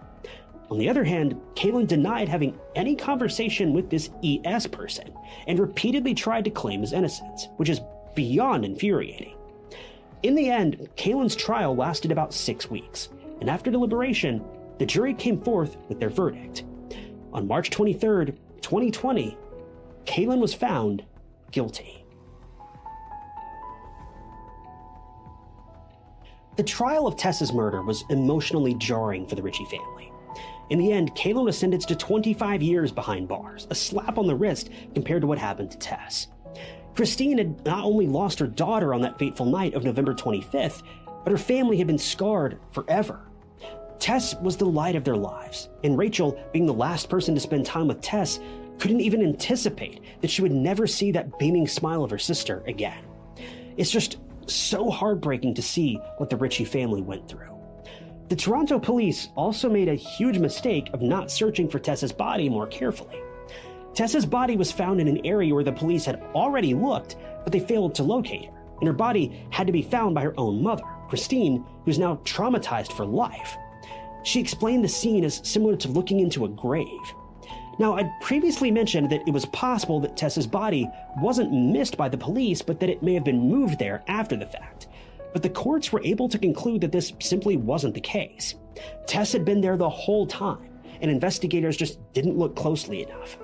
On the other hand, Kaylin denied having any conversation with this ES person and repeatedly tried to claim his innocence, which is beyond infuriating. In the end, Kaylin's trial lasted about 6 weeks, and after deliberation, the jury came forth with their verdict. On March 23rd, 2020, Kaylin was found guilty. The trial of Tess's murder was emotionally jarring for the Richey family. In the end, Kaylin was sentenced to 25 years behind bars, a slap on the wrist compared to what happened to Tess. Christine had not only lost her daughter on that fateful night of November 25th, but her family had been scarred forever. Tess was the light of their lives, and Rachel, being the last person to spend time with Tess, couldn't even anticipate that she would never see that beaming smile of her sister again. It's just so heartbreaking to see what the Richey family went through. The Toronto police also made a huge mistake of not searching for Tess's body more carefully. Tess's body was found in an area where the police had already looked, but they failed to locate her, and her body had to be found by her own mother, Christine, who's now traumatized for life. She explained the scene as similar to looking into a grave. Now, I'd previously mentioned that it was possible that Tess's body wasn't missed by the police, but that it may have been moved there after the fact. But the courts were able to conclude that this simply wasn't the case. Tess had been there the whole time, and investigators just didn't look closely enough.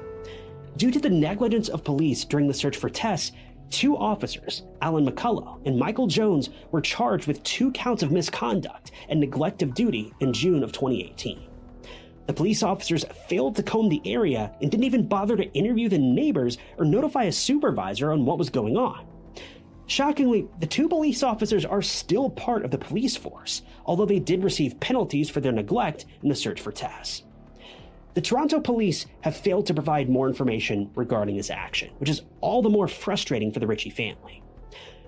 Due to the negligence of police during the search for Tess, 2 officers, Alan McCullough and Michael Jones, were charged with 2 counts of misconduct and neglect of duty in June of 2018. The police officers failed to comb the area and didn't even bother to interview the neighbors or notify a supervisor on what was going on. Shockingly, the 2 police officers are still part of the police force, although they did receive penalties for their neglect in the search for Tess. The Toronto police have failed to provide more information regarding this action, which is all the more frustrating for the Richey family.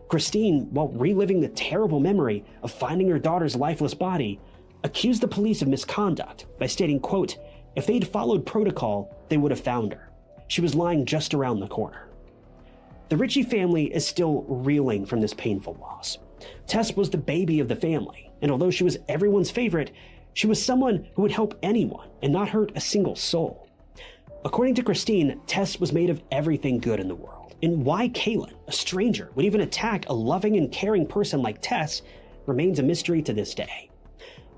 Christine, while reliving the terrible memory of finding her daughter's lifeless body, accused the police of misconduct by stating, quote, "If they'd followed protocol, they would have found her. She was lying just around the corner." The Richey family is still reeling from this painful loss. Tess was the baby of the family, and although she was everyone's favorite, she was someone who would help anyone and not hurt a single soul. According to Christine, Tess was made of everything good in the world, and why Kaylin, a stranger, would even attack a loving and caring person like Tess remains a mystery to this day.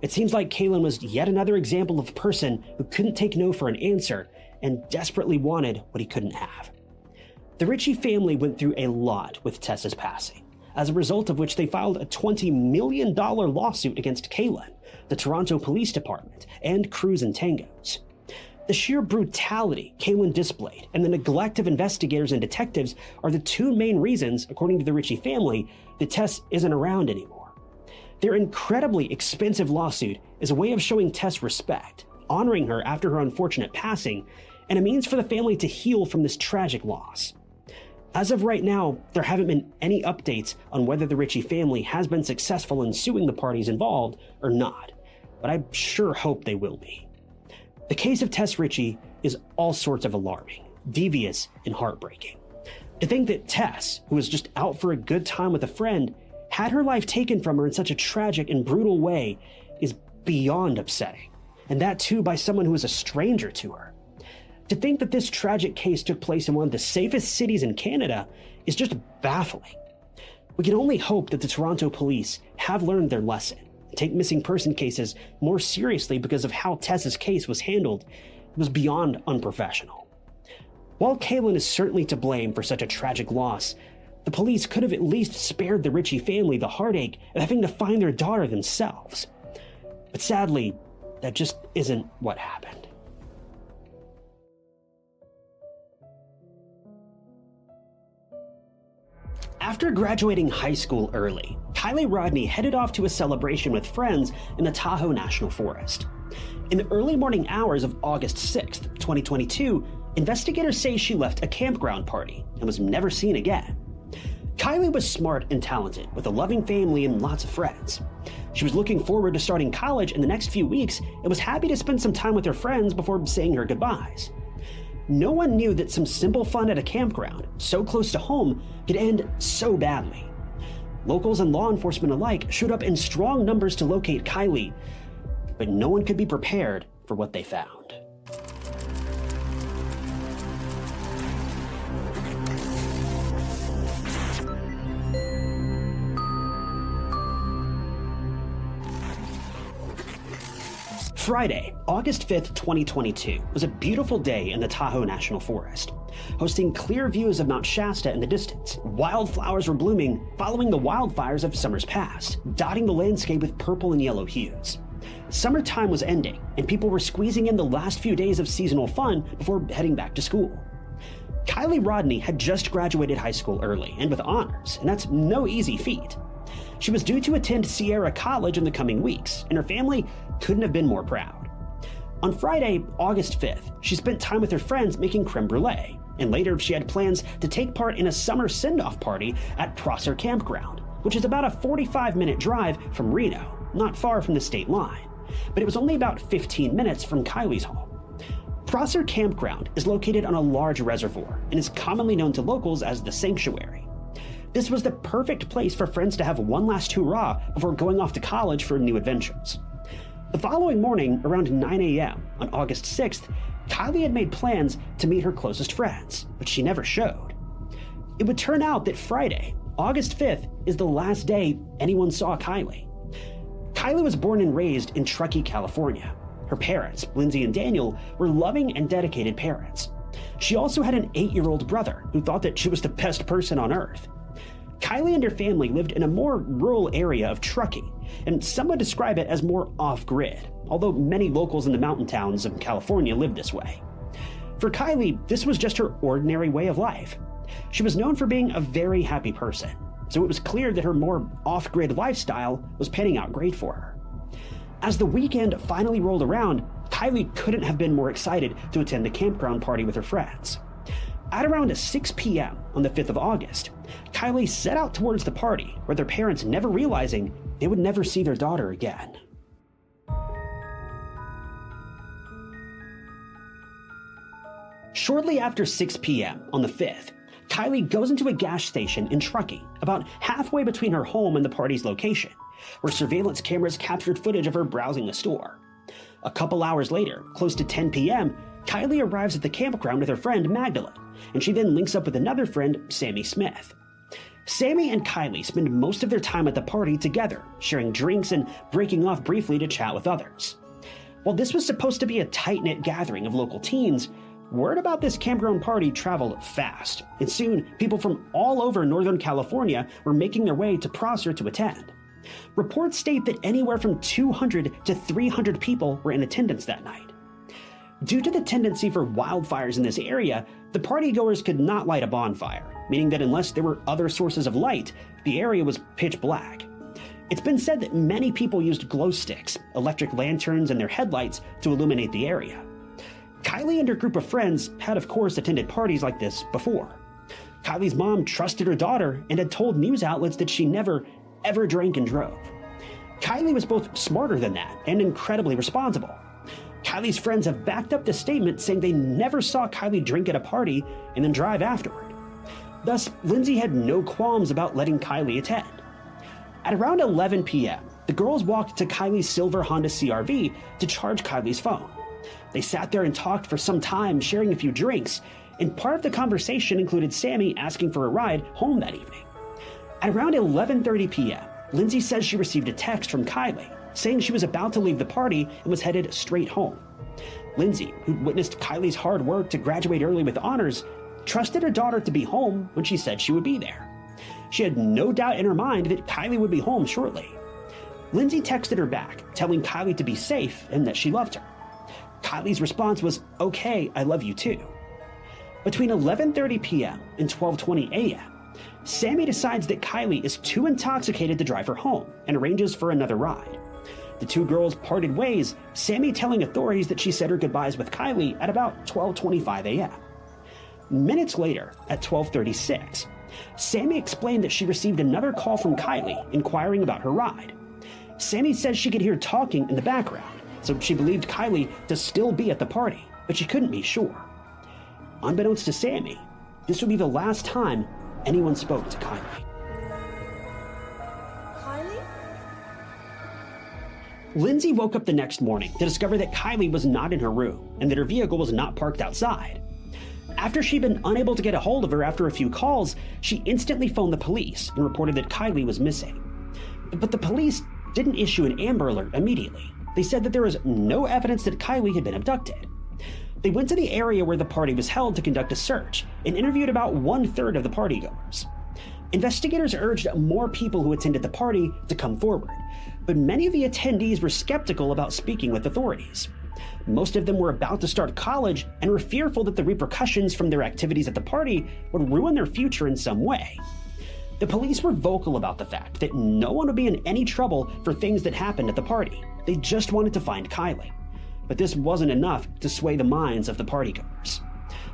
It seems like Kaylin was yet another example of a person who couldn't take no for an answer and desperately wanted what he couldn't have. The Richey family went through a lot with Tess's passing, as a result of which they filed a $20 million lawsuit against Kaylin, the Toronto Police Department, and Crews and Tangos. The sheer brutality Kaylin displayed and the neglect of investigators and detectives are the 2 main reasons, according to the Richey family, that Tess isn't around anymore. Their incredibly expensive lawsuit is a way of showing Tess respect, honoring her after her unfortunate passing, and a means for the family to heal from this tragic loss. As of right now, there haven't been any updates on whether the Richey family has been successful in suing the parties involved or not, but I sure hope they will be. The case of Tess Richey is all sorts of alarming, devious, and heartbreaking. To think that Tess, who was just out for a good time with a friend, had her life taken from her in such a tragic and brutal way is beyond upsetting, and that too by someone who is a stranger to her. To think that this tragic case took place in one of the safest cities in Canada is just baffling. We can only hope that the Toronto police have learned their lesson and take missing person cases more seriously, because of how Tess's case was handled. It was beyond unprofessional. While Kaylin is certainly to blame for such a tragic loss, the police could have at least spared the Richey family the heartache of having to find their daughter themselves. But sadly, that just isn't what happened. After graduating high school early, Kiely Rodni headed off to a celebration with friends in the Tahoe National Forest. In the early morning hours of August 6th, 2022, investigators say she left a campground party and was never seen again. Kiely was smart and talented, with a loving family and lots of friends. She was looking forward to starting college in the next few weeks and was happy to spend some time with her friends before saying her goodbyes. No one knew that some simple fun at a campground, so close to home, could end so badly. Locals and law enforcement alike showed up in strong numbers to locate Kiely, but no one could be prepared for what they found. Friday, August 5th, 2022, was a beautiful day in the Tahoe National Forest, hosting clear views of Mount Shasta in the distance. Wildflowers were blooming following the wildfires of summers past, dotting the landscape with purple and yellow hues. Summertime was ending, and people were squeezing in the last few days of seasonal fun before heading back to school. Kiely Rodni had just graduated high school early and with honors, and that's no easy feat. She was due to attend Sierra College in the coming weeks, and her family couldn't have been more proud. On Friday, August 5th, she spent time with her friends making creme brulee, and later she had plans to take part in a summer send-off party at Prosser Campground, which is about a 45-minute drive from Reno, not far from the state line, but it was only about 15 minutes from Kiely's home. Prosser Campground is located on a large reservoir and is commonly known to locals as the Sanctuary. This was the perfect place for friends to have one last hurrah before going off to college for new adventures. The following morning, around 9 a.m. on August 6th, Kiely had made plans to meet her closest friends, but she never showed. It would turn out that Friday, August 5th, is the last day anyone saw Kiely. Kiely was born and raised in Truckee, California. Her parents, Lindsay and Daniel, were loving and dedicated parents. She also had an 8-year-old brother who thought that she was the best person on earth. Kiely and her family lived in a more rural area of Truckee, and some would describe it as more off-grid, although many locals in the mountain towns of California lived this way. For Kiely, this was just her ordinary way of life. She was known for being a very happy person, so it was clear that her more off-grid lifestyle was panning out great for her. As the weekend finally rolled around, Kiely couldn't have been more excited to attend the campground party with her friends. At around 6 p.m. on the 5th of August, Kiely set out towards the party, with their parents never realizing they would never see their daughter again. Shortly after 6 p.m. on the 5th, Kiely goes into a gas station in Truckee, about halfway between her home and the party's location, where surveillance cameras captured footage of her browsing the store. A couple hours later, close to 10 p.m., Kiely arrives at the campground with her friend Magdalene, and she then links up with another friend, Sammy Smith. Sammy and Kiely spend most of their time at the party together, sharing drinks and breaking off briefly to chat with others. While this was supposed to be a tight-knit gathering of local teens, word about this campground party traveled fast, and soon people from all over Northern California were making their way to Prosser to attend. Reports state that anywhere from 200 to 300 people were in attendance that night. Due to the tendency for wildfires in this area, the partygoers could not light a bonfire, meaning that unless there were other sources of light, the area was pitch black. It's been said that many people used glow sticks, electric lanterns, and their headlights to illuminate the area. Kiely and her group of friends had, of course, attended parties like this before. Kiely's mom trusted her daughter and had told news outlets that she never, ever drank and drove. Kiely was both smarter than that and incredibly responsible. Kiely's friends have backed up the statement, saying they never saw Kiely drink at a party and then drive afterward. Thus, Lindsay had no qualms about letting Kiely attend. At around 11 p.m., the girls walked to Kiely's silver Honda CR-V to charge Kiely's phone. They sat there and talked for some time, sharing a few drinks, and part of the conversation included Sammy asking for a ride home that evening. At around 11:30 p.m., Lindsay says she received a text from Kiely, saying she was about to leave the party and was headed straight home. Lindsay, who witnessed Kiely's hard work to graduate early with honors, trusted her daughter to be home when she said she would be there. She had no doubt in her mind that Kiely would be home shortly. Lindsay texted her back, telling Kiely to be safe and that she loved her. Kiely's response was, "Okay, I love you too." Between 11:30 p.m. and 12:20 a.m., Sammy decides that Kiely is too intoxicated to drive her home and arranges for another ride. The two girls parted ways, Sammy telling authorities that she said her goodbyes with Kiely at about 12:25 a.m. Minutes later, at 12:36, Sammy explained that she received another call from Kiely inquiring about her ride. Sammy says she could hear talking in the background, so she believed Kiely to still be at the party, but she couldn't be sure. Unbeknownst to Sammy, this would be the last time anyone spoke to Kiely. Kiely? Lindsay woke up the next morning to discover that Kiely was not in her room and that her vehicle was not parked outside. After she'd been unable to get a hold of her after a few calls, she instantly phoned the police and reported that Kiely was missing. But the police didn't issue an Amber Alert immediately. They said that there was no evidence that Kiely had been abducted. They went to the area where the party was held to conduct a search and interviewed about 1/3 of the partygoers. Investigators urged more people who attended the party to come forward, but many of the attendees were skeptical about speaking with authorities. Most of them were about to start college and were fearful that the repercussions from their activities at the party would ruin their future in some way. The police were vocal about the fact that no one would be in any trouble for things that happened at the party. They just wanted to find Kiely. But this wasn't enough to sway the minds of the partygoers.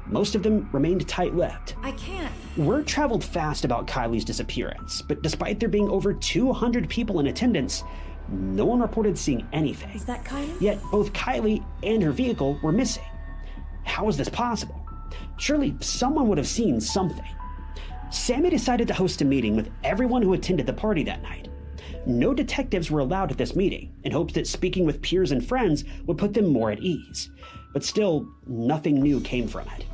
Most of them remained tight-lipped. I can't. Word traveled fast about Kiely's disappearance, but despite there being over 200 people in attendance, no one reported seeing anything. Is that Kiely? Yet both Kiely and her vehicle were missing. How is this possible? Surely someone would have seen something. Sammy decided to host a meeting with everyone who attended the party that night. No detectives were allowed at this meeting, in hopes that speaking with peers and friends would put them more at ease. but still, nothing new came from it.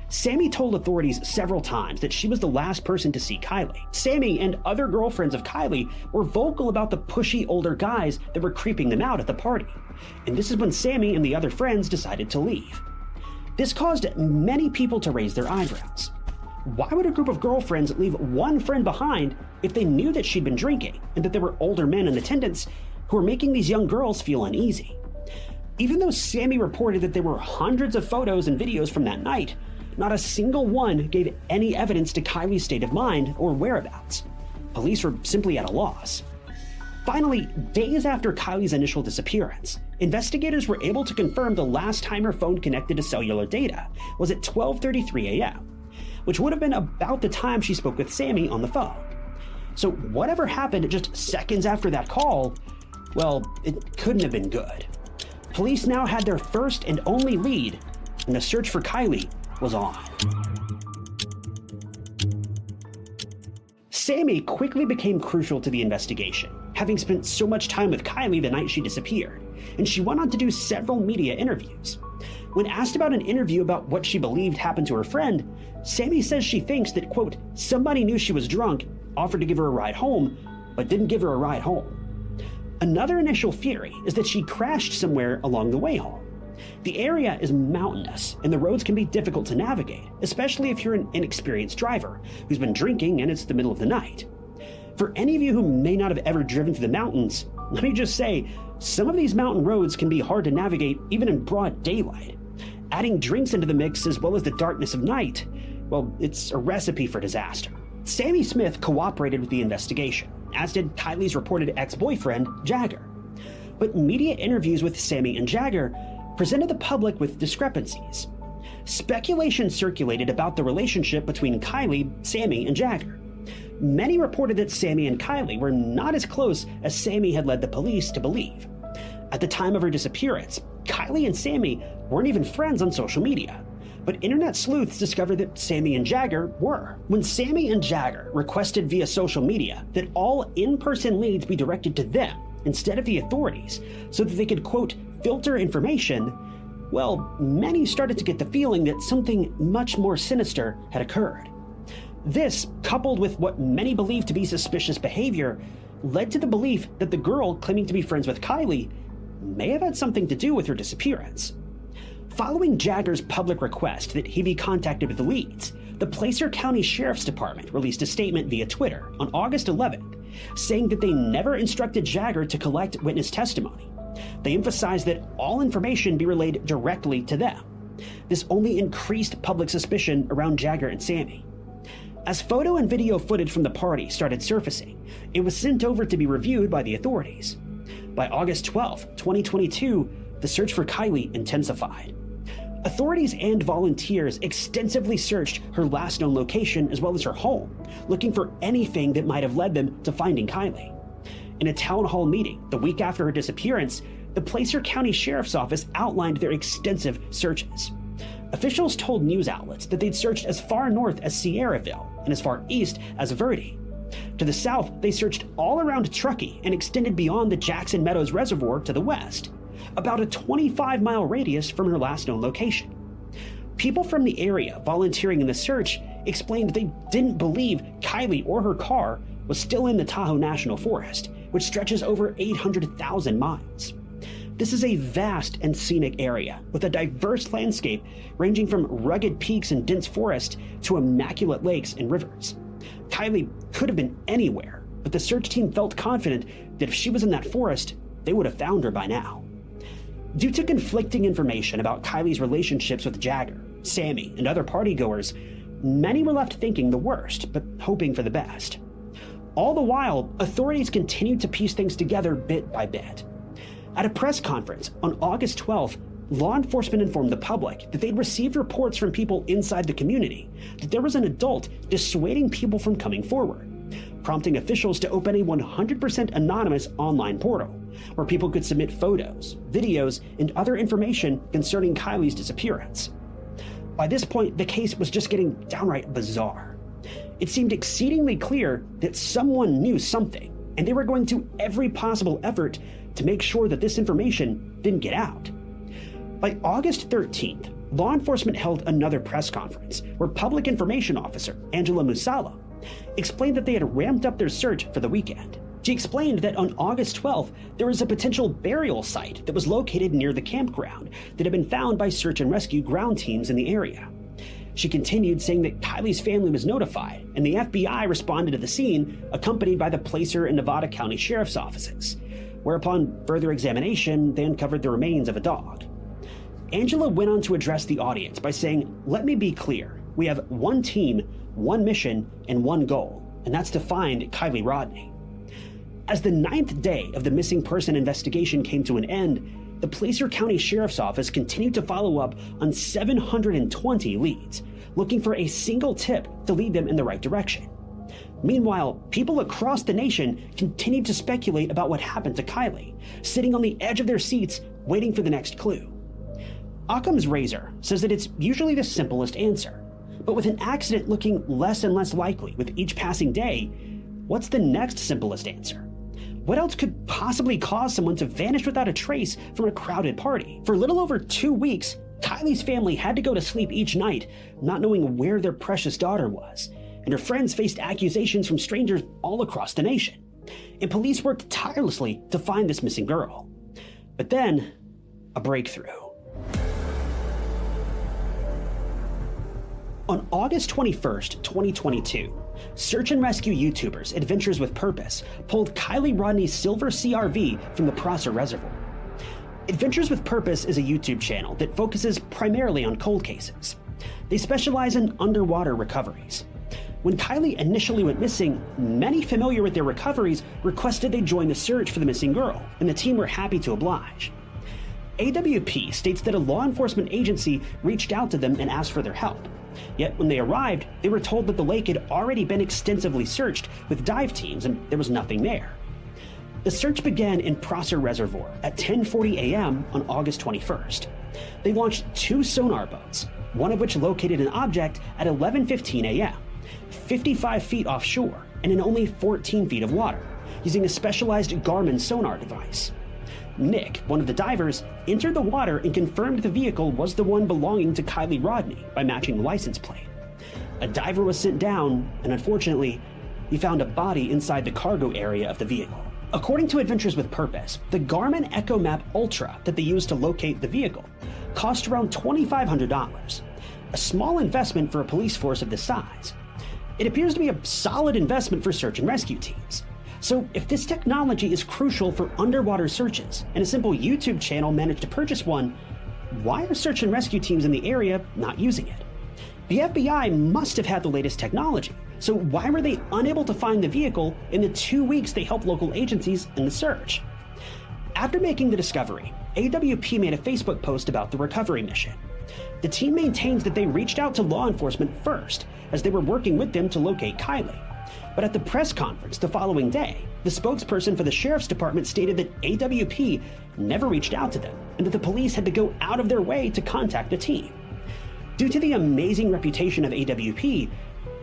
Sammy told authorities several times that she was the last person to see Kiely. Sammy and other girlfriends of Kiely were vocal about the pushy older guys that were creeping them out at the party, and this is when Sammy and the other friends decided to leave. This caused many people to raise their eyebrows. Why would a group of girlfriends leave one friend behind if they knew that she'd been drinking and that there were older men in attendance who were making these young girls feel uneasy? Even though Sammy reported that there were hundreds of photos and videos from that night, not a single one gave any evidence to Kiely's state of mind or whereabouts. Police were simply at a loss. Finally, days after Kiely's initial disappearance, investigators were able to confirm the last time her phone connected to cellular data was at 12:33 a.m., which would have been about the time she spoke with Sammy on the phone. So whatever happened just seconds after that call, well, it couldn't have been good. Police now had their first and only lead, and the search for Kiely was on. Sammy quickly became crucial to the investigation, having spent so much time with Kiely the night she disappeared, and she went on to do several media interviews. When asked about an interview about what she believed happened to her friend, Sammy says she thinks that, quote, somebody knew she was drunk, offered to give her a ride home, but didn't give her a ride home. Another initial theory is that she crashed somewhere along the way home. The area is mountainous, and the roads can be difficult to navigate, especially if you're an inexperienced driver who's been drinking and it's the middle of the night. For any of you who may not have ever driven through the mountains, let me just say, some of these mountain roads can be hard to navigate even in broad daylight. Adding drinks into the mix as well as the darkness of night, well, it's a recipe for disaster. Sammy Smith cooperated with the investigation, as did Kiely's reported ex-boyfriend, Jagger. But media interviews with Sammy and Jagger presented the public with discrepancies. Speculation circulated about the relationship between Kiely, Sammy, and Jagger. Many reported that Sammy and Kiely were not as close as Sammy had led the police to believe. At the time of her disappearance, Kiely and Sammy weren't even friends on social media, but internet sleuths discovered that Sammy and Jagger were. When Sammy and Jagger requested via social media that all in-person leads be directed to them instead of the authorities so that they could, quote, filter information, well, many started to get the feeling that something much more sinister had occurred. This, coupled with what many believed to be suspicious behavior, led to the belief that the girl claiming to be friends with Kiely may have had something to do with her disappearance. Following Jagger's public request that he be contacted with the leads, the Placer County Sheriff's Department released a statement via Twitter on August 11th, saying that they never instructed Jagger to collect witness testimony. They emphasized that all information be relayed directly to them. This only increased public suspicion around Jagger and Sammy. As photo and video footage from the party started surfacing, it was sent over to be reviewed by the authorities. By August 12, 2022, the search for Kiely intensified. Authorities and volunteers extensively searched her last known location as well as her home, looking for anything that might have led them to finding Kiely. In a town hall meeting the week after her disappearance, the Placer County Sheriff's Office outlined their extensive searches. Officials told news outlets that they'd searched as far north as Sierraville and as far east as Verde. To the south, they searched all around Truckee and extended beyond the Jackson Meadows Reservoir to the west, about a 25-mile radius from her last known location. People from the area volunteering in the search explained they didn't believe Kiely or her car was still in the Tahoe National Forest, which stretches over 800,000 miles. This is a vast and scenic area with a diverse landscape ranging from rugged peaks and dense forest to immaculate lakes and rivers. Kiely could have been anywhere, but the search team felt confident that if she was in that forest, they would have found her by now. Due to conflicting information about Kiely's relationships with Jagger, Sammy, and other partygoers, many were left thinking the worst, but hoping for the best. All the while, authorities continued to piece things together bit by bit. At a press conference on August 12th, law enforcement informed the public that they'd received reports from people inside the community that there was an adult dissuading people from coming forward, prompting officials to open a 100% anonymous online portal where people could submit photos, videos, and other information concerning Kiely's disappearance. By this point, the case was just getting downright bizarre. It seemed exceedingly clear that someone knew something, and they were going to every possible effort to make sure that this information didn't get out. By August 13th, law enforcement held another press conference where Public Information Officer Angela Musala explained that they had ramped up their search for the weekend. She explained that on August 12th, there was a potential burial site that was located near the campground that had been found by search and rescue ground teams in the area. She continued saying that Kiely's family was notified, and the FBI responded to the scene, accompanied by the Placer and Nevada County Sheriff's offices, whereupon further examination, they uncovered the remains of a dog. Angela went on to address the audience by saying, "Let me be clear. We have one team, one mission, and one goal, and that's to find Kiely Rodni." As the 9th day of the missing person investigation came to an end, the Placer County Sheriff's Office continued to follow up on 720 leads, looking for a single tip to lead them in the right direction. Meanwhile, people across the nation continued to speculate about what happened to Kiely, sitting on the edge of their seats waiting for the next clue. Occam's razor says that it's usually the simplest answer, but with an accident looking less and less likely with each passing day, what's the next simplest answer? What else could possibly cause someone to vanish without a trace from a crowded party? For a little over 2 weeks, Kiely's family had to go to sleep each night, not knowing where their precious daughter was, and her friends faced accusations from strangers all across the nation. And police worked tirelessly to find this missing girl. But then, a breakthrough. On August 21st, 2022, search and rescue YouTubers Adventures with Purpose pulled Kiely Rodni's silver CRV from the Prosser Reservoir. Adventures with Purpose is a YouTube channel that focuses primarily on cold cases. They specialize in underwater recoveries. When Kiely initially went missing, many familiar with their recoveries requested they join the search for the missing girl, and the team were happy to oblige. AWP states that a law enforcement agency reached out to them and asked for their help. Yet when they arrived, they were told that the lake had already been extensively searched with dive teams and there was nothing there. The search began in Prosser Reservoir at 10:40 a.m. on August 21st. They launched 2 sonar boats, one of which located an object at 11:15 a.m., 55 feet offshore and in only 14 feet of water, using a specialized Garmin sonar device. Nick, one of the divers, entered the water and confirmed the vehicle was the one belonging to Kiely Rodni by matching the license plate. A diver was sent down, and unfortunately, he found a body inside the cargo area of the vehicle. According to Adventures with Purpose, the Garmin EchoMap Ultra that they used to locate the vehicle cost around $2,500, a small investment for a police force of this size. It appears to be a solid investment for search and rescue teams. So if this technology is crucial for underwater searches, and a simple YouTube channel managed to purchase one, why are search and rescue teams in the area not using it? The FBI must have had the latest technology, so why were they unable to find the vehicle in the 2 weeks they helped local agencies in the search? After making the discovery, AWP made a Facebook post about the recovery mission. The team maintains that they reached out to law enforcement first, as they were working with them to locate Kiely. But at the press conference the following day, the spokesperson for the sheriff's department stated that AWP never reached out to them and that the police had to go out of their way to contact the team. Due to the amazing reputation of AWP,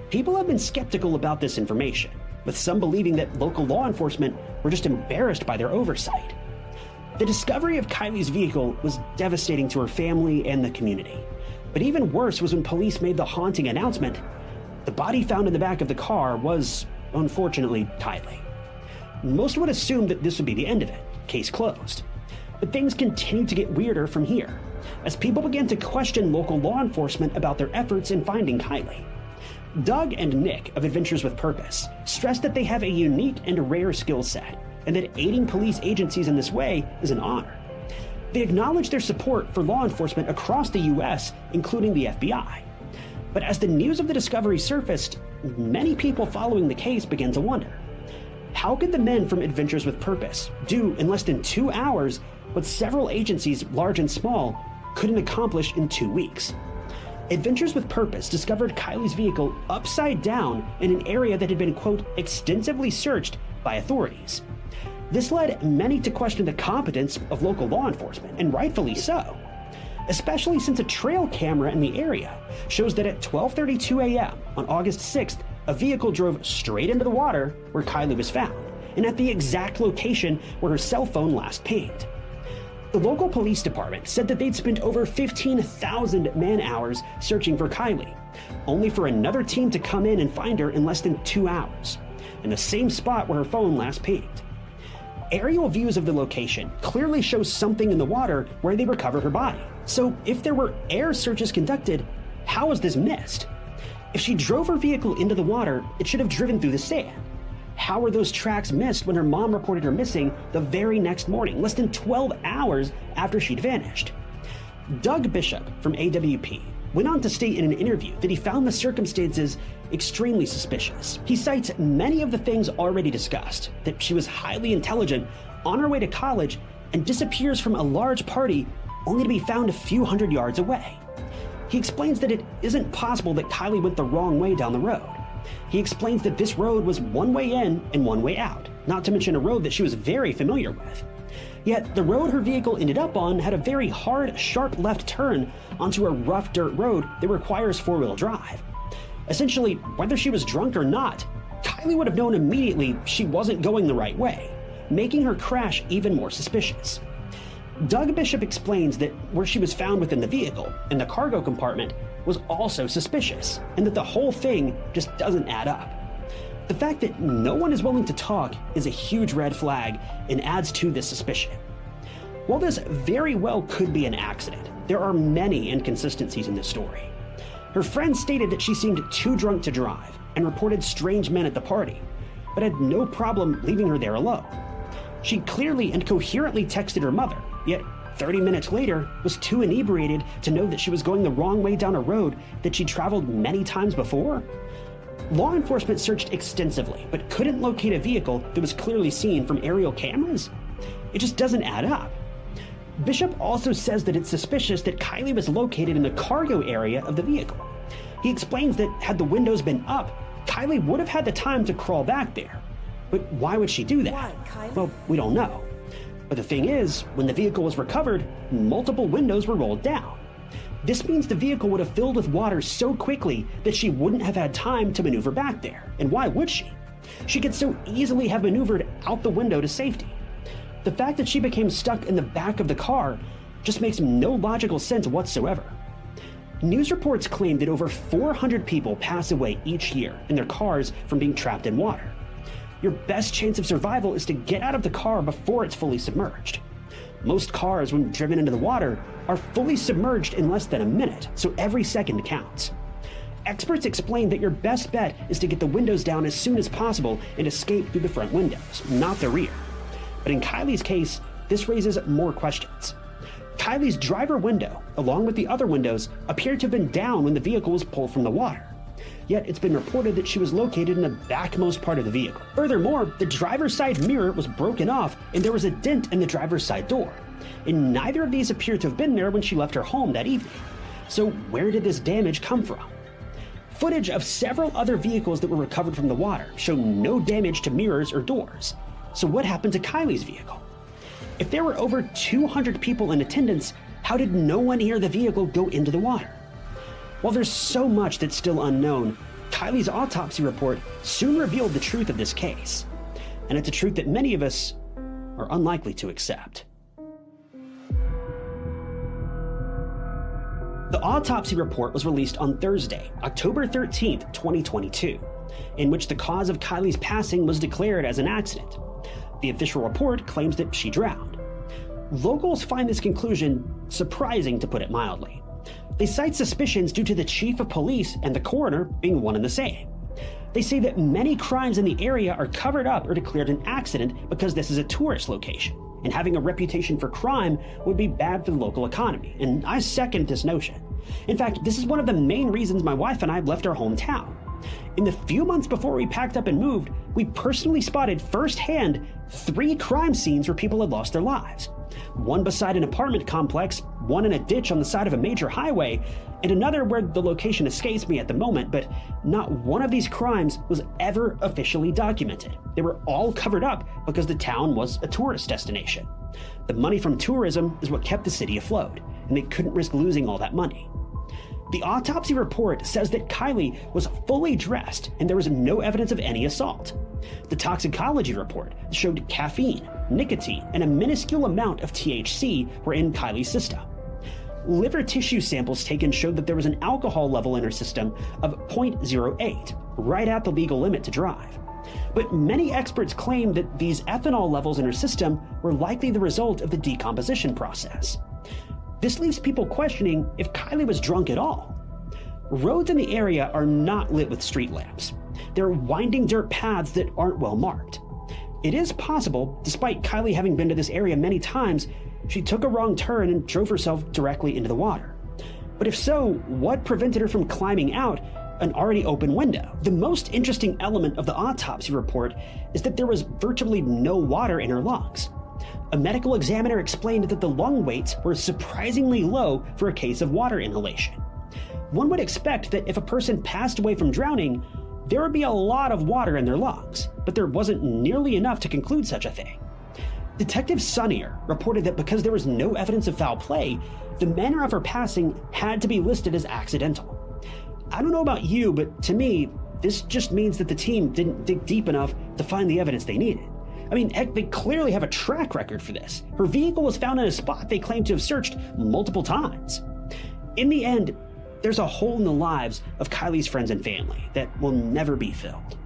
people have been skeptical about this information, with some believing that local law enforcement were just embarrassed by their oversight. The discovery of Kiely's vehicle was devastating to her family and the community. But even worse was when police made the haunting announcement: the body found in the back of the car was, unfortunately, Kiely. Most would assume that this would be the end of it, case closed. But things continued to get weirder from here, as people began to question local law enforcement about their efforts in finding Kiely. Doug and Nick of Adventures with Purpose stressed that they have a unique and rare skill set, and that aiding police agencies in this way is an honor. They acknowledged their support for law enforcement across the U.S., including the FBI. But as the news of the discovery surfaced, many people following the case began to wonder, how could the men from Adventures with Purpose do in less than 2 hours what several agencies, large and small, couldn't accomplish in 2 weeks? Adventures with Purpose discovered Kiely's vehicle upside down in an area that had been, quote, extensively searched by authorities. This led many to question the competence of local law enforcement, and rightfully so, especially since a trail camera in the area shows that at 12:32 a.m. on August 6th, a vehicle drove straight into the water where Kiely was found, and at the exact location where her cell phone last pinged. The local police department said that they'd spent over 15,000 man-hours searching for Kiely, only for another team to come in and find her in less than 2 hours, in the same spot where her phone last pinged. Aerial views of the location clearly show something in the water where they recovered her body. So if there were air searches conducted, how was this missed? If she drove her vehicle into the water, it should have driven through the sand. How were those tracks missed when her mom reported her missing the very next morning, less than 12 hours after she'd vanished? Doug Bishop from AWP went on to state in an interview that he found the circumstances extremely suspicious. He cites many of the things already discussed, that she was highly intelligent, on her way to college, and disappears from a large party only to be found a few hundred yards away. He explains that it isn't possible that Kiely went the wrong way down the road. He explains that this road was one way in and one way out, not to mention a road that she was very familiar with. Yet the road her vehicle ended up on had a very hard, sharp left turn onto a rough dirt road that requires four-wheel drive. Essentially, whether she was drunk or not, Kiely would have known immediately she wasn't going the right way, making her crash even more suspicious. Doug Bishop explains that where she was found within the vehicle, in the cargo compartment, was also suspicious, and that the whole thing just doesn't add up. The fact that no one is willing to talk is a huge red flag and adds to this suspicion. While this very well could be an accident, there are many inconsistencies in this story. Her friend stated that she seemed too drunk to drive and reported strange men at the party, but had no problem leaving her there alone. She clearly and coherently texted her mother, yet 30 minutes later was too inebriated to know that she was going the wrong way down a road that she'd traveled many times before. Law enforcement searched extensively, but couldn't locate a vehicle that was clearly seen from aerial cameras. It just doesn't add up. Bishop also says that it's suspicious that Kiely was located in the cargo area of the vehicle. He explains that had the windows been up, Kiely would have had the time to crawl back there. But why would she do that? Why, well, we don't know. But the thing is, when the vehicle was recovered, multiple windows were rolled down. This means the vehicle would have filled with water so quickly that she wouldn't have had time to maneuver back there. And why would she? She could so easily have maneuvered out the window to safety. The fact that she became stuck in the back of the car just makes no logical sense whatsoever. News reports claim that over 400 people pass away each year in their cars from being trapped in water. Your best chance of survival is to get out of the car before it's fully submerged. Most cars, when driven into the water, are fully submerged in less than a minute, so every second counts. Experts explain that your best bet is to get the windows down as soon as possible and escape through the front windows, not the rear. But in Kiely's case, this raises more questions. Kiely's driver window, along with the other windows, appeared to have been down when the vehicle was pulled from the water. Yet it's been reported that she was located in the backmost part of the vehicle. Furthermore, the driver's side mirror was broken off and there was a dent in the driver's side door. And neither of these appear to have been there when she left her home that evening. So where did this damage come from? Footage of several other vehicles that were recovered from the water show no damage to mirrors or doors. So what happened to Kiely's vehicle? If there were over 200 people in attendance, how did no one hear the vehicle go into the water? While there's so much that's still unknown, Kiely's autopsy report soon revealed the truth of this case. And it's a truth that many of us are unlikely to accept. The autopsy report was released on Thursday, October 13th, 2022, in which the cause of Kiely's passing was declared as an accident. The official report claims that she drowned. Locals find this conclusion surprising, to put it mildly. They cite suspicions due to the chief of police and the coroner being one and the same. They say that many crimes in the area are covered up or declared an accident because this is a tourist location, and having a reputation for crime would be bad for the local economy, and I second this notion. In fact, this is one of the main reasons my wife and I left our hometown. In the few months before we packed up and moved, we personally spotted firsthand 3 crime scenes where people had lost their lives. One beside an apartment complex, one in a ditch on the side of a major highway, and another where the location escapes me at the moment, but not one of these crimes was ever officially documented. They were all covered up because the town was a tourist destination. The money from tourism is what kept the city afloat, and they couldn't risk losing all that money. The autopsy report says that Kiely was fully dressed and there was no evidence of any assault. The toxicology report showed caffeine, nicotine, and a minuscule amount of THC were in Kiely's system. Liver tissue samples taken showed that there was an alcohol level in her system of 0.08, right at the legal limit to drive. But many experts claim that these ethanol levels in her system were likely the result of the decomposition process. This leaves people questioning if Kiely was drunk at all. Roads in the area are not lit with street lamps. They're winding dirt paths that aren't well marked. It is possible, despite Kiely having been to this area many times, she took a wrong turn and drove herself directly into the water. But if so, what prevented her from climbing out an already open window? The most interesting element of the autopsy report is that there was virtually no water in her lungs. A medical examiner explained that the lung weights were surprisingly low for a case of water inhalation. One would expect that if a person passed away from drowning, there would be a lot of water in their lungs, but there wasn't nearly enough to conclude such a thing. Detective Sunnier reported that because there was no evidence of foul play, the manner of her passing had to be listed as accidental. I don't know about you, but to me, this just means that the team didn't dig deep enough to find the evidence they needed. I mean, heck, they clearly have a track record for this. Her vehicle was found in a spot they claim to have searched multiple times. In the end, there's a hole in the lives of Kiely's friends and family that will never be filled.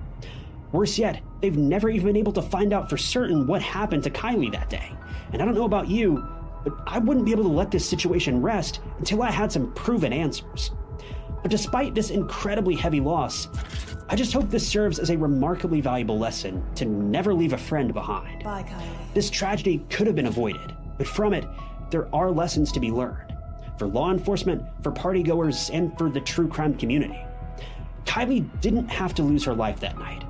Worse yet, they've never even been able to find out for certain what happened to Kiely that day. And I don't know about you, but I wouldn't be able to let this situation rest until I had some proven answers. But despite this incredibly heavy loss, I just hope this serves as a remarkably valuable lesson to never leave a friend behind. Bye, Kiely. This tragedy could have been avoided, but from it, there are lessons to be learned. For law enforcement, for partygoers, and for the true crime community. Kiely didn't have to lose her life that night,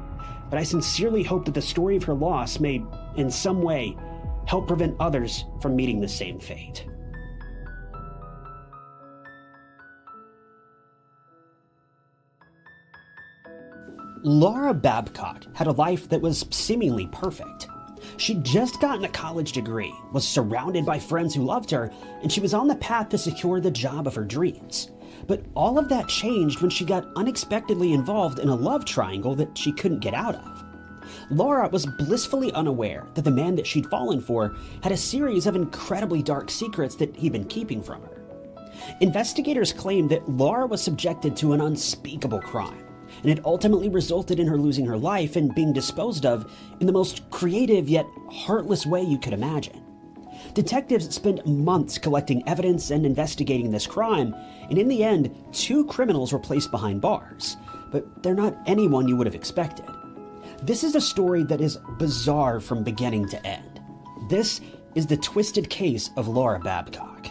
but I sincerely hope that the story of her loss may, in some way, help prevent others from meeting the same fate. Laura Babcock had a life that was seemingly perfect. She'd just gotten a college degree, was surrounded by friends who loved her, and she was on the path to secure the job of her dreams. But all of that changed when she got unexpectedly involved in a love triangle that she couldn't get out of. Laura was blissfully unaware that the man that she'd fallen for had a series of incredibly dark secrets that he'd been keeping from her. Investigators claimed that Laura was subjected to an unspeakable crime, and it ultimately resulted in her losing her life and being disposed of in the most creative yet heartless way you could imagine. Detectives spent months collecting evidence and investigating this crime, and in the end, 2 criminals were placed behind bars. But they're not anyone you would have expected. This is a story that is bizarre from beginning to end. This is the twisted case of Laura Babcock.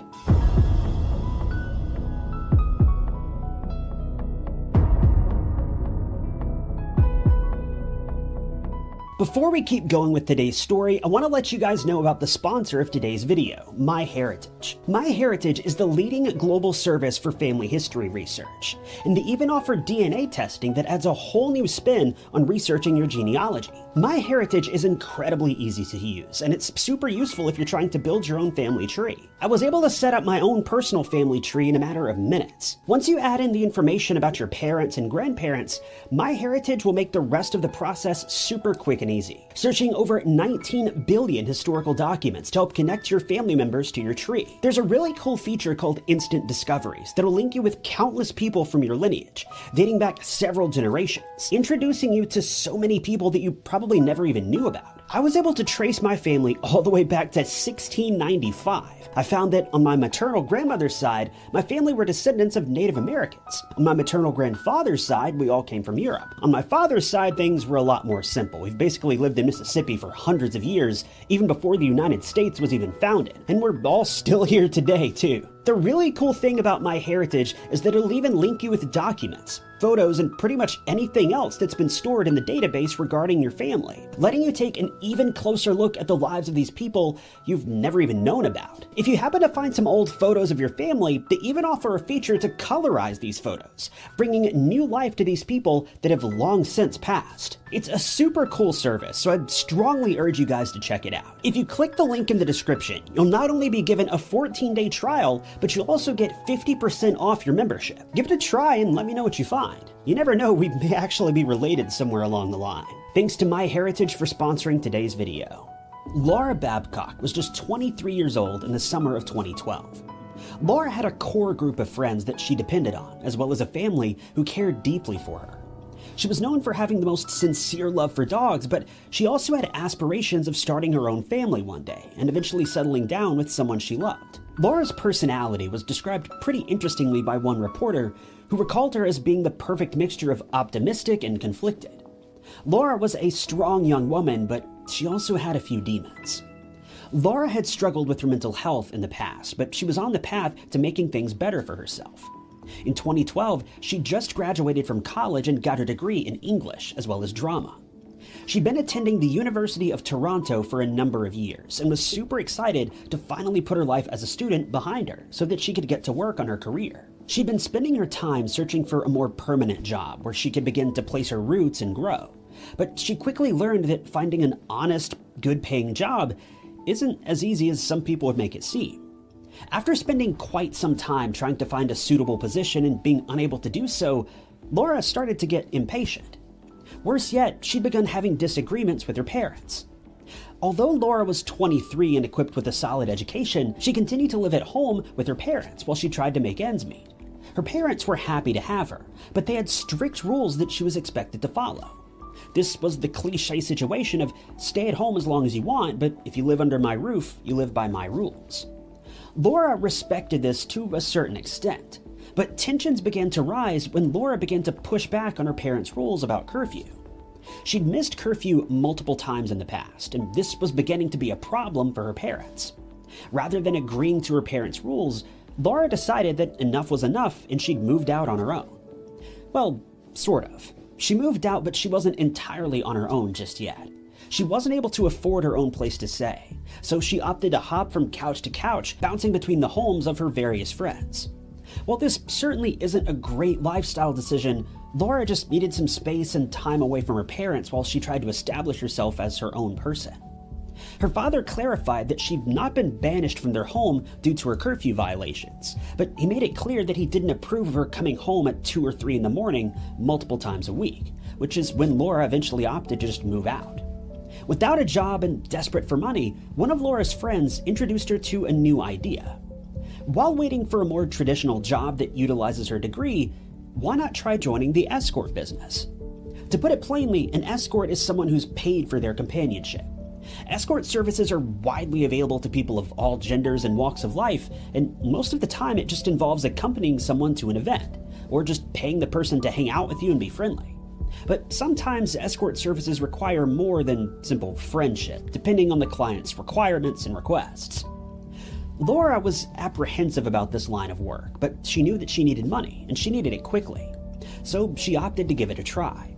Before we keep going with today's story, I want to let you guys know about the sponsor of today's video, MyHeritage. MyHeritage is the leading global service for family history research, and they even offer DNA testing that adds a whole new spin on researching your genealogy. MyHeritage is incredibly easy to use, and it's super useful if you're trying to build your own family tree. I was able to set up my own personal family tree in a matter of minutes. Once you add in the information about your parents and grandparents, MyHeritage will make the rest of the process super quick and easy. Searching over 19 billion historical documents to help connect your family members to your tree. There's a really cool feature called Instant Discoveries that'll link you with countless people from your lineage, dating back several generations, introducing you to so many people that you probably never even knew about. I was able to trace my family all the way back to 1695. I found that on my maternal grandmother's side, my family were descendants of Native Americans. On my maternal grandfather's side, we all came from Europe. On my father's side, things were a lot more simple. We've basically lived in Mississippi for hundreds of years, even before the United States was even founded. And we're all still here today, too. The really cool thing about MyHeritage is that it'll even link you with documents, photos, and pretty much anything else that's been stored in the database regarding your family, letting you take an even closer look at the lives of these people you've never even known about. If you happen to find some old photos of your family, they even offer a feature to colorize these photos, bringing new life to these people that have long since passed. It's a super cool service, so I'd strongly urge you guys to check it out. If you click the link in the description, you'll not only be given a 14-day trial, but you'll also get 50% off your membership. Give it a try and let me know what you find. You never know, we may actually be related somewhere along the line. Thanks to MyHeritage for sponsoring today's video. Laura Babcock was just 23 years old in the summer of 2012. Laura had a core group of friends that she depended on, as well as a family who cared deeply for her. She was known for having the most sincere love for dogs, but she also had aspirations of starting her own family one day and eventually settling down with someone she loved. Laura's personality was described pretty interestingly by one reporter who recalled her as being the perfect mixture of optimistic and conflicted. Laura was a strong young woman, but she also had a few demons. Laura had struggled with her mental health in the past, but she was on the path to making things better for herself. In 2012, she just graduated from college and got her degree in English as well as drama. She'd been attending the University of Toronto for a number of years and was super excited to finally put her life as a student behind her so that she could get to work on her career. She'd been spending her time searching for a more permanent job where she could begin to place her roots and grow. But she quickly learned that finding an honest, good-paying job isn't as easy as some people would make it seem. After spending quite some time trying to find a suitable position and being unable to do so, Laura started to get impatient. Worse yet, she'd begun having disagreements with her parents. Although Laura was 23 and equipped with a solid education, she continued to live at home with her parents while she tried to make ends meet. Her parents were happy to have her, but they had strict rules that she was expected to follow. This was the cliche situation of stay at home as long as you want, but if you live under my roof, you live by my rules. Laura respected this to a certain extent, but tensions began to rise when Laura began to push back on her parents' rules about curfew. She'd missed curfew multiple times in the past, and this was beginning to be a problem for her parents. Rather than agreeing to her parents' rules, Laura decided that enough was enough and she'd moved out on her own. Well, sort of. She moved out, but she wasn't entirely on her own just yet. She wasn't able to afford her own place to stay, so she opted to hop from couch to couch, bouncing between the homes of her various friends. While this certainly isn't a great lifestyle decision, Laura just needed some space and time away from her parents while she tried to establish herself as her own person. Her father clarified that she'd not been banished from their home due to her curfew violations, but he made it clear that he didn't approve of her coming home at 2 or 3 in the morning multiple times a week, which is when Laura eventually opted to just move out. Without a job and desperate for money, one of Laura's friends introduced her to a new idea. While waiting for a more traditional job that utilizes her degree, why not try joining the escort business? To put it plainly, an escort is someone who's paid for their companionship. Escort services are widely available to people of all genders and walks of life, and most of the time it just involves accompanying someone to an event, or just paying the person to hang out with you and be friendly. But sometimes escort services require more than simple friendship, depending on the client's requirements and requests. Laura was apprehensive about this line of work, but she knew that she needed money, and she needed it quickly. So she opted to give it a try.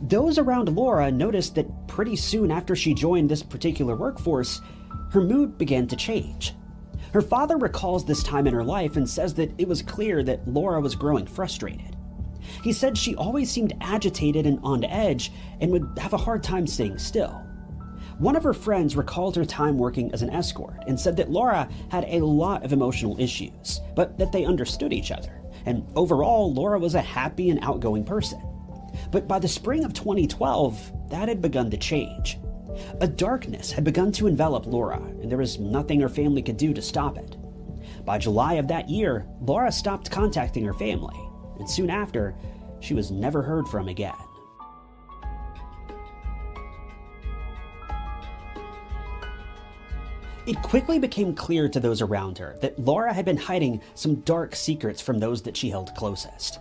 Those around Laura noticed that pretty soon after she joined this particular workforce, her mood began to change. Her father recalls this time in her life and says that it was clear that Laura was growing frustrated. He said she always seemed agitated and on edge and would have a hard time staying still. One of her friends recalled her time working as an escort and said that Laura had a lot of emotional issues, but that they understood each other, and overall Laura was a happy and outgoing person. But by the spring of 2012, that had begun to change. A darkness had begun to envelop Laura, and there was nothing her family could do to stop it. By July of that year, Laura stopped contacting her family, and soon after, she was never heard from again. It quickly became clear to those around her that Laura had been hiding some dark secrets from those that she held closest.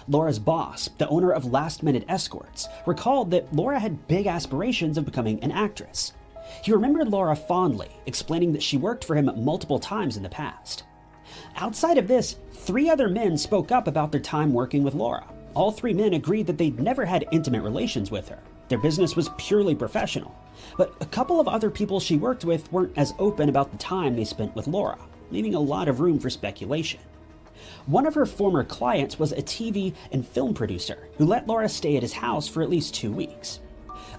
Laura's boss, the owner of Last Minute Escorts, recalled that Laura had big aspirations of becoming an actress. He remembered Laura fondly, explaining that she worked for him multiple times in the past. Outside of this, 3 other men spoke up about their time working with Laura. All 3 men agreed that they'd never had intimate relations with her. Their business was purely professional. But a couple of other people she worked with weren't as open about the time they spent with Laura, leaving a lot of room for speculation. One of her former clients was a TV and film producer who let Laura stay at his house for at least 2 weeks.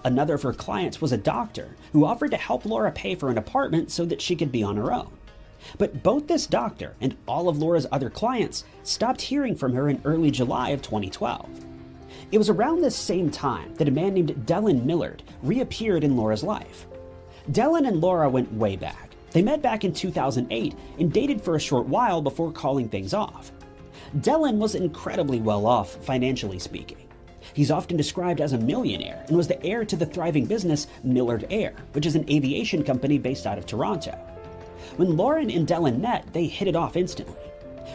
Another of her clients was a doctor who offered to help Laura pay for an apartment so that she could be on her own. But both this doctor and all of Laura's other clients stopped hearing from her in early July of 2012. It was around this same time that a man named Delyn Millard reappeared in Laura's life. Delyn and Laura went way back. They met back in 2008 and dated for a short while before calling things off. Delyn was incredibly well off, financially speaking. He's often described as a millionaire and was the heir to the thriving business Millard Air, which is an aviation company based out of Toronto. When Lauren and Delyn met, they hit it off instantly.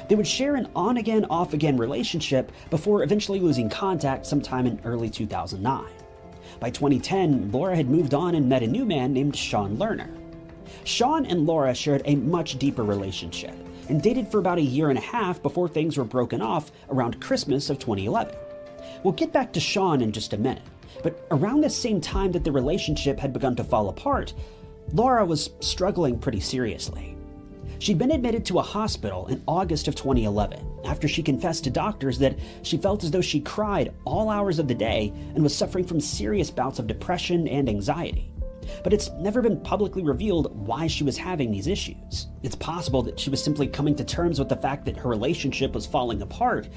They would share an on-again, off-again relationship before eventually losing contact sometime in early 2009. By 2010, Laura had moved on and met a new man named Sean Lerner. Sean and Laura shared a much deeper relationship and dated for about a year and a half before things were broken off around Christmas of 2011. We'll get back to Sean in just a minute, but around the same time that the relationship had begun to fall apart, Laura was struggling pretty seriously. She'd been admitted to a hospital in August of 2011 after she confessed to doctors that she felt as though she cried all hours of the day and was suffering from serious bouts of depression and anxiety. But it's never been publicly revealed why she was having these issues. It's possible that she was simply coming to terms with the fact that her relationship was falling apart,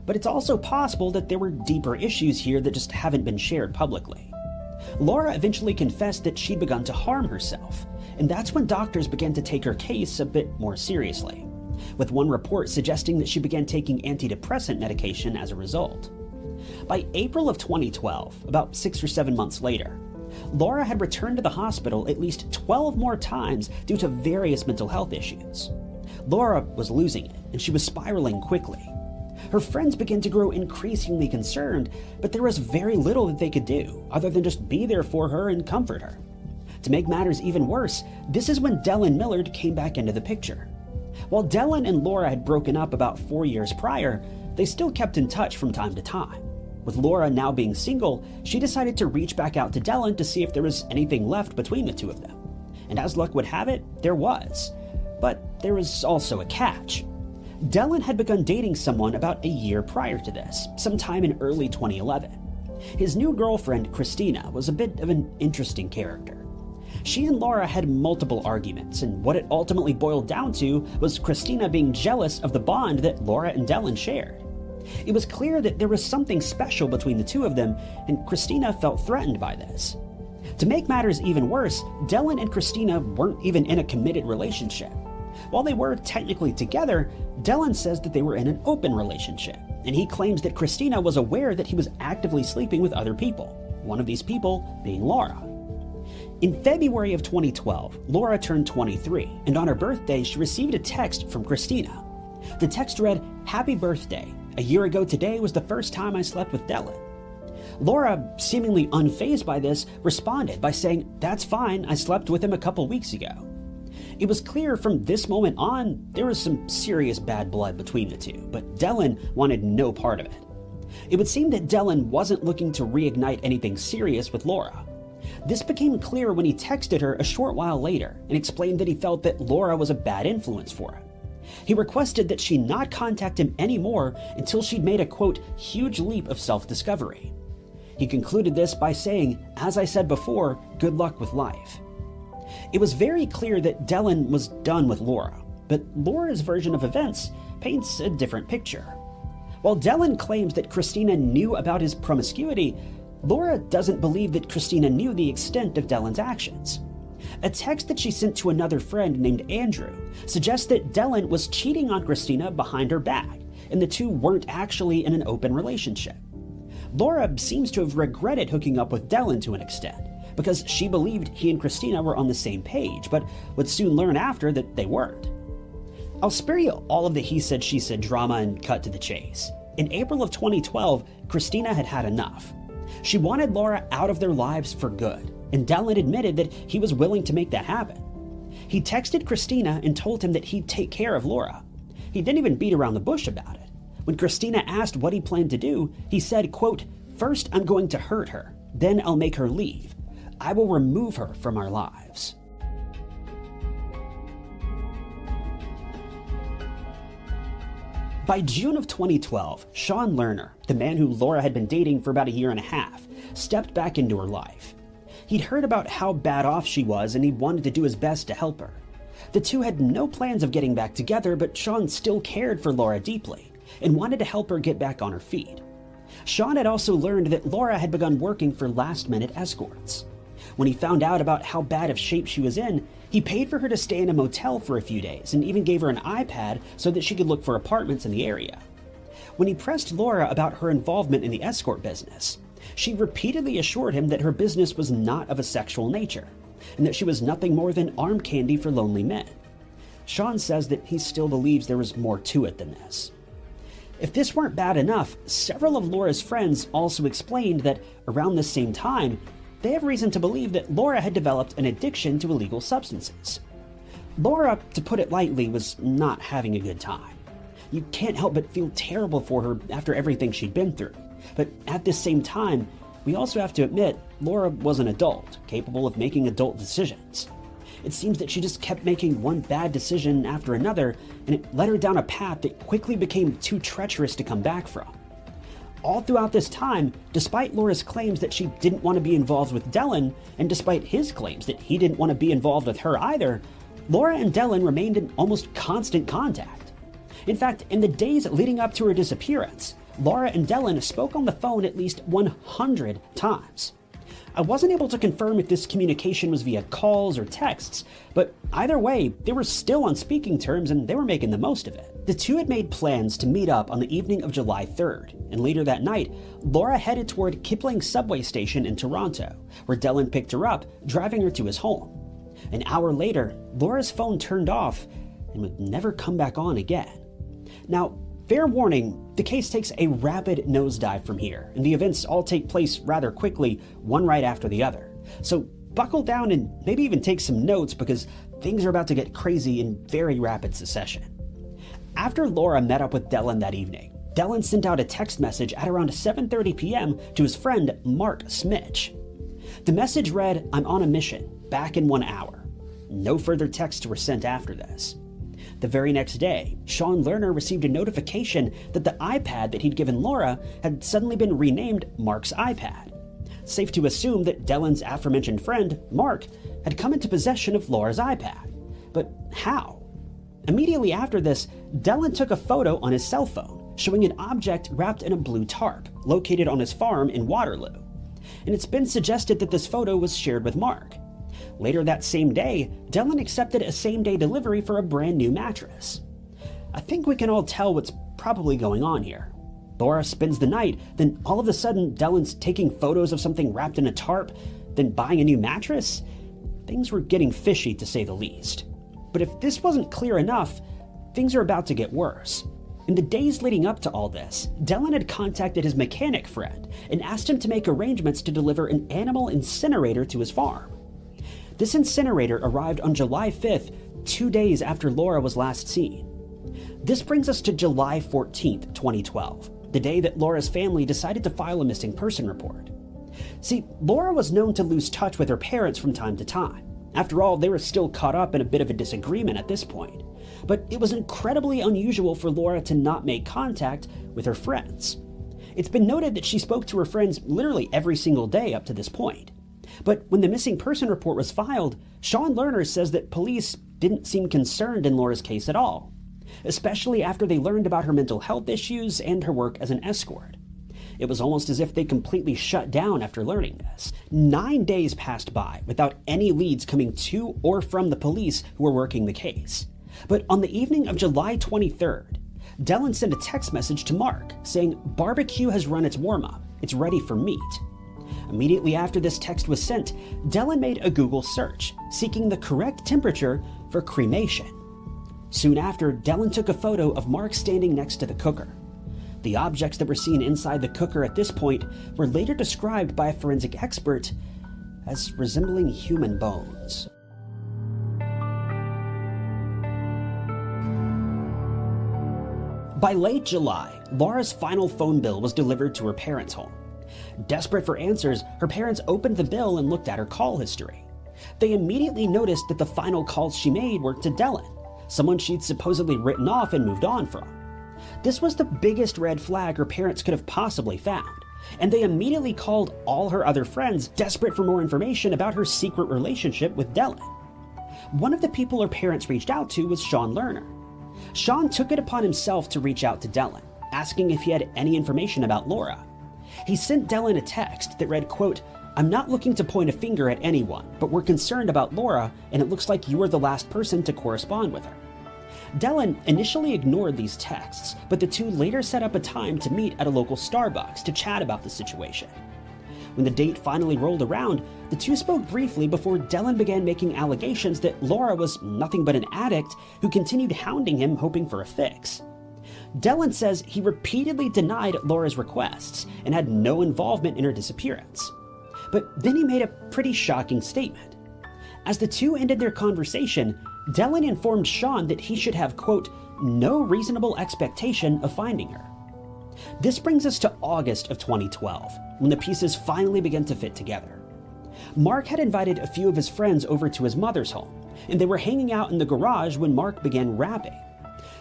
but it's also possible that there were deeper issues here that just haven't been shared publicly. Laura eventually confessed that she'd begun to harm herself, and that's when doctors began to take her case a bit more seriously, with one report suggesting that she began taking antidepressant medication as a result. By April of 2012, about 6 or 7 months later, Laura had returned to the hospital at least 12 more times due to various mental health issues. Laura was losing it, and she was spiraling quickly. Her friends began to grow increasingly concerned, but there was very little that they could do, other than just be there for her and comfort her. To make matters even worse, this is when Delyn Millard came back into the picture. While Delyn and Laura had broken up about 4 years prior, they still kept in touch from time to time. With Laura now being single, she decided to reach back out to Delyn to see if there was anything left between the two of them. And as luck would have it, there was. But there was also a catch. Delyn had begun dating someone about a year prior to this, sometime in early 2011. His new girlfriend, Christina, was a bit of an interesting character. She and Laura had multiple arguments, and what it ultimately boiled down to was Christina being jealous of the bond that Laura and Delyn shared. It was clear that there was something special between the two of them, and Christina felt threatened by this. To make matters even worse, Delyn and Christina weren't even in a committed relationship. While they were technically together, Delyn says that they were in an open relationship, and he claims that Christina was aware that he was actively sleeping with other people, one of these people being Laura. In February of 2012, Laura turned 23, and on her birthday, she received a text from Christina. The text read, "Happy birthday. A year ago today was the first time I slept with Delyn." Laura, seemingly unfazed by this, responded by saying, "That's fine, I slept with him a couple weeks ago." It was clear from this moment on there was some serious bad blood between the two, but Delyn wanted no part of it. It would seem that Delyn wasn't looking to reignite anything serious with Laura. This became clear when he texted her a short while later and explained that he felt that Laura was a bad influence for him. He requested that she not contact him anymore until she'd made a, quote, huge leap of self-discovery. He concluded this by saying, "As I said before, good luck with life." It was very clear that Delyn was done with Laura, but Laura's version of events paints a different picture. While Delyn claims that Christina knew about his promiscuity, Laura doesn't believe that Christina knew the extent of Delyn's actions. A text that she sent to another friend named Andrew suggests that Delyn was cheating on Christina behind her back, and the two weren't actually in an open relationship. Laura seems to have regretted hooking up with Delyn to an extent, because she believed he and Christina were on the same page, but would soon learn after that they weren't. I'll spare you all of the he said, she said drama and cut to the chase. In April of 2012, Christina had had enough. She wanted Laura out of their lives for good, and Delyn admitted that he was willing to make that happen. He texted Christina and told him that he'd take care of Laura. He didn't even beat around the bush about it. When Christina asked what he planned to do, he said, quote, "First, I'm going to hurt her. Then I'll make her leave. I will remove her from our lives." By June of 2012, Sean Lerner, the man who Laura had been dating for about a year and a half, stepped back into her life. He'd heard about how bad off she was and he wanted to do his best to help her. The two had no plans of getting back together, but Sean still cared for Laura deeply and wanted to help her get back on her feet. Sean had also learned that Laura had begun working for last-minute escorts. When he found out about how bad of shape she was in, he paid for her to stay in a motel for a few days and even gave her an iPad so that she could look for apartments in the area. When he pressed Laura about her involvement in the escort business, she repeatedly assured him that her business was not of a sexual nature, and that she was nothing more than arm candy for lonely men. Sean says that he still believes there was more to it than this. If this weren't bad enough, several of Laura's friends also explained that around this same time, they have reason to believe that Laura had developed an addiction to illegal substances. Laura, to put it lightly, was not having a good time. You can't help but feel terrible for her after everything she'd been through. But at this same time, we also have to admit Laura was an adult, capable of making adult decisions. It seems that she just kept making one bad decision after another, and it led her down a path that quickly became too treacherous to come back from. All throughout this time, despite Laura's claims that she didn't want to be involved with Dylan, and despite his claims that he didn't want to be involved with her either, Laura and Dylan remained in almost constant contact. In fact, in the days leading up to her disappearance, Laura and Dylan spoke on the phone at least 100 times. I wasn't able to confirm if this communication was via calls or texts, but either way, they were still on speaking terms and they were making the most of it. The two had made plans to meet up on the evening of July 3rd, and later that night, Laura headed toward Kipling subway station in Toronto, where Dylan picked her up, driving her to his home. An hour later, Laura's phone turned off and would never come back on again. Now, fair warning, the case takes a rapid nosedive from here, and the events all take place rather quickly, one right after the other. So buckle down and maybe even take some notes because things are about to get crazy in very rapid succession. After Laura met up with Dylan that evening, Dylan sent out a text message at around 7:30 p.m. to his friend Mark Smitch. The message read, "I'm on a mission, back in 1 hour." No further texts were sent after this. The very next day, Sean Lerner received a notification that the iPad that he'd given Laura had suddenly been renamed Mark's iPad. Safe to assume that Dylan's aforementioned friend, Mark, had come into possession of Laura's iPad. But how? Immediately after this, Dylan took a photo on his cell phone, showing an object wrapped in a blue tarp, located on his farm in Waterloo. And it's been suggested that this photo was shared with Mark. Later that same day, Dylan accepted a same-day delivery for a brand new mattress. I think we can all tell what's probably going on here. Laura spends the night, then all of a sudden Dylan's taking photos of something wrapped in a tarp, then buying a new mattress? Things were getting fishy to say the least. But if this wasn't clear enough, things are about to get worse. In the days leading up to all this, Dylan had contacted his mechanic friend and asked him to make arrangements to deliver an animal incinerator to his farm. This incinerator arrived on July 5th, 2 days after Laura was last seen. This brings us to July 14th, 2012, the day that Laura's family decided to file a missing person report. See, Laura was known to lose touch with her parents from time to time. After all, they were still caught up in a bit of a disagreement at this point. But it was incredibly unusual for Laura to not make contact with her friends. It's been noted that she spoke to her friends literally every single day up to this point. But when the missing person report was filed, Sean Lerner says that police didn't seem concerned in Laura's case at all, especially after they learned about her mental health issues and her work as an escort. It was almost as if they completely shut down after learning this. 9 days passed by without any leads coming to or from the police who were working the case. But on the evening of July 23rd, Dylan sent a text message to Mark saying, "Barbecue has run its warm-up. It's ready for meat." Immediately after this text was sent, Dylan made a Google search, seeking the correct temperature for cremation. Soon after, Dylan took a photo of Mark standing next to the cooker. The objects that were seen inside the cooker at this point were later described by a forensic expert as resembling human bones. By late July, Laura's final phone bill was delivered to her parents' home. Desperate for answers, her parents opened the bill and looked at her call history. They immediately noticed that the final calls she made were to Dylan, someone she'd supposedly written off and moved on from. This was the biggest red flag her parents could have possibly found, and they immediately called all her other friends, desperate for more information about her secret relationship with Dylan. One of the people her parents reached out to was Sean Lerner. Sean took it upon himself to reach out to Dellen, asking if he had any information about Laura. He sent Dellen a text that read, quote, "I'm not looking to point a finger at anyone, but we're concerned about Laura, and it looks like you were the last person to correspond with her." Dellen initially ignored these texts, but the two later set up a time to meet at a local Starbucks to chat about the situation. When the date finally rolled around, the two spoke briefly before Dellen began making allegations that Laura was nothing but an addict who continued hounding him hoping for a fix. Dellen says he repeatedly denied Laura's requests and had no involvement in her disappearance. But then he made a pretty shocking statement. As the two ended their conversation, Dellen informed Sean that he should have, quote, "no reasonable expectation of finding her." This brings us to August of 2012, when the pieces finally began to fit together. Mark had invited a few of his friends over to his mother's home, and they were hanging out in the garage when Mark began rapping.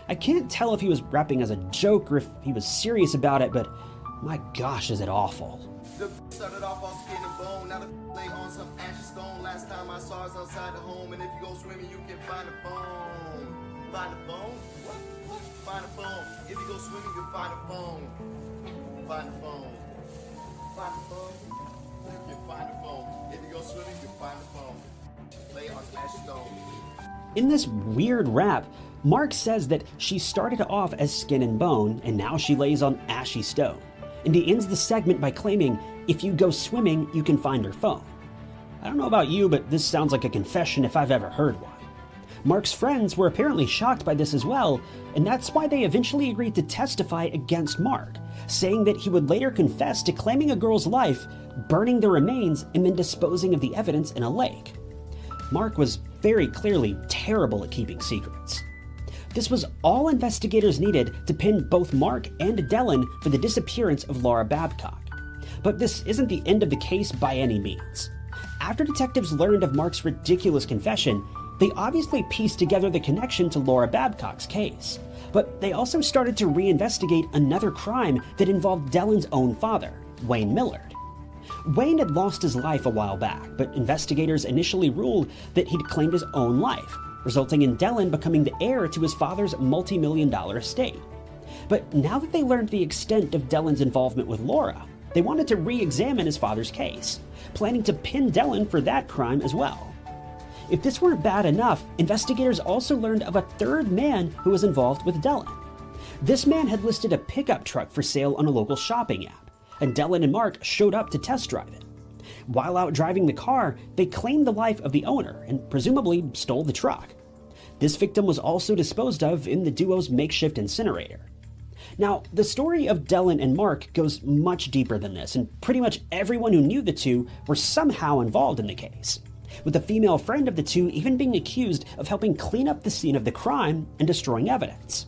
I can't tell if he was rapping as a joke or if he was serious about it, but my gosh, is it awful. The started off on skin and bone, now the lay on some ashes stone. Last time I saw us outside the home, and if you go swimming, you can find a phone. Find a phone? What? Find a phone. If you go swimming, you can find a phone. Find a phone. Find a phone. You can find a phone. If you go swimming, you can find a phone. Lay on ashes stone. In this weird rap, Mark says that she started off as skin and bone, and now she lays on ashy stone. And he ends the segment by claiming, if you go swimming, you can find her phone. I don't know about you, but this sounds like a confession if I've ever heard one. Mark's friends were apparently shocked by this as well, and that's why they eventually agreed to testify against Mark, saying that he would later confess to claiming a girl's life, burning the remains, and then disposing of the evidence in a lake. Mark was very clearly terrible at keeping secrets. This was all investigators needed to pin both Mark and Dellen for the disappearance of Laura Babcock. But this isn't the end of the case by any means. After detectives learned of Mark's ridiculous confession, they obviously pieced together the connection to Laura Babcock's case. But they also started to reinvestigate another crime that involved Dellen's own father, Wayne Millard. Wayne had lost his life a while back, but investigators initially ruled that he'd claimed his own life, resulting in Dellen becoming the heir to his father's multi-million-dollar estate. But now that they learned the extent of Dellen's involvement with Laura, they wanted to re-examine his father's case, planning to pin Dellen for that crime as well. If this weren't bad enough, investigators also learned of a third man who was involved with Dellen. This man had listed a pickup truck for sale on a local shopping app, and Dellen and Mark showed up to test drive it. While out driving the car, they claimed the life of the owner and presumably stole the truck. This victim was also disposed of in the duo's makeshift incinerator. Now, the story of Dellen and Mark goes much deeper than this, and pretty much everyone who knew the two were somehow involved in the case, with a female friend of the two even being accused of helping clean up the scene of the crime and destroying evidence.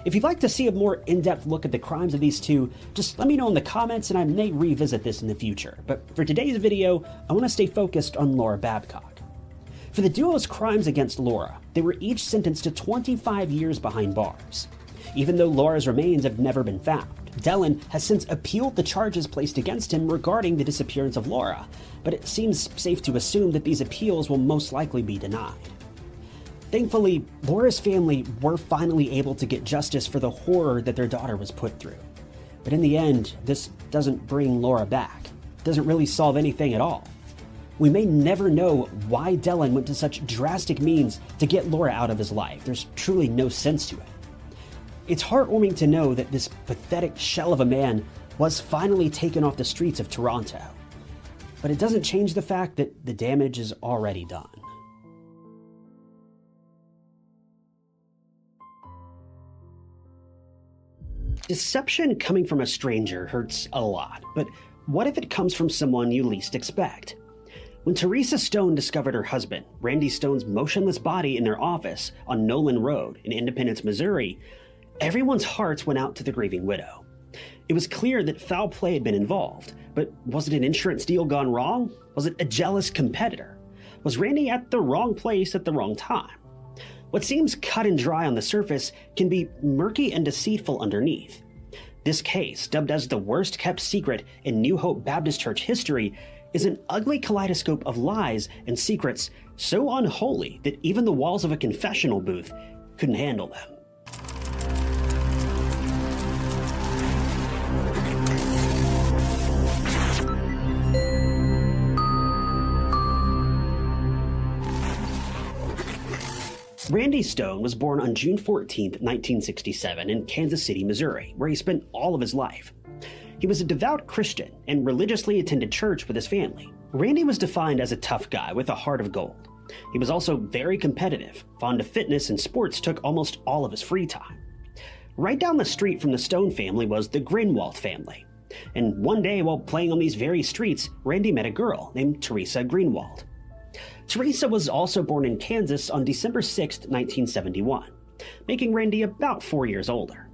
If you'd like to see a more in-depth look at the crimes of these two, just let me know in the comments and I may revisit this in the future. But for today's video, I want to stay focused on Laura Babcock. For the duo's crimes against Laura, they were each sentenced to 25 years behind bars. Even though Laura's remains have never been found, Dellen has since appealed the charges placed against him regarding the disappearance of Laura, but it seems safe to assume that these appeals will most likely be denied. Thankfully, Laura's family were finally able to get justice for the horror that their daughter was put through. But in the end, this doesn't bring Laura back. It doesn't really solve anything at all. We may never know why Dellen went to such drastic means to get Laura out of his life. There's truly no sense to it. It's heartwarming to know that this pathetic shell of a man was finally taken off the streets of Toronto. But it doesn't change the fact that the damage is already done. Deception coming from a stranger hurts a lot, but what if it comes from someone you least expect? When Teresa Stone discovered her husband, Randy Stone's motionless body in their office on Nolan Road in Independence, Missouri, everyone's hearts went out to the grieving widow. It was clear that foul play had been involved, but was it an insurance deal gone wrong? Was it a jealous competitor? Was Randy at the wrong place at the wrong time? What seems cut and dry on the surface can be murky and deceitful underneath. This case, dubbed as the worst kept secret in New Hope Baptist Church history, is an ugly kaleidoscope of lies and secrets so unholy that even the walls of a confessional booth couldn't handle them. Randy Stone was born on June 14, 1967 in Kansas City, Missouri, where he spent all of his life. He was a devout Christian and religiously attended church with his family. Randy was defined as a tough guy with a heart of gold. He was also very competitive, fond of fitness, and sports took almost all of his free time. Right down the street from the Stone family was the Greenwald family. And one day while playing on these very streets, Randy met a girl named Teresa Greenwald. Teresa was also born in Kansas on December 6, 1971, making Randy about 4 years older.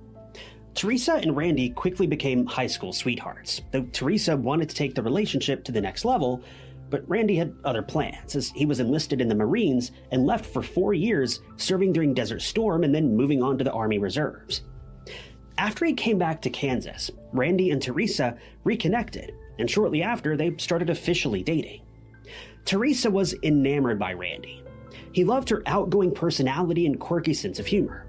Teresa and Randy quickly became high school sweethearts, though Teresa wanted to take the relationship to the next level, but Randy had other plans, as he was enlisted in the Marines and left for 4 years, serving during Desert Storm and then moving on to the Army Reserves. After he came back to Kansas, Randy and Teresa reconnected, and shortly after, they started officially dating. Teresa was enamored by Randy. He loved her outgoing personality and quirky sense of humor.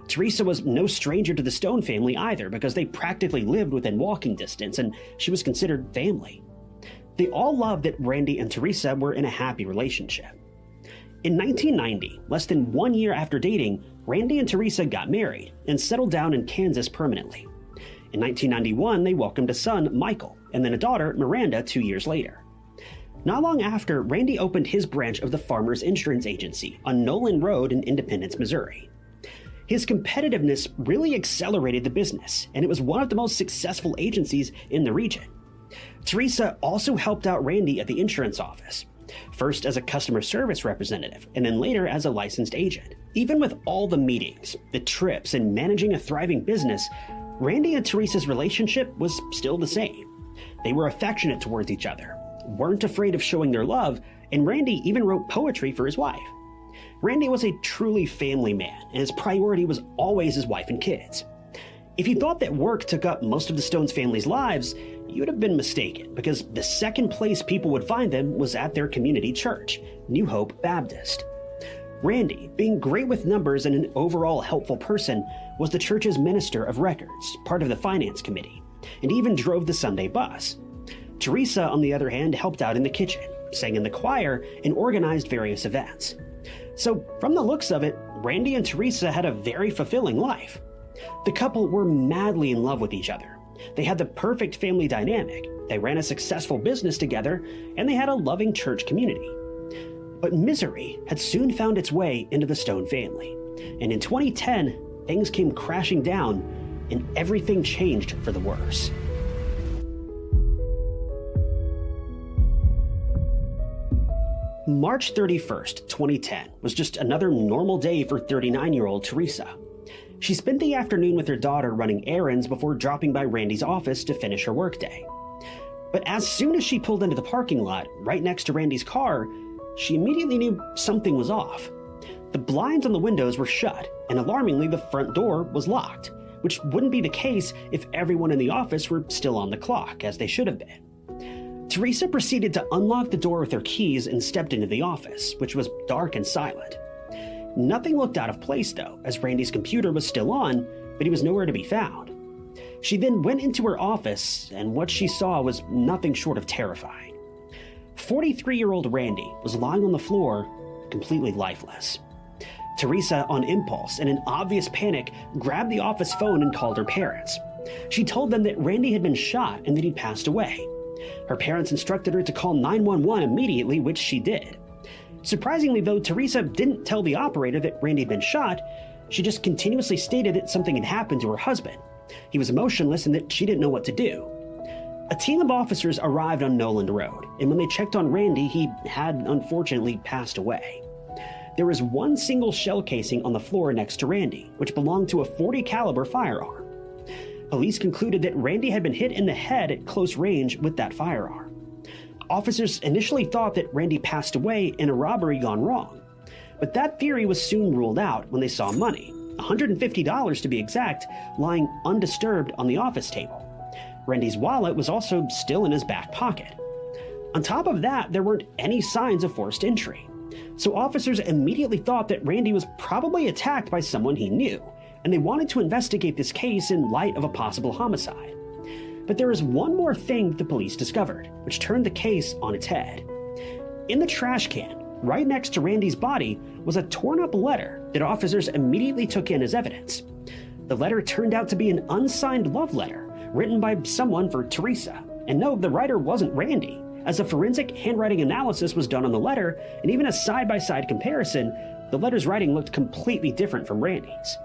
Teresa was no stranger to the Stone family either, because they practically lived within walking distance, and she was considered family. They all loved that Randy and Teresa were in a happy relationship. In 1990, less than 1 year after dating, Randy and Teresa got married and settled down in Kansas permanently. In 1991, they welcomed a son, Michael, and then a daughter, Miranda, 2 years later. Not long after, Randy opened his branch of the Farmers Insurance Agency on Nolan Road in Independence, Missouri. His competitiveness really accelerated the business, and it was one of the most successful agencies in the region. Teresa also helped out Randy at the insurance office, first as a customer service representative, and then later as a licensed agent. Even with all the meetings, the trips, and managing a thriving business, Randy and Teresa's relationship was still the same. They were affectionate towards each other, weren't afraid of showing their love, and Randy even wrote poetry for his wife. Randy was a truly family man, and his priority was always his wife and kids. If you thought that work took up most of the Stones family's lives, you'd have been mistaken, because the second place people would find them was at their community church, New Hope Baptist. Randy, being great with numbers and an overall helpful person, was the church's minister of records, part of the finance committee, and even drove the Sunday bus. Teresa, on the other hand, helped out in the kitchen, sang in the choir, and organized various events. So, from the looks of it, Randy and Teresa had a very fulfilling life. The couple were madly in love with each other. They had the perfect family dynamic, they ran a successful business together, and they had a loving church community. But misery had soon found its way into the Stone family, and in 2010, things came crashing down, and everything changed for the worse. March 31st, 2010 was just another normal day for 39-year-old Teresa. She spent the afternoon with her daughter running errands before dropping by Randy's office to finish her workday. But as soon as she pulled into the parking lot right next to Randy's car, she immediately knew something was off. The blinds on the windows were shut, and alarmingly the front door was locked, which wouldn't be the case if everyone in the office were still on the clock, as they should have been. Teresa proceeded to unlock the door with her keys and stepped into the office, which was dark and silent. Nothing looked out of place, though, as Randy's computer was still on, but he was nowhere to be found. She then went into her office, and what she saw was nothing short of terrifying. 43-year-old Randy was lying on the floor, completely lifeless. Teresa, on impulse and in obvious panic, grabbed the office phone and called her parents. She told them that Randy had been shot and that he'd passed away. Her parents instructed her to call 911 immediately, which she did. Surprisingly, though, Teresa didn't tell the operator that Randy had been shot. She just continuously stated that something had happened to her husband. He was emotionless and that she didn't know what to do. A team of officers arrived on Noland Road, and when they checked on Randy, he had unfortunately passed away. There was one single shell casing on the floor next to Randy, which belonged to a .40 caliber firearm. Police concluded that Randy had been hit in the head at close range with that firearm. Officers initially thought that Randy passed away in a robbery gone wrong, but that theory was soon ruled out when they saw money, $150 to be exact, lying undisturbed on the office table. Randy's wallet was also still in his back pocket. On top of that, there weren't any signs of forced entry. So officers immediately thought that Randy was probably attacked by someone he knew, and they wanted to investigate this case in light of a possible homicide. But there is one more thing that the police discovered, which turned the case on its head. In the trash can, right next to Randy's body, was a torn-up letter that officers immediately took in as evidence. The letter turned out to be an unsigned love letter written by someone for Teresa. And no, the writer wasn't Randy, as a forensic handwriting analysis was done on the letter, and even a side-by-side comparison, the letter's writing looked completely different from Randy's.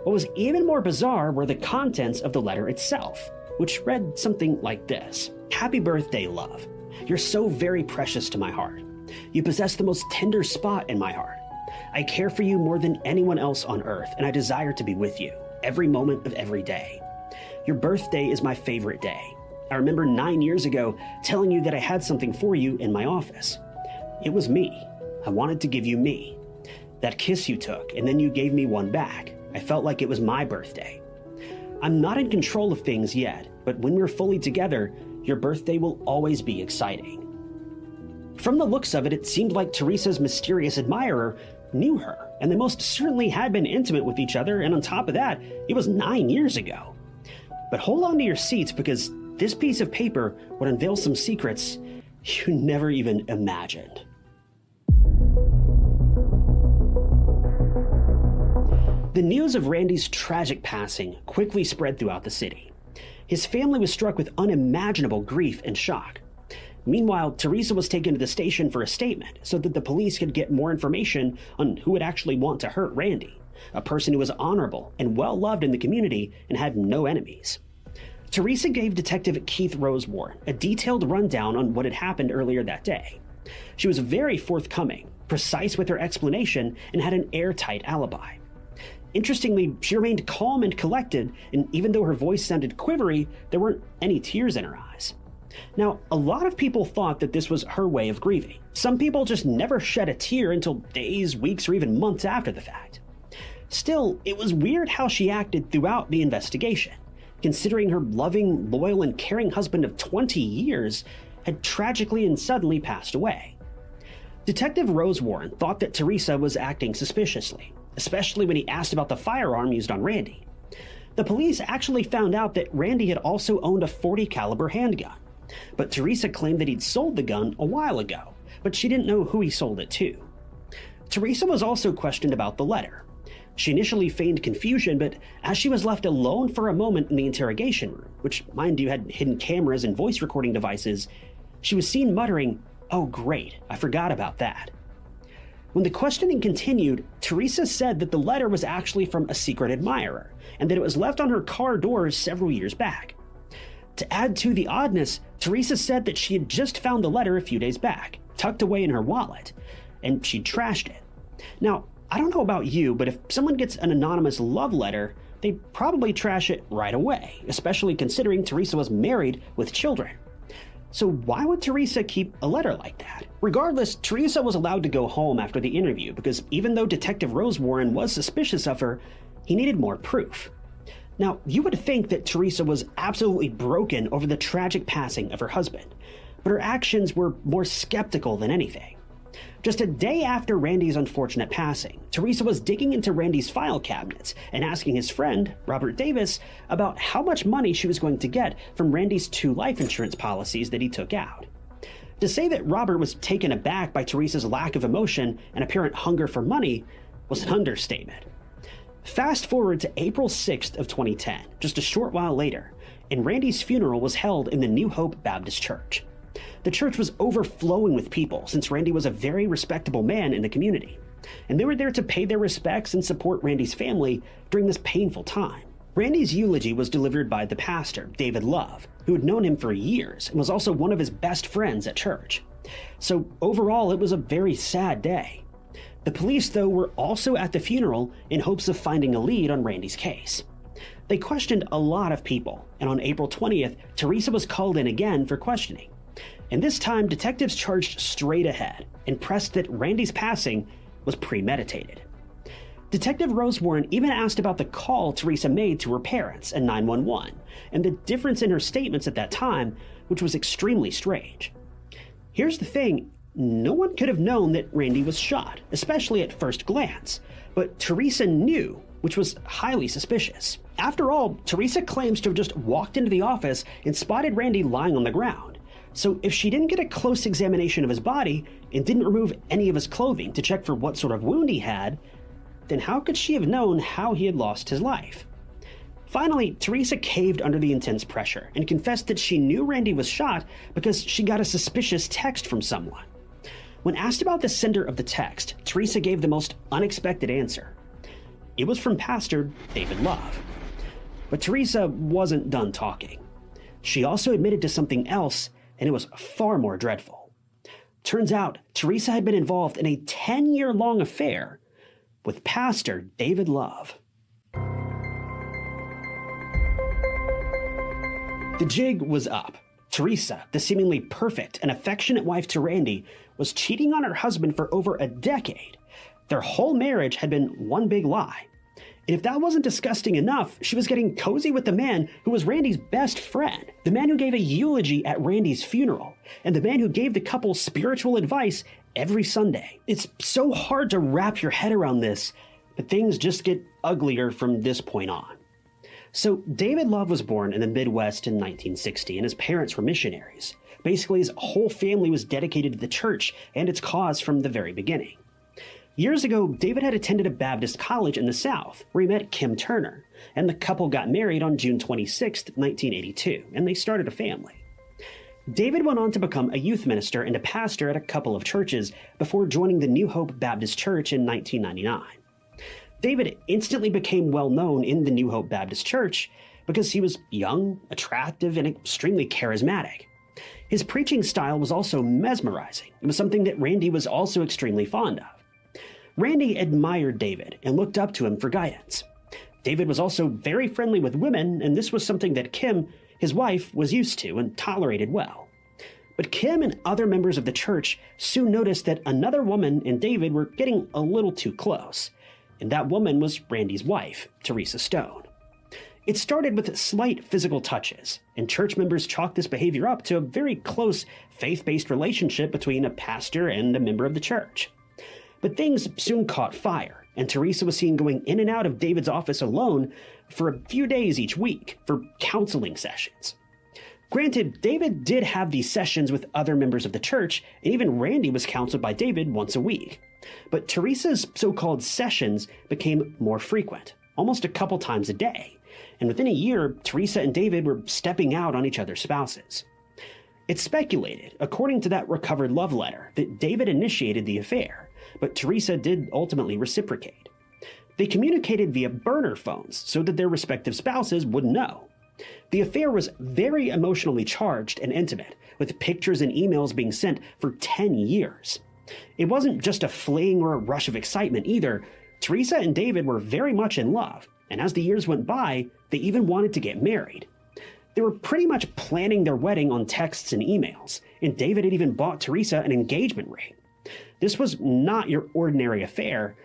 What was even more bizarre were the contents of the letter itself, which read something like this. "Happy birthday, love. You're so very precious to my heart. You possess the most tender spot in my heart. I care for you more than anyone else on earth, and I desire to be with you every moment of every day. Your birthday is my favorite day. I remember 9 years ago telling you that I had something for you in my office. It was me. I wanted to give you me. That kiss you took, and then you gave me one back. I felt like it was my birthday. I'm not in control of things yet, but when we're fully together, your birthday will always be exciting." From the looks of it, it seemed like Teresa's mysterious admirer knew her, and they most certainly had been intimate with each other, and on top of that, it was 9 years ago. But hold on to your seats, because this piece of paper would unveil some secrets you never even imagined. The news of Randy's tragic passing quickly spread throughout the city. His family was struck with unimaginable grief and shock. Meanwhile, Teresa was taken to the station for a statement so that the police could get more information on who would actually want to hurt Randy, a person who was honorable and well-loved in the community and had no enemies. Teresa gave Detective Keith Rosewarne a detailed rundown on what had happened earlier that day. She was very forthcoming, precise with her explanation, and had an airtight alibi. Interestingly, she remained calm and collected, and even though her voice sounded quivery, there weren't any tears in her eyes. Now, a lot of people thought that this was her way of grieving. Some people just never shed a tear until days, weeks, or even months after the fact. Still, it was weird how she acted throughout the investigation, considering her loving, loyal, and caring husband of 20 years had tragically and suddenly passed away. Detective Rosewarne thought that Teresa was acting suspiciously, especially when he asked about the firearm used on Randy. The police actually found out that Randy had also owned a .40 caliber handgun, but Teresa claimed that he'd sold the gun a while ago, but she didn't know who he sold it to. Teresa was also questioned about the letter. She initially feigned confusion, but as she was left alone for a moment in the interrogation room, which, mind you, had hidden cameras and voice recording devices, she was seen muttering, "Oh great, I forgot about that." When the questioning continued, Teresa said that the letter was actually from a secret admirer, and that it was left on her car doors several years back. To add to the oddness, Teresa said that she had just found the letter a few days back, tucked away in her wallet, and she'd trashed it. Now, I don't know about you, but if someone gets an anonymous love letter, they probably trash it right away, especially considering Teresa was married with children. So why would Teresa keep a letter like that? Regardless, Teresa was allowed to go home after the interview because even though Detective Rosewarne was suspicious of her, he needed more proof. Now, you would think that Teresa was absolutely broken over the tragic passing of her husband, but her actions were more skeptical than anything. Just a day after Randy's unfortunate passing, Teresa was digging into Randy's file cabinets and asking his friend, Robert Davis, about how much money she was going to get from Randy's 2 life insurance policies that he took out. To say that Robert was taken aback by Teresa's lack of emotion and apparent hunger for money was an understatement. Fast forward to April 6th of 2010, just a short while later, and Randy's funeral was held in the New Hope Baptist Church. The church was overflowing with people since Randy was a very respectable man in the community, and they were there to pay their respects and support Randy's family during this painful time. Randy's eulogy was delivered by the pastor, David Love, who had known him for years and was also one of his best friends at church. So overall, it was a very sad day. The police, though, were also at the funeral in hopes of finding a lead on Randy's case. They questioned a lot of people, and on April 20th, Teresa was called in again for questioning. And this time, detectives charged straight ahead and pressed that Randy's passing was premeditated. Detective Rosewarne even asked about the call Teresa made to her parents and 911, and the difference in her statements at that time, which was extremely strange. Here's the thing, no one could have known that Randy was shot, especially at first glance, but Teresa knew, which was highly suspicious. After all, Teresa claims to have just walked into the office and spotted Randy lying on the ground. So if she didn't get a close examination of his body and didn't remove any of his clothing to check for what sort of wound he had, then how could she have known how he had lost his life? Finally, Teresa caved under the intense pressure and confessed that she knew Randy was shot because she got a suspicious text from someone. When asked about the sender of the text, Teresa gave the most unexpected answer. It was from Pastor David Love. But Teresa wasn't done talking. She also admitted to something else, and it was far more dreadful. Turns out, Teresa had been involved in a 10-year-long affair with Pastor David Love. The jig was up. Teresa, the seemingly perfect and affectionate wife to Randy, was cheating on her husband for over a decade. Their whole marriage had been one big lie. And if that wasn't disgusting enough, she was getting cozy with the man who was Randy's best friend, the man who gave a eulogy at Randy's funeral, and the man who gave the couple spiritual advice every Sunday. It's so hard to wrap your head around this, but things just get uglier from this point on. So David Love was born in the Midwest in 1960, and his parents were missionaries. Basically, his whole family was dedicated to the church and its cause from the very beginning. Years ago, David had attended a Baptist college in the South, where he met Kim Turner, and the couple got married on June 26, 1982, and they started a family. David went on to become a youth minister and a pastor at a couple of churches before joining the New Hope Baptist Church in 1999. David instantly became well known in the New Hope Baptist Church because he was young, attractive, and extremely charismatic. His preaching style was also mesmerizing. It was something that Randy was also extremely fond of. Randy admired David and looked up to him for guidance. David was also very friendly with women, and this was something that Kim, his wife, was used to and tolerated well. But Kim and other members of the church soon noticed that another woman and David were getting a little too close, and that woman was Randy's wife, Teresa Stone. It started with slight physical touches, and church members chalked this behavior up to a very close faith-based relationship between a pastor and a member of the church. But things soon caught fire, and Teresa was seen going in and out of David's office alone for a few days each week for counseling sessions. Granted, David did have these sessions with other members of the church, and even Randy was counseled by David once a week. But Teresa's so-called sessions became more frequent, almost a couple times a day, and within a year, Teresa and David were stepping out on each other's spouses. It's speculated, according to that recovered love letter, that David initiated the affair, but Teresa did ultimately reciprocate. They communicated via burner phones so that their respective spouses wouldn't know. The affair was very emotionally charged and intimate, with pictures and emails being sent for 10 years. It wasn't just a fling or a rush of excitement either. Teresa and David were very much in love, and as the years went by, they even wanted to get married. They were pretty much planning their wedding on texts and emails, and David had even bought Teresa an engagement ring. This was not your ordinary affair.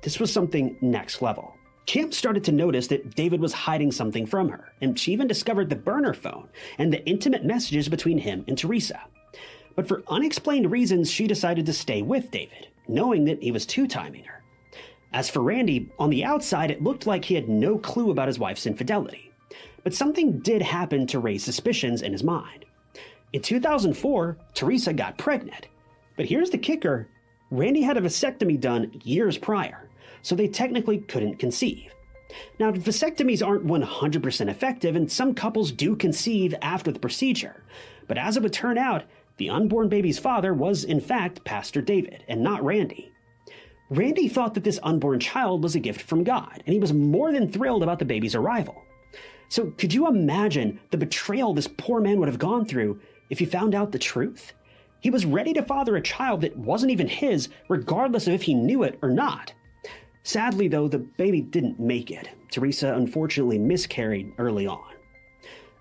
This was something next level. Kim started to notice that David was hiding something from her, and she even discovered the burner phone and the intimate messages between him and Teresa. But for unexplained reasons, she decided to stay with David, knowing that he was two-timing her. As for Randy, on the outside, it looked like he had no clue about his wife's infidelity. But something did happen to raise suspicions in his mind. In 2004, Teresa got pregnant. But here's the kicker. Randy had a vasectomy done years prior, so they technically couldn't conceive. Now, vasectomies aren't 100% effective, and some couples do conceive after the procedure. But as it would turn out, the unborn baby's father was, in fact, Pastor David, and not Randy. Randy thought that this unborn child was a gift from God, and he was more than thrilled about the baby's arrival. So could you imagine the betrayal this poor man would have gone through if he found out the truth? He was ready to father a child that wasn't even his, regardless of if he knew it or not. Sadly, though, the baby didn't make it. Teresa unfortunately miscarried early on.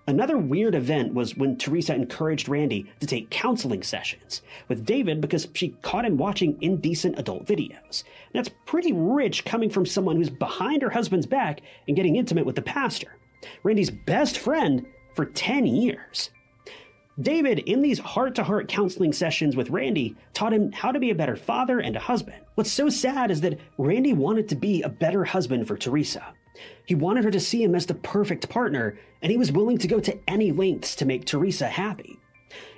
Another weird event was when Teresa encouraged Randy to take counseling sessions with David because she caught him watching indecent adult videos. That's pretty rich coming from someone who's behind her husband's back and getting intimate with the pastor, Randy's best friend, for 10 years. David, in these heart-to-heart counseling sessions with Randy, taught him how to be a better father and a husband. What's so sad is that Randy wanted to be a better husband for Teresa. He wanted her to see him as the perfect partner, and he was willing to go to any lengths to make Teresa happy.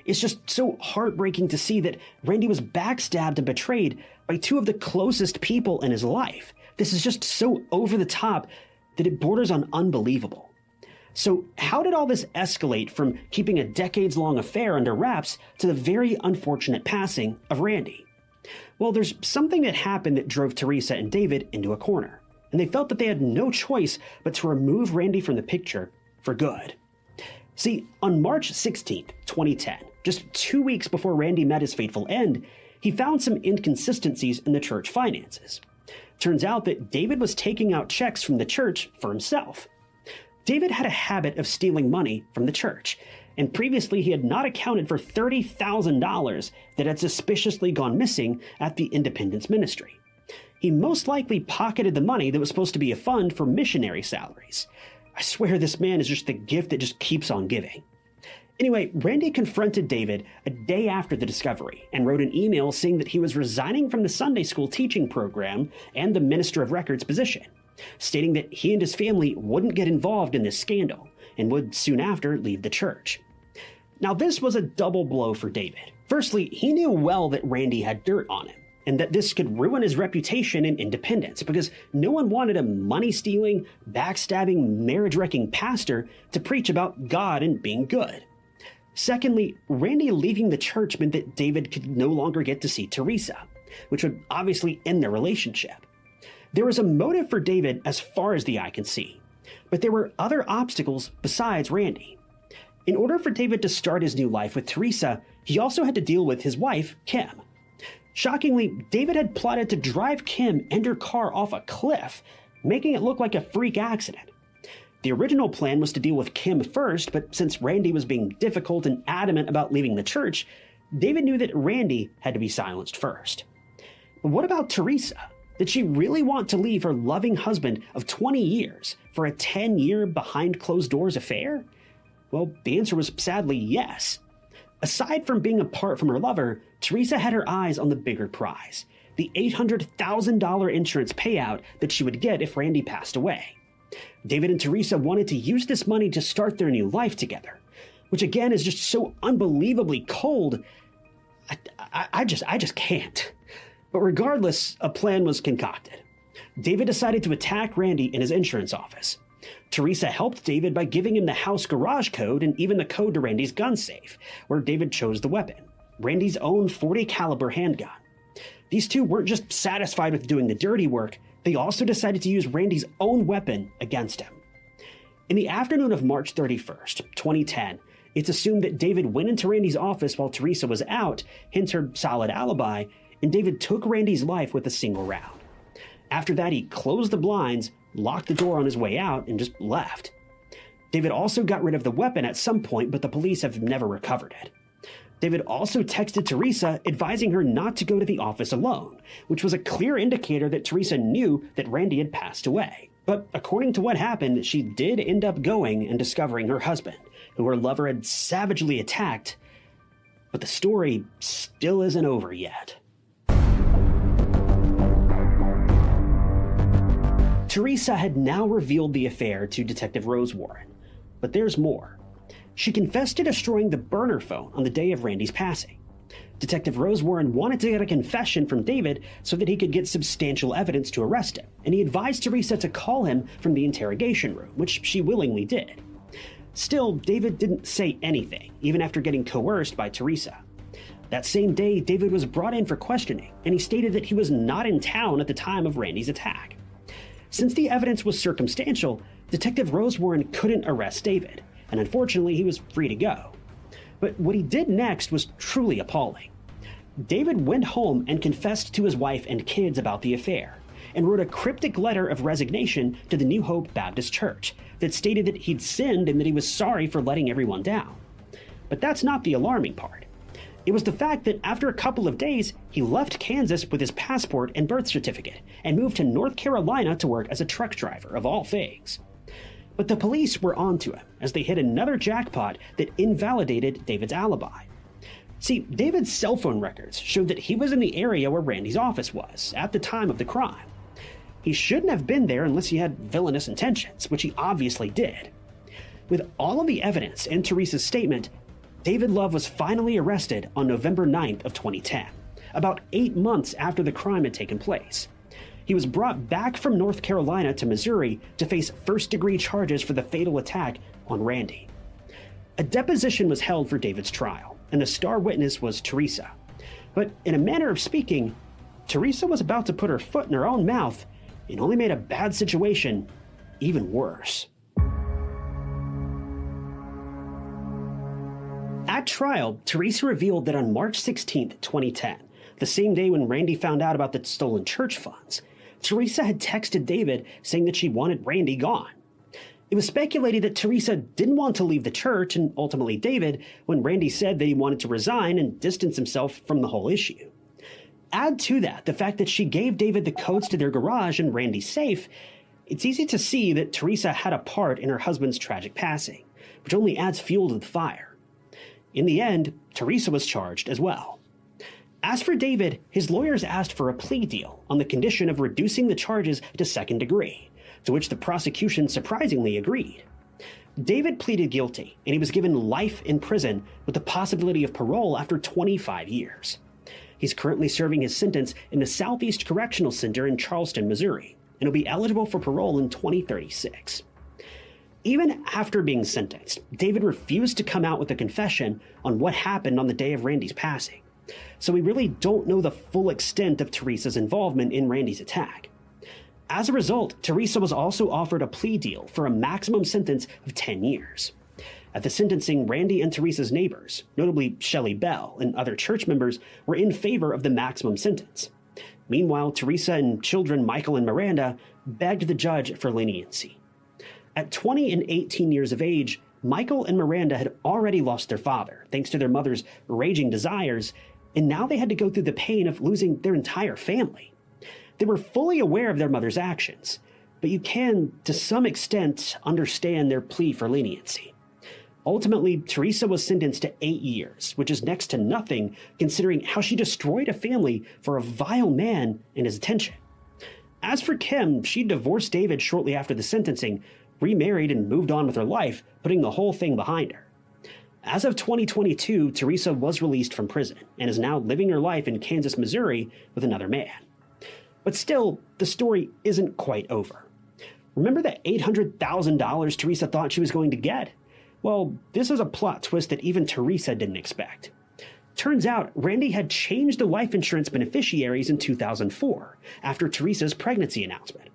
It's just so heartbreaking to see that Randy was backstabbed and betrayed by two of the closest people in his life. This is just so over the top that it borders on unbelievable. So how did all this escalate from keeping a decades-long affair under wraps to the very unfortunate passing of Randy? Well, there's something that happened that drove Teresa and David into a corner, and they felt that they had no choice but to remove Randy from the picture for good. See, on March 16th, 2010, just 2 weeks before Randy met his fateful end, he found some inconsistencies in the church finances. Turns out that David was taking out checks from the church for himself. David had a habit of stealing money from the church, and previously he had not accounted for $30,000 that had suspiciously gone missing at the Independence Ministry. He most likely pocketed the money that was supposed to be a fund for missionary salaries. I swear this man is just the gift that just keeps on giving. Anyway, Randy confronted David a day after the discovery and wrote an email saying that he was resigning from the Sunday school teaching program and the Minister of Records position, stating that he and his family wouldn't get involved in this scandal and would soon after leave the church. Now, this was a double blow for David. Firstly, he knew well that Randy had dirt on him, and that this could ruin his reputation in Independence because no one wanted a money-stealing, backstabbing, marriage-wrecking pastor to preach about God and being good. Secondly, Randy leaving the church meant that David could no longer get to see Teresa, which would obviously end their relationship. There was a motive for David as far as the eye can see, but there were other obstacles besides Randy. In order for David to start his new life with Teresa, he also had to deal with his wife, Kim. Shockingly, David had plotted to drive Kim and her car off a cliff, making it look like a freak accident. The original plan was to deal with Kim first, but since Randy was being difficult and adamant about leaving the church, David knew that Randy had to be silenced first. But what about Teresa? Did she really want to leave her loving husband of 20 years for a 10-year behind-closed-doors affair? Well, the answer was sadly yes. Aside from being apart from her lover, Teresa had her eyes on the bigger prize, the $800,000 insurance payout that she would get if Randy passed away. David and Teresa wanted to use this money to start their new life together, which again is just so unbelievably cold. I just can't. But regardless, a plan was concocted. David decided to attack Randy in his insurance office. Teresa helped David by giving him the house garage code and even the code to Randy's gun safe, where David chose the weapon, Randy's own .40 caliber handgun. These two weren't just satisfied with doing the dirty work, they also decided to use Randy's own weapon against him. In the afternoon of March 31st, 2010, it's assumed that David went into Randy's office while Teresa was out, hence her solid alibi, and David took Randy's life with a single round. After that, he closed the blinds, locked the door on his way out, and just left. David also got rid of the weapon at some point, but the police have never recovered it. David also texted Teresa advising her not to go to the office alone, which was a clear indicator that Teresa knew that Randy had passed away. But according to what happened, she did end up going and discovering her husband, who her lover had savagely attacked. But the story still isn't over yet. Teresa had now revealed the affair to Detective Rose Warren, but there's more. She confessed to destroying the burner phone on the day of Randy's passing. Detective Rose Warren wanted to get a confession from David so that he could get substantial evidence to arrest him, and he advised Teresa to call him from the interrogation room, which she willingly did. Still, David didn't say anything, even after getting coerced by Teresa. That same day, David was brought in for questioning, and he stated that he was not in town at the time of Randy's attack. Since the evidence was circumstantial, Detective Rose Warren couldn't arrest David, and unfortunately he was free to go. But what he did next was truly appalling. David went home and confessed to his wife and kids about the affair, and wrote a cryptic letter of resignation to the New Hope Baptist Church that stated that he'd sinned and that he was sorry for letting everyone down. But that's not the alarming part. It was the fact that after a couple of days, he left Kansas with his passport and birth certificate and moved to North Carolina to work as a truck driver, of all things. But the police were onto him as they hit another jackpot that invalidated David's alibi. See, David's cell phone records showed that he was in the area where Randy's office was at the time of the crime. He shouldn't have been there unless he had villainous intentions, which he obviously did. With all of the evidence and Teresa's statement, David Love was finally arrested on November 9th of 2010, about 8 months after the crime had taken place. He was brought back from North Carolina to Missouri to face first-degree charges for the fatal attack on Randy. A deposition was held for David's trial, and the star witness was Teresa. But in a manner of speaking, Teresa was about to put her foot in her own mouth and only made a bad situation even worse. At trial, Teresa revealed that on March 16, 2010, the same day when Randy found out about the stolen church funds, Teresa had texted David saying that she wanted Randy gone. It was speculated that Teresa didn't want to leave the church, and ultimately David, when Randy said that he wanted to resign and distance himself from the whole issue. Add to that the fact that she gave David the codes to their garage and Randy's safe, it's easy to see that Teresa had a part in her husband's tragic passing, which only adds fuel to the fire. In the end, Teresa was charged as well. As for David, his lawyers asked for a plea deal on the condition of reducing the charges to second degree, to which the prosecution surprisingly agreed. David pleaded guilty, and he was given life in prison with the possibility of parole after 25 years. He's currently serving his sentence in the Southeast Correctional Center in Charleston, Missouri, and will be eligible for parole in 2036. Even after being sentenced, David refused to come out with a confession on what happened on the day of Randy's passing, so we really don't know the full extent of Teresa's involvement in Randy's attack. As a result, Teresa was also offered a plea deal for a maximum sentence of 10 years. At the sentencing, Randy and Teresa's neighbors, notably Shelley Bell and other church members, were in favor of the maximum sentence. Meanwhile, Teresa and children Michael and Miranda begged the judge for leniency. At 20 and 18 years of age, Michael and Miranda had already lost their father, thanks to their mother's raging desires, and now they had to go through the pain of losing their entire family. They were fully aware of their mother's actions, but you can, to some extent, understand their plea for leniency. Ultimately, Teresa was sentenced to 8 years, which is next to nothing considering how she destroyed a family for a vile man and his attention. As for Kim, she divorced David shortly after the sentencing, remarried and moved on with her life, putting the whole thing behind her. As of 2022, Teresa was released from prison and is now living her life in Kansas, Missouri with another man. But still, the story isn't quite over. Remember the $800,000 Teresa thought she was going to get? Well, this is a plot twist that even Teresa didn't expect. Turns out, Randy had changed the life insurance beneficiaries in 2004, after Teresa's pregnancy announcement.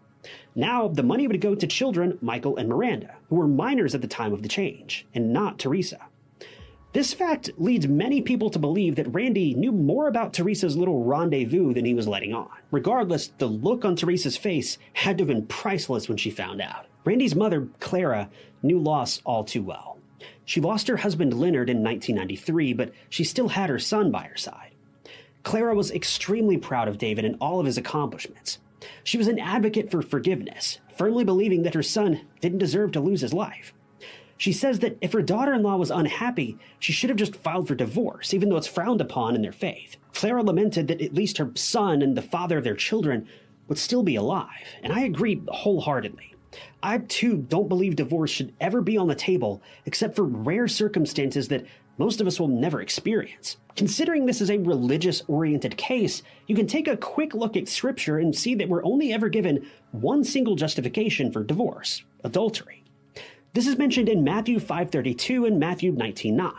Now, the money would go to children Michael and Miranda, who were minors at the time of the change, and not Teresa. This fact leads many people to believe that Randy knew more about Teresa's little rendezvous than he was letting on. Regardless, the look on Teresa's face had to have been priceless when she found out. Randy's mother, Clara, knew loss all too well. She lost her husband Leonard in 1993, but she still had her son by her side. Clara was extremely proud of David and all of his accomplishments. She was an advocate for forgiveness, firmly believing that her son didn't deserve to lose his life. She says that if her daughter-in-law was unhappy, she should have just filed for divorce, even though it's frowned upon in their faith. Clara lamented that at least her son and the father of their children would still be alive, and I agree wholeheartedly. I, too, don't believe divorce should ever be on the table, except for rare circumstances that most of us will never experience. Considering this is a religious-oriented case, you can take a quick look at Scripture and see that we're only ever given one single justification for divorce: adultery. This is mentioned in Matthew 5:32 and Matthew 19:9.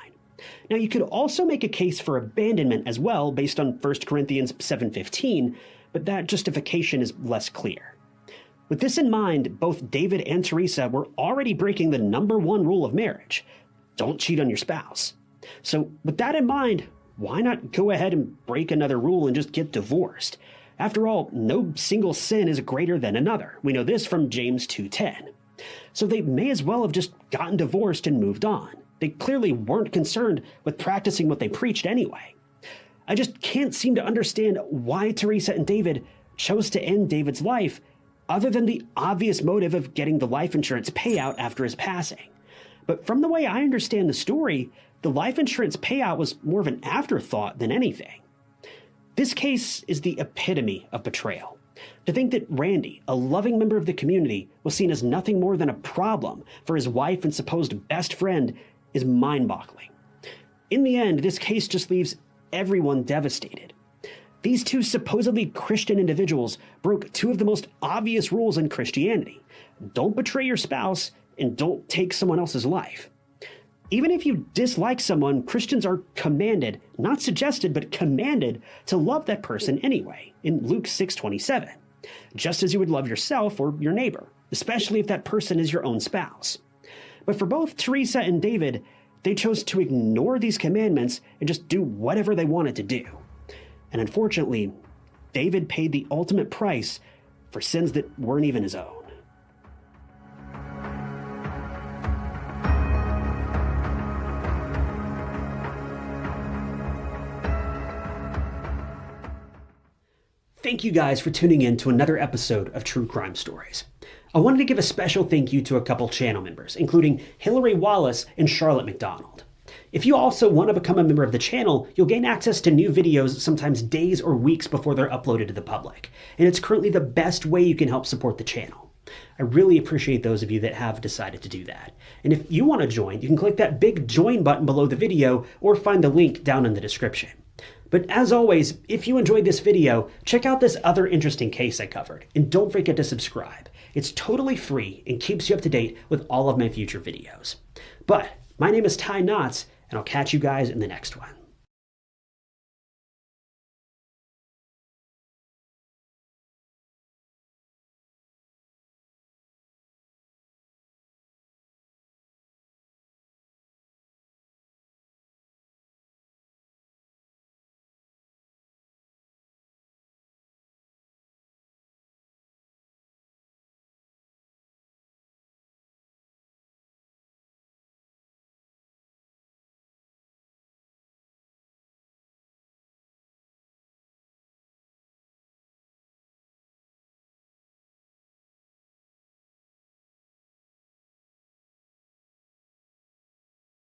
Now, you could also make a case for abandonment as well, based on 1 Corinthians 7:15, but that justification is less clear. With this in mind, both David and Teresa were already breaking the #1 rule of marriage: don't cheat on your spouse. So with that in mind, why not go ahead and break another rule and just get divorced? After all, no single sin is greater than another. We know this from James 2:10. So they may as well have just gotten divorced and moved on. They clearly weren't concerned with practicing what they preached anyway. I just can't seem to understand why Teresa and David chose to end David's life other than the obvious motive of getting the life insurance payout after his passing. But from the way I understand the story, the life insurance payout was more of an afterthought than anything. This case is the epitome of betrayal. To think that Randy, a loving member of the community, was seen as nothing more than a problem for his wife and supposed best friend is mind-boggling. In the end, this case just leaves everyone devastated. These two supposedly Christian individuals broke two of the most obvious rules in Christianity. Don't betray your spouse and don't take someone else's life. Even if you dislike someone, Christians are commanded, not suggested, but commanded to love that person anyway, in Luke 6:27, just as you would love yourself or your neighbor, especially if that person is your own spouse. But for both Teresa and David, they chose to ignore these commandments and just do whatever they wanted to do. And unfortunately, David paid the ultimate price for sins that weren't even his own. Thank you guys for tuning in to another episode of True Crime Stories. I wanted to give a special thank you to a couple channel members, including Hillary Wallace and Charlotte McDonald. If you also want to become a member of the channel, you'll gain access to new videos sometimes days or weeks before they're uploaded to the public, and it's currently the best way you can help support the channel. I really appreciate those of you that have decided to do that. And if you want to join, you can click that big join button below the video or find the link down in the description. But as always, if you enjoyed this video, check out this other interesting case I covered, and don't forget to subscribe. It's totally free and keeps you up to date with all of my future videos. But my name is Ty Knotts, and I'll catch you guys in the next one.